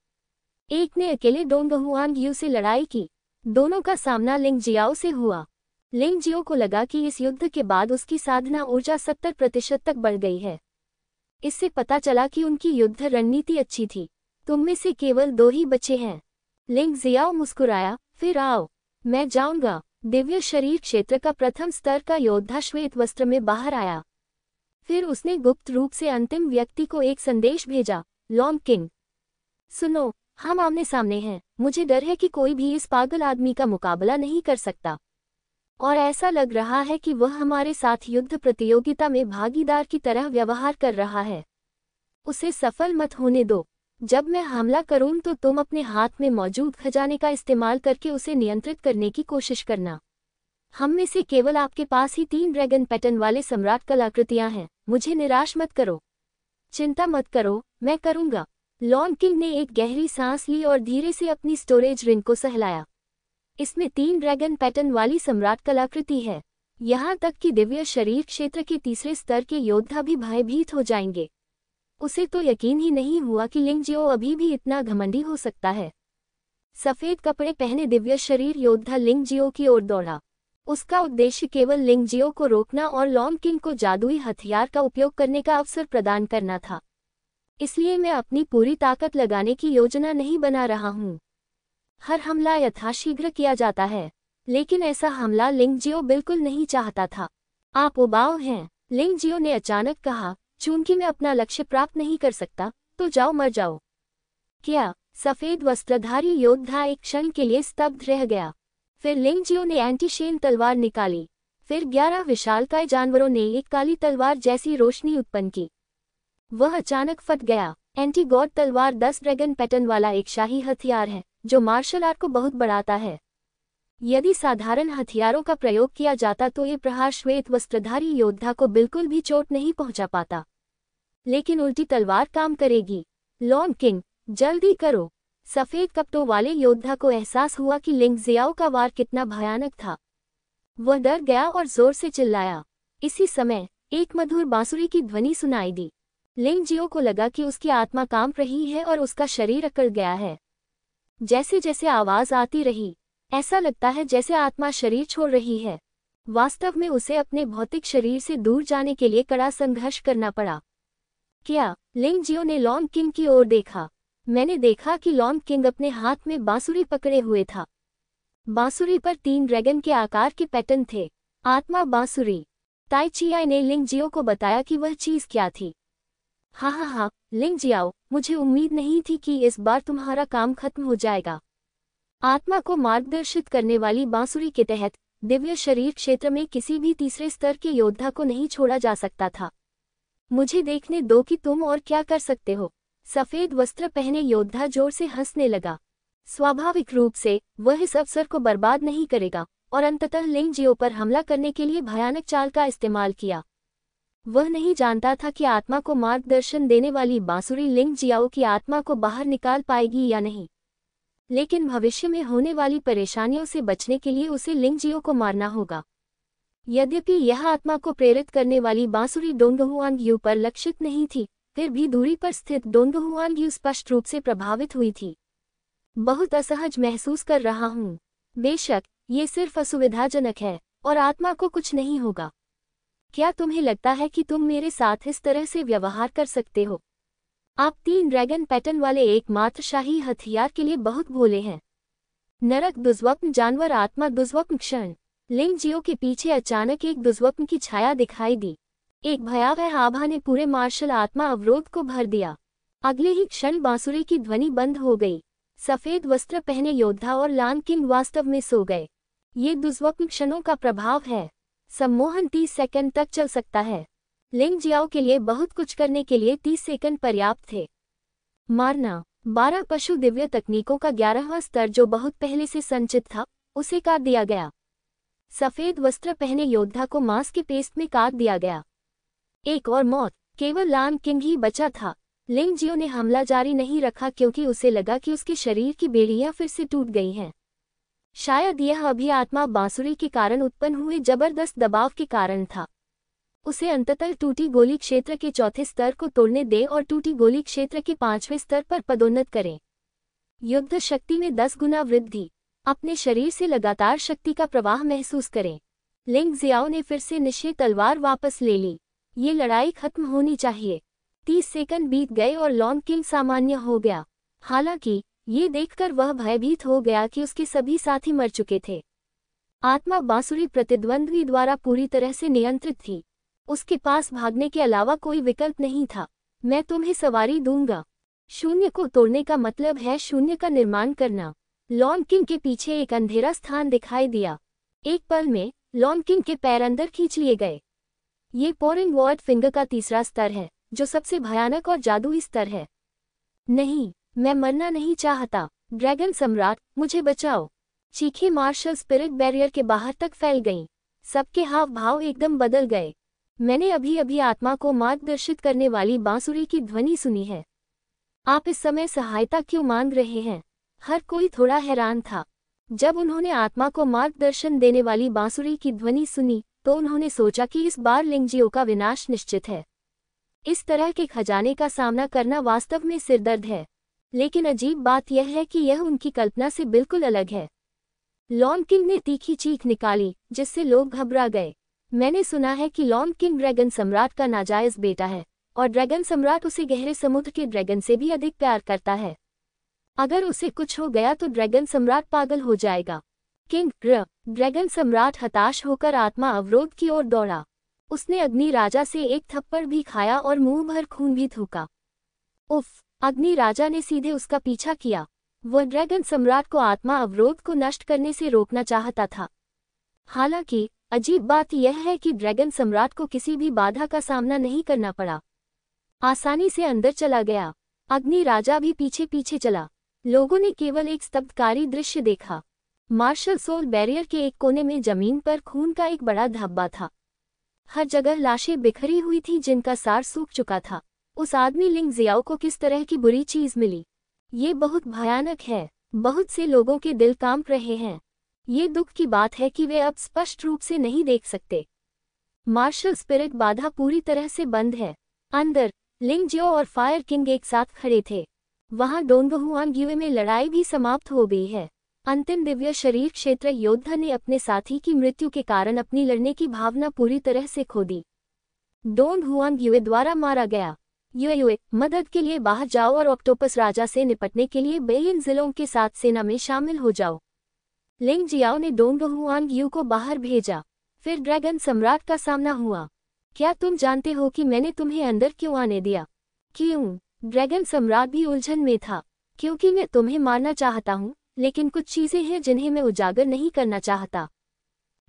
एक ने अकेले डोंगहुआंग यू से लड़ाई की। दोनों का सामना लिंगजियाओ से हुआ। लिंगजियो को लगा कि इस युद्ध के बाद उसकी साधना ऊर्जा 70% तक बढ़ गई है। इससे पता चला कि उनकी युद्ध रणनीति अच्छी थी। तुम में से केवल 2 ही बचे हैं। लिंगजियाओ मुस्कुराया, फिर आओ, मैं जाऊंगा। दिव्य शरीर क्षेत्र का प्रथम स्तर का योद्धा श्वेत वस्त्र में बाहर आया। फिर उसने गुप्त रूप से अंतिम व्यक्ति को एक संदेश भेजा, लॉन्ग किंग, सुनो, हम आमने सामने हैं। मुझे डर है कि कोई भी इस पागल आदमी का मुकाबला नहीं कर सकता और ऐसा लग रहा है कि वह हमारे साथ युद्ध प्रतियोगिता में भागीदार की तरह व्यवहार कर रहा है। उसे सफल मत होने दो। जब मैं हमला करूं तो तुम अपने हाथ में मौजूद खजाने का इस्तेमाल करके उसे नियंत्रित करने की कोशिश करना। हम में से केवल आपके पास ही 3 ड्रैगन पैटर्न वाले सम्राट कलाकृतियां हैं। मुझे निराश मत करो। चिंता मत करो, मैं करूंगा। लॉन्ग किंग ने एक गहरी सांस ली और धीरे से अपनी स्टोरेज रिंग को सहलाया। इसमें 3 ड्रैगन पैटर्न वाली सम्राट कलाकृति है। यहाँ तक कि दिव्य शरीर क्षेत्र के तीसरे स्तर के योद्धा भी भयभीत हो जाएंगे। उसे तो यकीन ही नहीं हुआ कि लिंगजियो अभी भी इतना घमंडी हो सकता है। सफेद कपड़े पहने दिव्य शरीर योद्धा लिंगजियो की ओर दौड़ा। उसका उद्देश्य केवल लिंगजियो को रोकना और लॉन्ग किंग को जादुई हथियार का उपयोग करने का अवसर प्रदान करना था। इसलिए मैं अपनी पूरी ताकत लगाने की योजना नहीं बना रहा हूँ। हर हमला यथाशीघ्र किया जाता है, लेकिन ऐसा हमला लिंगजियो बिल्कुल नहीं चाहता था। आप उबाऊ हैं, लिंगजियो ने अचानक कहा। चूंकि मैं अपना लक्ष्य प्राप्त नहीं कर सकता, तो जाओ मर जाओ। क्या? सफेद वस्त्रधारी योद्धा एक क्षण के लिए स्तब्ध रह गया। फिर लिंगजियो ने एंटीशेन तलवार निकाली। फिर 11 विशालकाय जानवरों ने एक काली तलवार जैसी रोशनी उत्पन्न की। वह अचानक फट गया। एंटी गॉड तलवार 10 ड्रैगन पैटर्न वाला एक शाही हथियार है, जो मार्शल आर्ट को बहुत बढ़ाता है। यदि साधारण हथियारों का प्रयोग किया जाता तो ये प्रहार श्वेत वस्त्रधारी योद्धा को बिल्कुल भी चोट नहीं पहुंचा पाता, लेकिन उल्टी तलवार काम करेगी। लॉन्ग किंग, जल्दी करो। सफेद कपड़ों वाले योद्धा को एहसास हुआ कि लिंगजियाओ का वार कितना भयानक था। वह डर गया और जोर से चिल्लाया। इसी समय एक मधुर बांसुरी की ध्वनि सुनाई दी। लिंगजियो को लगा कि उसकी आत्मा कांप रही है और उसका शरीर अकड़ गया है। जैसे जैसे आवाज आती रही, ऐसा लगता है जैसे आत्मा शरीर छोड़ रही है। वास्तव में उसे अपने भौतिक शरीर से दूर जाने के लिए कड़ा संघर्ष करना पड़ा। क्या? लिंगजियो ने लॉन्ग किंग की ओर देखा। मैंने देखा कि लॉन्ग किंग अपने हाथ में बांसुरी पकड़े हुए था। बांसुरी पर 3 ड्रैगन के आकार के पैटर्न थे। आत्मा बांसुरी। ताई चियाई ने लिंगजियो को बताया कि वह चीज क्या थी। हा, लिंग जियाओ, मुझे उम्मीद नहीं थी कि इस बार तुम्हारा काम खत्म हो जाएगा। आत्मा को मार्गदर्शित करने वाली बांसुरी के तहत दिव्य शरीर क्षेत्र में किसी भी तीसरे स्तर के योद्धा को नहीं छोड़ा जा सकता था। मुझे देखने दो कि तुम और क्या कर सकते हो। सफेद वस्त्र पहने योद्धा जोर से हंसने लगा। स्वाभाविक रूप से वह इस अवसर को बर्बाद नहीं करेगा और अंततः लिंग जियो पर हमला करने के लिए भयानक चाल का इस्तेमाल किया। वह नहीं जानता था कि आत्मा को मार्गदर्शन देने वाली बांसुरी लिंग जियाओ की आत्मा को बाहर निकाल पाएगी या नहीं, लेकिन भविष्य में होने वाली परेशानियों से बचने के लिए उसे लिंग जियो को मारना होगा। यद्यपि यह आत्मा को प्रेरित करने वाली बांसुरी डोंगहुआंग यू पर लक्षित नहीं थी, फिर भी दूरी पर स्थित डोंगहुआंग यू स्पष्ट रूप से प्रभावित हुई थी। बहुत असहज महसूस कर रहा हूँ। बेशक ये सिर्फ असुविधाजनक है और आत्मा को कुछ नहीं होगा। क्या तुम्हें लगता है कि तुम मेरे साथ इस तरह से व्यवहार कर सकते हो? आप 3 ड्रैगन पैटर्न वाले एकमात्र शाही हथियार के लिए बहुत भोले हैं। नरक दुर्स्वप्न जानवर आत्मा दुर्स्वप्न क्षण। लिंग जियो के पीछे अचानक एक दुर्स्वप्न की छाया दिखाई दी। एक भयावह आभा ने पूरे मार्शल आत्मा अवरोध को भर दिया। अगले ही क्षण बांसुरी की ध्वनि बंद हो गई। सफेद वस्त्र पहने योद्धा और लान किंग वास्तव में सो गए। ये दुर्स्वप्न क्षणों का प्रभाव है। सम्मोहन 30 सेकंड तक चल सकता है। लिंग जियाओ के लिए बहुत कुछ करने के लिए 30 सेकंड पर्याप्त थे। मारना 12 पशु दिव्य तकनीकों का 11वां स्तर जो बहुत पहले से संचित था, उसे काट दिया गया। सफेद वस्त्र पहने योद्धा को मांस के पेस्ट में काट दिया गया। एक और मौत, केवल लान किंग ही बचा था। लिंग जियो ने हमला जारी नहीं रखा क्योंकि उसे लगा कि उसके शरीर की बेड़ियां फिर से टूट गई हैं। शायद यह अभी आत्मा बांसुरी के कारण उत्पन्न हुए जबरदस्त दबाव के कारण था। उसे अंततः टूटी गोली क्षेत्र के 4थे स्तर को तोड़ने दे और टूटी गोली क्षेत्र के 5वें स्तर पर पदोन्नत करें। युद्ध शक्ति में 10 गुना वृद्धि। अपने शरीर से लगातार शक्ति का प्रवाह महसूस करें। लिंग जियाओ ने फिर से निश्चय तलवार वापस ले ली। ये लड़ाई खत्म होनी चाहिए। 30 सेकंड बीत गए और लॉन्ग किंग सामान्य हो गया। हालांकि ये देखकर वह भयभीत हो गया कि उसके सभी साथी मर चुके थे। आत्मा बांसुरी प्रतिद्वंद्वी द्वारा पूरी तरह से नियंत्रित थी। उसके पास भागने के अलावा कोई विकल्प नहीं था। मैं तुम्हें सवारी दूंगा। शून्य को तोड़ने का मतलब है शून्य का निर्माण करना। लॉन्ग किंग के पीछे एक अंधेरा स्थान दिखाई दिया। एक पल में लॉन्ग किंग के पैर अंदर खींच लिए गए। ये पोरिंग वर्ड फिंगर का 3रा स्तर है, जो सबसे भयानक और जादुई स्तर है। नहीं, मैं मरना नहीं चाहता। ड्रैगन सम्राट, मुझे बचाओ। चीखें मार्शल स्पिरिट बैरियर के बाहर तक फैल गईं। सबके हाव भाव एकदम बदल गए। मैंने अभी अभी आत्मा को मार्गदर्शित करने वाली बांसुरी की ध्वनि सुनी है। आप इस समय सहायता क्यों मांग रहे हैं? हर कोई थोड़ा हैरान था। जब उन्होंने आत्मा को मार्गदर्शन देने वाली बांसुरी की ध्वनि सुनी तो उन्होंने सोचा कि इस बार लिंग जियो का विनाश निश्चित है। इस तरह के खजाने का सामना करना वास्तव में सिरदर्द है। लेकिन अजीब बात यह है कि यह उनकी कल्पना से बिल्कुल अलग है। लॉन्ग किंग ने तीखी चीख निकाली, जिससे लोग घबरा गए। मैंने सुना है कि लॉन्ग किंग ड्रैगन सम्राट का नाजायज बेटा है और ड्रैगन सम्राट उसे गहरे समुद्र के ड्रैगन से भी अधिक प्यार करता है। अगर उसे कुछ हो गया तो ड्रैगन सम्राट पागल हो जाएगा। किंग ड्रैगन सम्राट हताश होकर आत्मा अवरोध की ओर दौड़ा। उसने अग्नि राजा से एक थप्पड़ भी खाया और मुंह भर खून भी थूका। उफ! अग्नि राजा ने सीधे उसका पीछा किया। वह ड्रैगन सम्राट को आत्मा अवरोध को नष्ट करने से रोकना चाहता था। हालांकि अजीब बात यह है कि ड्रैगन सम्राट को किसी भी बाधा का सामना नहीं करना पड़ा। आसानी से अंदर चला गया। अग्नि राजा भी पीछे पीछे चला। लोगों ने केवल एक स्तब्धकारी दृश्य देखा। मार्शल सोल बैरियर के एक कोने में जमीन पर खून का एक बड़ा धब्बा था। हर जगह लाशें बिखरी हुई थी जिनका सार सूख चुका था। उस आदमी लिंग जियाओ को किस तरह की बुरी चीज मिली? ये बहुत भयानक है। बहुत से लोगों के दिल कांप रहे हैं। ये दुख की बात है कि वे अब स्पष्ट रूप से नहीं देख सकते। मार्शल स्पिरिट बाधा पूरी तरह से बंद है। अंदर लिंग जियो और फायर किंग एक साथ खड़े थे। वहां डोंगहुआंग में लड़ाई भी समाप्त हो गई है। अंतिम दिव्य शरीर क्षेत्र योद्धा ने अपने साथी की मृत्यु के कारण अपनी लड़ने की भावना पूरी तरह से खो दी। डोंगहुआंग द्वारा मारा गया। यूए मदद के लिए बाहर जाओ और ऑक्टोपस राजा से निपटने के लिए बेलियन जिलों के साथ सेना में शामिल हो जाओ। लिंग जियाओ ने डोंगहुआंग को बाहर भेजा। फिर ड्रैगन सम्राट का सामना हुआ। क्या तुम जानते हो कि मैंने तुम्हें अंदर क्यों आने दिया? क्यों? ड्रैगन सम्राट भी उलझन में था। क्योंकि मैं तुम्हें मारना चाहता हूँ, लेकिन कुछ चीजें हैं जिन्हें मैं उजागर नहीं करना चाहता।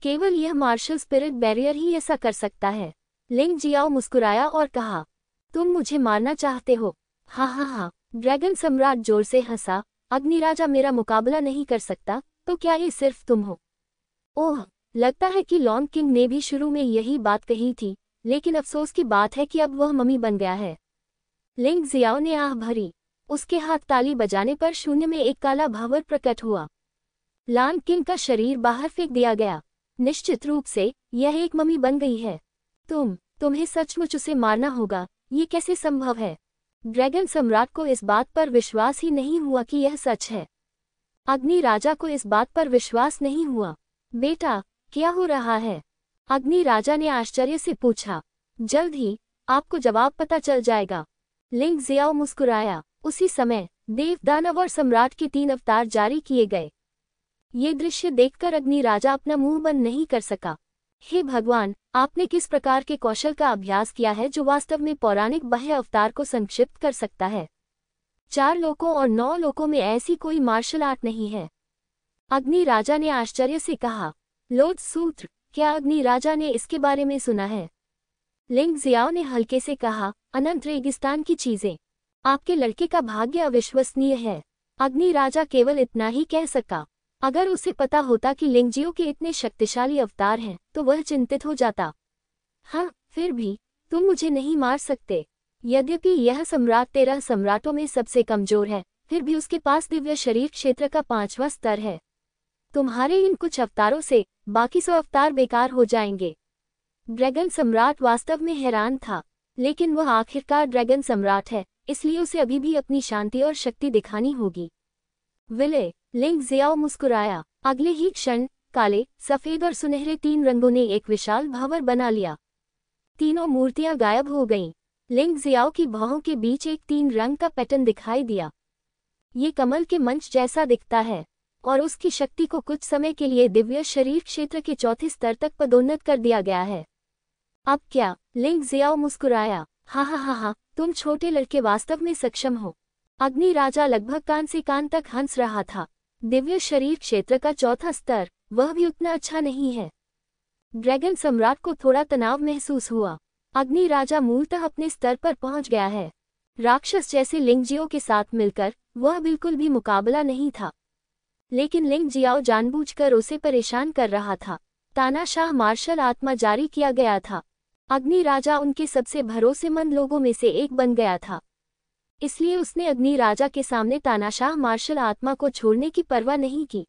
केवल यह मार्शल स्पिरिट बैरियर ही ऐसा कर सकता है। लिंग जियाओ मुस्कुराया और कहा, तुम मुझे मारना चाहते हो? हाँ हाँ हाँ। ड्रैगन सम्राट जोर से हंसा। अग्निराजा मेरा मुकाबला नहीं कर सकता, तो क्या ये सिर्फ तुम हो? ओह, लगता है कि लॉन्ग किंग ने भी शुरू में यही बात कही थी, लेकिन अफसोस की बात है कि अब वह मम्मी बन गया है। लिंग जियाओ ने आह भरी। उसके हाथ ताली बजाने पर शून्य में एक काला भंवर प्रकट हुआ। लॉन्ग किंग का शरीर बाहर फेंक दिया गया। निश्चित रूप से यह एक मम्मी बन गई है। तुम्हें सचमुच उसे मारना होगा। ये कैसे संभव है? ड्रैगन सम्राट को इस बात पर विश्वास ही नहीं हुआ कि यह सच है। अग्नि राजा को इस बात पर विश्वास नहीं हुआ। बेटा, क्या हो रहा है? अग्नि राजा ने आश्चर्य से पूछा। जल्द ही आपको जवाब पता चल जाएगा। लिंग जियाओ मुस्कुराया। उसी समय देव, दानव और सम्राट के 3 अवतार जारी किए गए। ये दृश्य देखकर अग्नि राजा अपना मुंह बंद नहीं कर सका। हे भगवान, आपने किस प्रकार के कौशल का अभ्यास किया है जो वास्तव में पौराणिक बाह्य अवतार को संक्षिप्त कर सकता है? 4 लोकों और 9 लोकों में ऐसी कोई मार्शल आर्ट नहीं है। अग्नि राजा ने आश्चर्य से कहा। लोध सूत्र, क्या अग्नि राजा ने इसके बारे में सुना है? लिंग जियाओ ने हल्के से कहा, अनंत रेगिस्तान की चीजें। आपके लड़के का भाग्य अविश्वसनीय है। अग्नि राजा केवल इतना ही कह सका। अगर उसे पता होता कि लिंगजियो के इतने शक्तिशाली अवतार हैं, तो वह चिंतित हो जाता। हाँ, फिर भी तुम मुझे नहीं मार सकते। यद्यपि यह सम्राट 13 सम्राटों में सबसे कमजोर है, फिर भी उसके पास दिव्य शरीर क्षेत्र का 5वां स्तर है। तुम्हारे इन कुछ अवतारों से बाकी 100 अवतार बेकार हो जाएंगे। ड्रैगन सम्राट वास्तव में हैरान था, लेकिन वह आखिरकार ड्रैगन सम्राट है, इसलिए उसे अभी भी अपनी शांति और शक्ति दिखानी होगी। विलय, लिंग जियाओ मुस्कुराया। अगले ही क्षण काले, सफेद और सुनहरे 3 रंगों ने एक विशाल भंवर बना लिया। तीनों मूर्तियां गायब हो गईं। लिंग जियाओ की भौहों के बीच एक 3 रंग का पैटर्न दिखाई दिया। ये कमल के मंच जैसा दिखता है, और उसकी शक्ति को कुछ समय के लिए दिव्य शरीर क्षेत्र के 4थे स्तर तक पदोन्नत कर दिया गया है। अब क्या? लिंग जियाओ मुस्कुराया। हाँ हाँ हाँ हाँ, तुम छोटे लड़के वास्तव में सक्षम हो। अग्नि राजा लगभग कान से कान तक हंस रहा था। दिव्य शरीर क्षेत्र का 4था स्तर, वह भी उतना अच्छा नहीं है। ड्रैगन सम्राट को थोड़ा तनाव महसूस हुआ। अग्नि राजा मूलतः अपने स्तर पर पहुंच गया है। राक्षस जैसे लिंग जियाओ के साथ मिलकर वह बिल्कुल भी मुकाबला नहीं था। लेकिन लिंग जियाओ जानबूझकर उसे परेशान कर रहा था। तानाशाह मार्शल आत्मा जारी किया गया था। अग्नि राजा उनके सबसे भरोसेमंद लोगों में से एक बन गया था। इसलिए उसने अग्नि राजा के सामने तानाशाह मार्शल आत्मा को छोड़ने की परवाह नहीं की।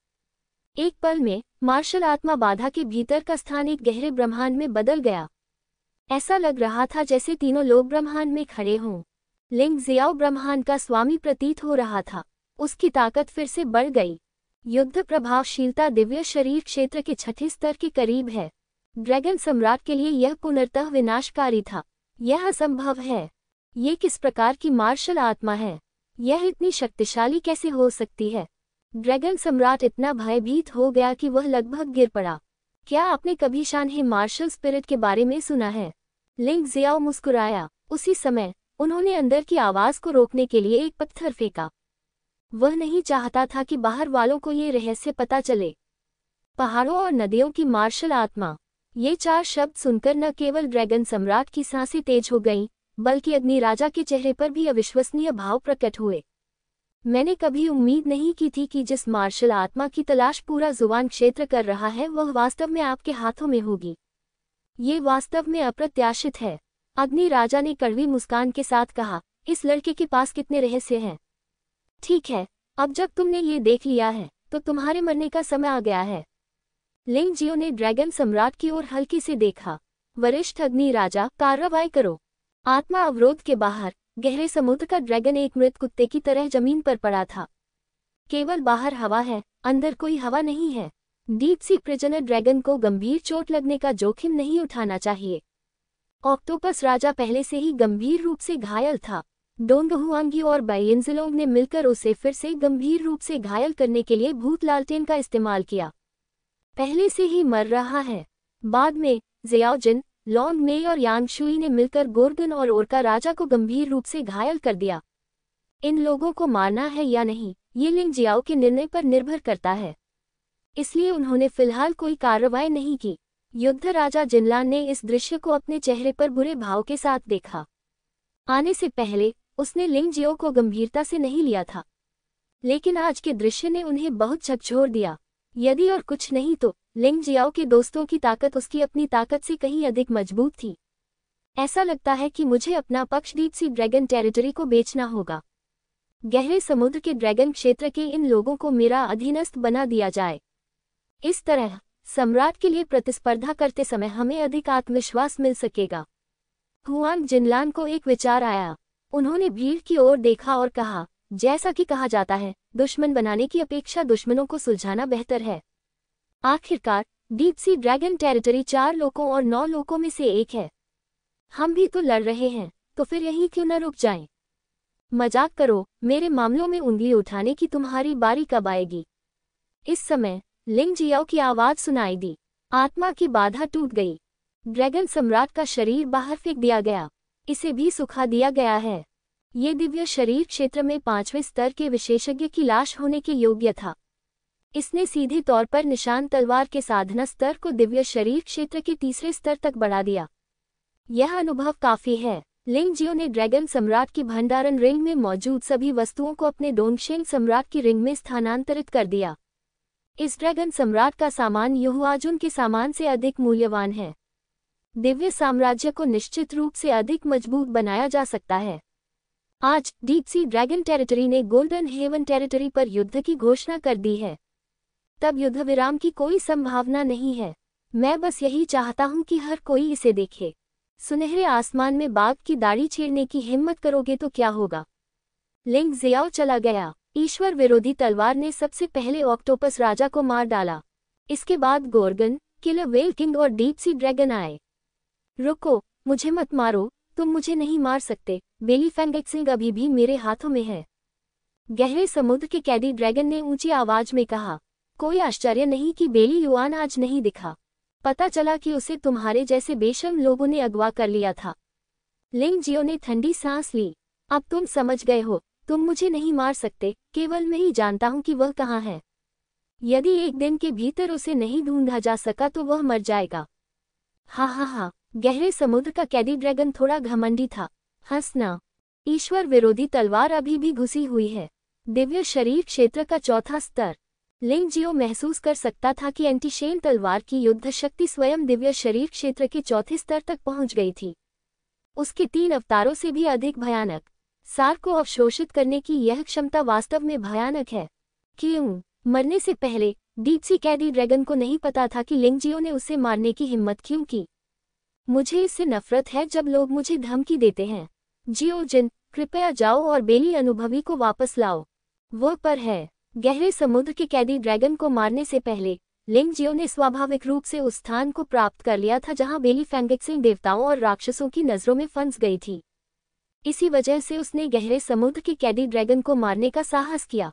एक पल में मार्शल आत्मा बाधा के भीतर का स्थान एक गहरे ब्रह्मांड में बदल गया। ऐसा लग रहा था जैसे तीनों लोग ब्रह्मांड में खड़े हों। लिंग जियाओ ब्रह्मांड का स्वामी प्रतीत हो रहा था। उसकी ताकत फिर से बढ़ गई। युद्ध प्रभावशीलता दिव्य शरीर क्षेत्र के 6ठे स्तर के करीब है। ड्रैगन सम्राट के लिए यह पुनर्तः विनाशकारी था। यह असंभव है। ये किस प्रकार की मार्शल आत्मा है? यह इतनी शक्तिशाली कैसे हो सकती है? ड्रैगन सम्राट इतना भयभीत हो गया कि वह लगभग गिर पड़ा। क्या आपने कभी शानहे मार्शल स्पिरिट के बारे में सुना है? लिंग जियाओ मुस्कुराया। उसी समय उन्होंने अंदर की आवाज को रोकने के लिए एक पत्थर फेंका। वह नहीं चाहता था कि बाहर वालों को ये रहस्य पता चले। पहाड़ों और नदियों की मार्शल आत्मा। ये 4 शब्द सुनकर न केवल ड्रैगन सम्राट की सांसें तेज हो गईं, बल्कि अग्नि राजा के चेहरे पर भी अविश्वसनीय भाव प्रकट हुए। मैंने कभी उम्मीद नहीं की थी कि जिस मार्शल आत्मा की तलाश पूरा जुबान क्षेत्र कर रहा है वह वास्तव में आपके हाथों में होगी। ये वास्तव में अप्रत्याशित है। अग्नि राजा ने कड़वी मुस्कान के साथ कहा, इस लड़के के पास कितने रहस्य हैं। ठीक है, अब जब तुमने ये देख लिया है तो तुम्हारे मरने का समय आ गया है। लिंग जियो ने ड्रैगन सम्राट की ओर हल्के से देखा। वरिष्ठ अग्नि राजा, कार्रवाई करो। आत्मा अवरोध के बाहर गहरे समुद्र का ड्रैगन एक मृत कुत्ते की तरह जमीन पर पड़ा था। केवल बाहर हवा है, अंदर कोई हवा नहीं है। डीप सी प्रिजनर ड्रैगन को गंभीर चोट लगने का जोखिम नहीं उठाना चाहिए। ऑक्टोपस राजा पहले से ही गंभीर रूप से घायल था। डोंगहुआंगी और बाइयिनजिलोंग ने मिलकर उसे फिर से गंभीर रूप से घायल करने के लिए भूत लालटेन का इस्तेमाल किया। पहले से ही मर रहा है। बाद में जियाओ जिन, लॉन्ग मेई और यांग शुई ने मिलकर गोर्गन और ओरका राजा को गंभीर रूप से घायल कर दिया। इन लोगों को मारना है या नहीं, ये लिंग जियाओ के निर्णय पर निर्भर करता है, इसलिए उन्होंने फिलहाल कोई कार्रवाई नहीं की। युद्ध राजा जिनलान ने इस दृश्य को अपने चेहरे पर बुरे भाव के साथ देखा। आने से पहले उसने लिंग जियो को गंभीरता से नहीं लिया था, लेकिन आज के दृश्य ने उन्हें बहुत झकझोर दिया। यदि और कुछ नहीं तो लिंग जियाओ के दोस्तों की ताकत उसकी अपनी ताकत से कहीं अधिक मजबूत थी। ऐसा लगता है कि मुझे अपना पक्ष डीप सी ड्रैगन टेरिटरी को बेचना होगा। गहरे समुद्र के ड्रैगन क्षेत्र के इन लोगों को मेरा अधीनस्थ बना दिया जाए। इस तरह सम्राट के लिए प्रतिस्पर्धा करते समय हमें अधिक आत्मविश्वास मिल सकेगा। हुआंग जिनलान को एक विचार आया। उन्होंने भीड़ की ओर देखा और कहा, जैसा कि कहा जाता है, दुश्मन बनाने की अपेक्षा दुश्मनों को सुलझाना बेहतर है। आखिरकार डीप सी ड्रैगन टेरिटरी 4 लोकों और 9 लोकों में से एक है। हम भी तो लड़ रहे हैं, तो फिर यहीं क्यों न रुक जाएं? मजाक करो, मेरे मामलों में उंगली उठाने की तुम्हारी बारी कब आएगी? इस समय लिंग जियाओ की आवाज सुनाई दी। आत्मा की बाधा टूट गई। ड्रैगन सम्राट का शरीर बाहर फेंक दिया गया। इसे भी सुखा दिया गया है। ये दिव्य शरीर क्षेत्र में 5वें स्तर के विशेषज्ञ की लाश होने के योग्य था। इसने सीधे तौर पर निशान तलवार के साधना स्तर को दिव्य शरीर क्षेत्र के 3रे स्तर तक बढ़ा दिया। यह अनुभव काफी है। लिंग जियो ने ड्रैगन सम्राट की भंडारण रिंग में मौजूद सभी वस्तुओं को अपने डोंगशेंग सम्राट की रिंग में स्थानांतरित कर दिया। इस ड्रैगन सम्राट का सामान युहुआजुन के सामान से अधिक मूल्यवान है। दिव्य साम्राज्य को निश्चित रूप से अधिक मजबूत बनाया जा सकता है। आज डीप सी ड्रैगन टेरिटरी ने गोल्डन हेवन टेरिटरी पर युद्ध की घोषणा कर दी है। तब युद्ध विराम की कोई संभावना नहीं है। मैं बस यही चाहता हूं कि हर कोई इसे देखे। सुनहरे आसमान में बाघ की दाढ़ी छेड़ने की हिम्मत करोगे तो क्या होगा? लिंग जियाओ चला गया। ईश्वर विरोधी तलवार ने सबसे पहले ऑक्टोपस राजा को मार डाला। इसके बाद गोर्गन, किलर वेल किंग और डीप सी ड्रैगन आए। रुको, मुझे मत मारो, तुम मुझे नहीं मार सकते। बेली फैंगेक्सिंग अभी भी मेरे हाथों में है। गहरे समुद्र के कैडी ड्रैगन ने ऊंची आवाज में कहा। कोई आश्चर्य नहीं कि बेली युआन आज नहीं दिखा। पता चला कि उसे तुम्हारे जैसे बेशर्म लोगों ने अगवा कर लिया था। लिंग जियो ने ठंडी सांस ली। अब तुम समझ गए हो, तुम मुझे नहीं मार सकते, केवल मैं ही जानता हूं कि वह कहाँ है। यदि एक दिन के भीतर उसे नहीं ढूंढा जा सका तो वह मर जाएगा। हा। गहरे समुद्र का कैडी ड्रैगन थोड़ा घमंडी था। हंसना। ईश्वर विरोधी तलवार अभी भी घुसी हुई है। दिव्य शरीर क्षेत्र का 4था स्तर। लिंग जियो महसूस कर सकता था कि एंटीशेन तलवार की युद्ध शक्ति स्वयं दिव्य शरीर क्षेत्र के 4थे स्तर तक पहुंच गई थी। उसके 3 अवतारों से भी अधिक भयानक। सार को अवशोषित करने की यह क्षमता वास्तव में भयानक है। क्यों? मरने से पहले डीप सी कैडी ड्रैगन को नहीं पता था कि लिंग जियो ने उसे मारने की हिम्मत क्यों की। मुझे इससे नफरत है जब लोग मुझे धमकी देते हैं। जियो जिन, कृपया जाओ और बेली अनुभवी को वापस लाओ। वह पर है। गहरे समुद्र के कैडी ड्रैगन को मारने से पहले लिंग जियो ने स्वाभाविक रूप से उस स्थान को प्राप्त कर लिया था जहां बेली फैंगेक्सिंग देवताओं और राक्षसों की नजरों में फंस गई थी। इसी वजह से उसने गहरे समुद्र के कैडी ड्रैगन को मारने का साहस किया।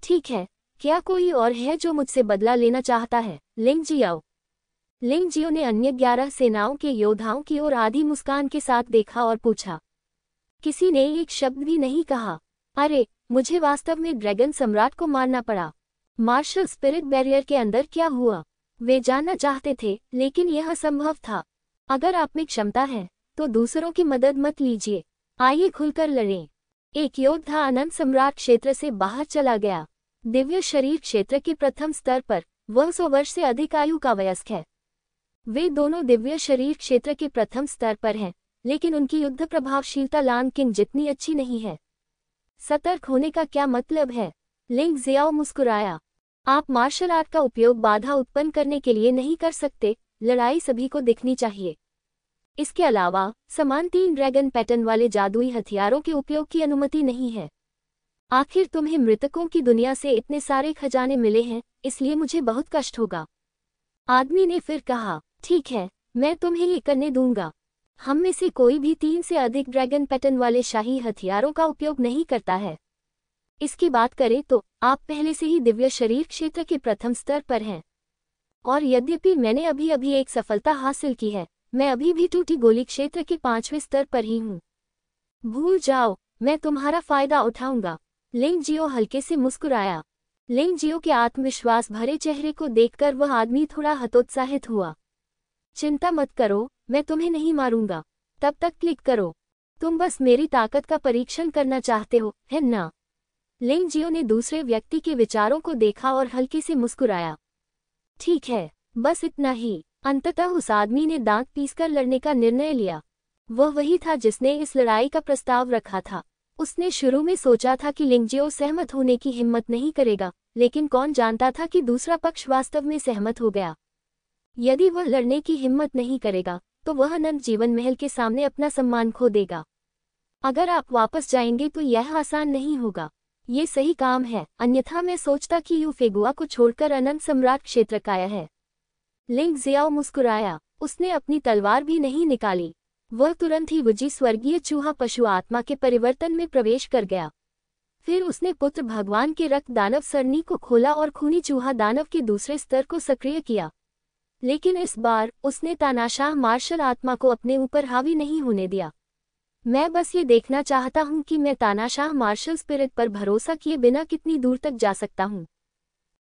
ठीक है, क्या कोई और है जो मुझसे बदला लेना चाहता है? लिंग जियो। लिंग जियो ने अन्य 11 सेनाओं के योद्धाओं की ओर आधी मुस्कान के साथ देखा और पूछा। किसी ने एक शब्द भी नहीं कहा। अरे, मुझे वास्तव में ड्रैगन सम्राट को मारना पड़ा। मार्शल स्पिरिट बैरियर के अंदर क्या हुआ? वे जानना चाहते थे, लेकिन यह असंभव था। अगर आप में क्षमता है, तो दूसरों की मदद मत लीजिए। आइए खुलकर लड़ें। एक योद्धा अनंत सम्राट क्षेत्र से बाहर चला गया। दिव्य शरीर क्षेत्र के प्रथम स्तर पर वह 100 वर्ष से अधिक आयु का वयस्क है। वे दोनों दिव्य शरीर क्षेत्र के प्रथम स्तर पर हैं, लेकिन उनकी युद्ध प्रभावशीलता लांग किंग जितनी अच्छी नहीं है। सतर्क होने का क्या मतलब है? लिंग जियाओ मुस्कुराया। आप मार्शल आर्ट का उपयोग बाधा उत्पन्न करने के लिए नहीं कर सकते। लड़ाई सभी को दिखनी चाहिए। इसके अलावा समान 3 ड्रैगन पैटर्न वाले जादुई हथियारों के उपयोग की अनुमति नहीं है। आखिर तुम्हें मृतकों की दुनिया से इतने सारे खजाने मिले हैं, इसलिए मुझे बहुत कष्ट होगा। आदमी ने फिर कहा, ठीक है, मैं तुम्हें ये करने दूंगा। हम में से कोई भी 3 से अधिक ड्रैगन पैटर्न वाले शाही हथियारों का उपयोग नहीं करता है। इसकी बात करें तो आप पहले से ही दिव्य शरीर क्षेत्र के प्रथम स्तर पर हैं। और यद्यपि मैंने अभी अभी एक सफलता हासिल की है, मैं अभी भी टूटी गोली क्षेत्र के 5वें स्तर पर ही हूँ। भूल जाओ, मैं तुम्हारा फायदा उठाऊंगा। लिंग जियो हल्के से मुस्कुराया। लिंग जियो के आत्मविश्वास भरे चेहरे को देखकर वह आदमी थोड़ा हतोत्साहित हुआ। चिंता मत करो, मैं तुम्हें नहीं मारूंगा। तब तक क्लिक करो। तुम बस मेरी ताकत का परीक्षण करना चाहते हो, है ना? लिंग जियो ने दूसरे व्यक्ति के विचारों को देखा और हल्के से मुस्कुराया। ठीक है, बस इतना ही। अंततः उस आदमी ने दांत पीसकर लड़ने का निर्णय लिया। वह वही था जिसने इस लड़ाई का प्रस्ताव रखा था। उसने शुरू में सोचा था कि लिंग जियो सहमत होने की हिम्मत नहीं करेगा, लेकिन कौन जानता था कि दूसरा पक्ष वास्तव में सहमत हो गया। यदि वह लड़ने की हिम्मत नहीं करेगा तो वह अनंत जीवन महल के सामने अपना सम्मान खो देगा। अगर आप वापस जाएंगे तो यह आसान नहीं होगा। ये सही काम है, अन्यथा मैं सोचता कि यू फेगुआ को छोड़कर अनंत सम्राट क्षेत्र काया है। लिंग जियाओ मुस्कुराया। उसने अपनी तलवार भी नहीं निकाली। वह तुरंत ही वुजी स्वर्गीय चूहा पशु आत्मा के परिवर्तन में प्रवेश कर गया। फिर उसने पुत्र भगवान के रक्त दानव सरनी को खोला और खूनी चूहा दानव के दूसरे स्तर को सक्रिय किया। लेकिन इस बार उसने तानाशाह मार्शल आत्मा को अपने ऊपर हावी नहीं होने दिया। मैं बस ये देखना चाहता हूँ कि मैं तानाशाह मार्शल स्पिरिट पर भरोसा किए बिना कितनी दूर तक जा सकता हूँ।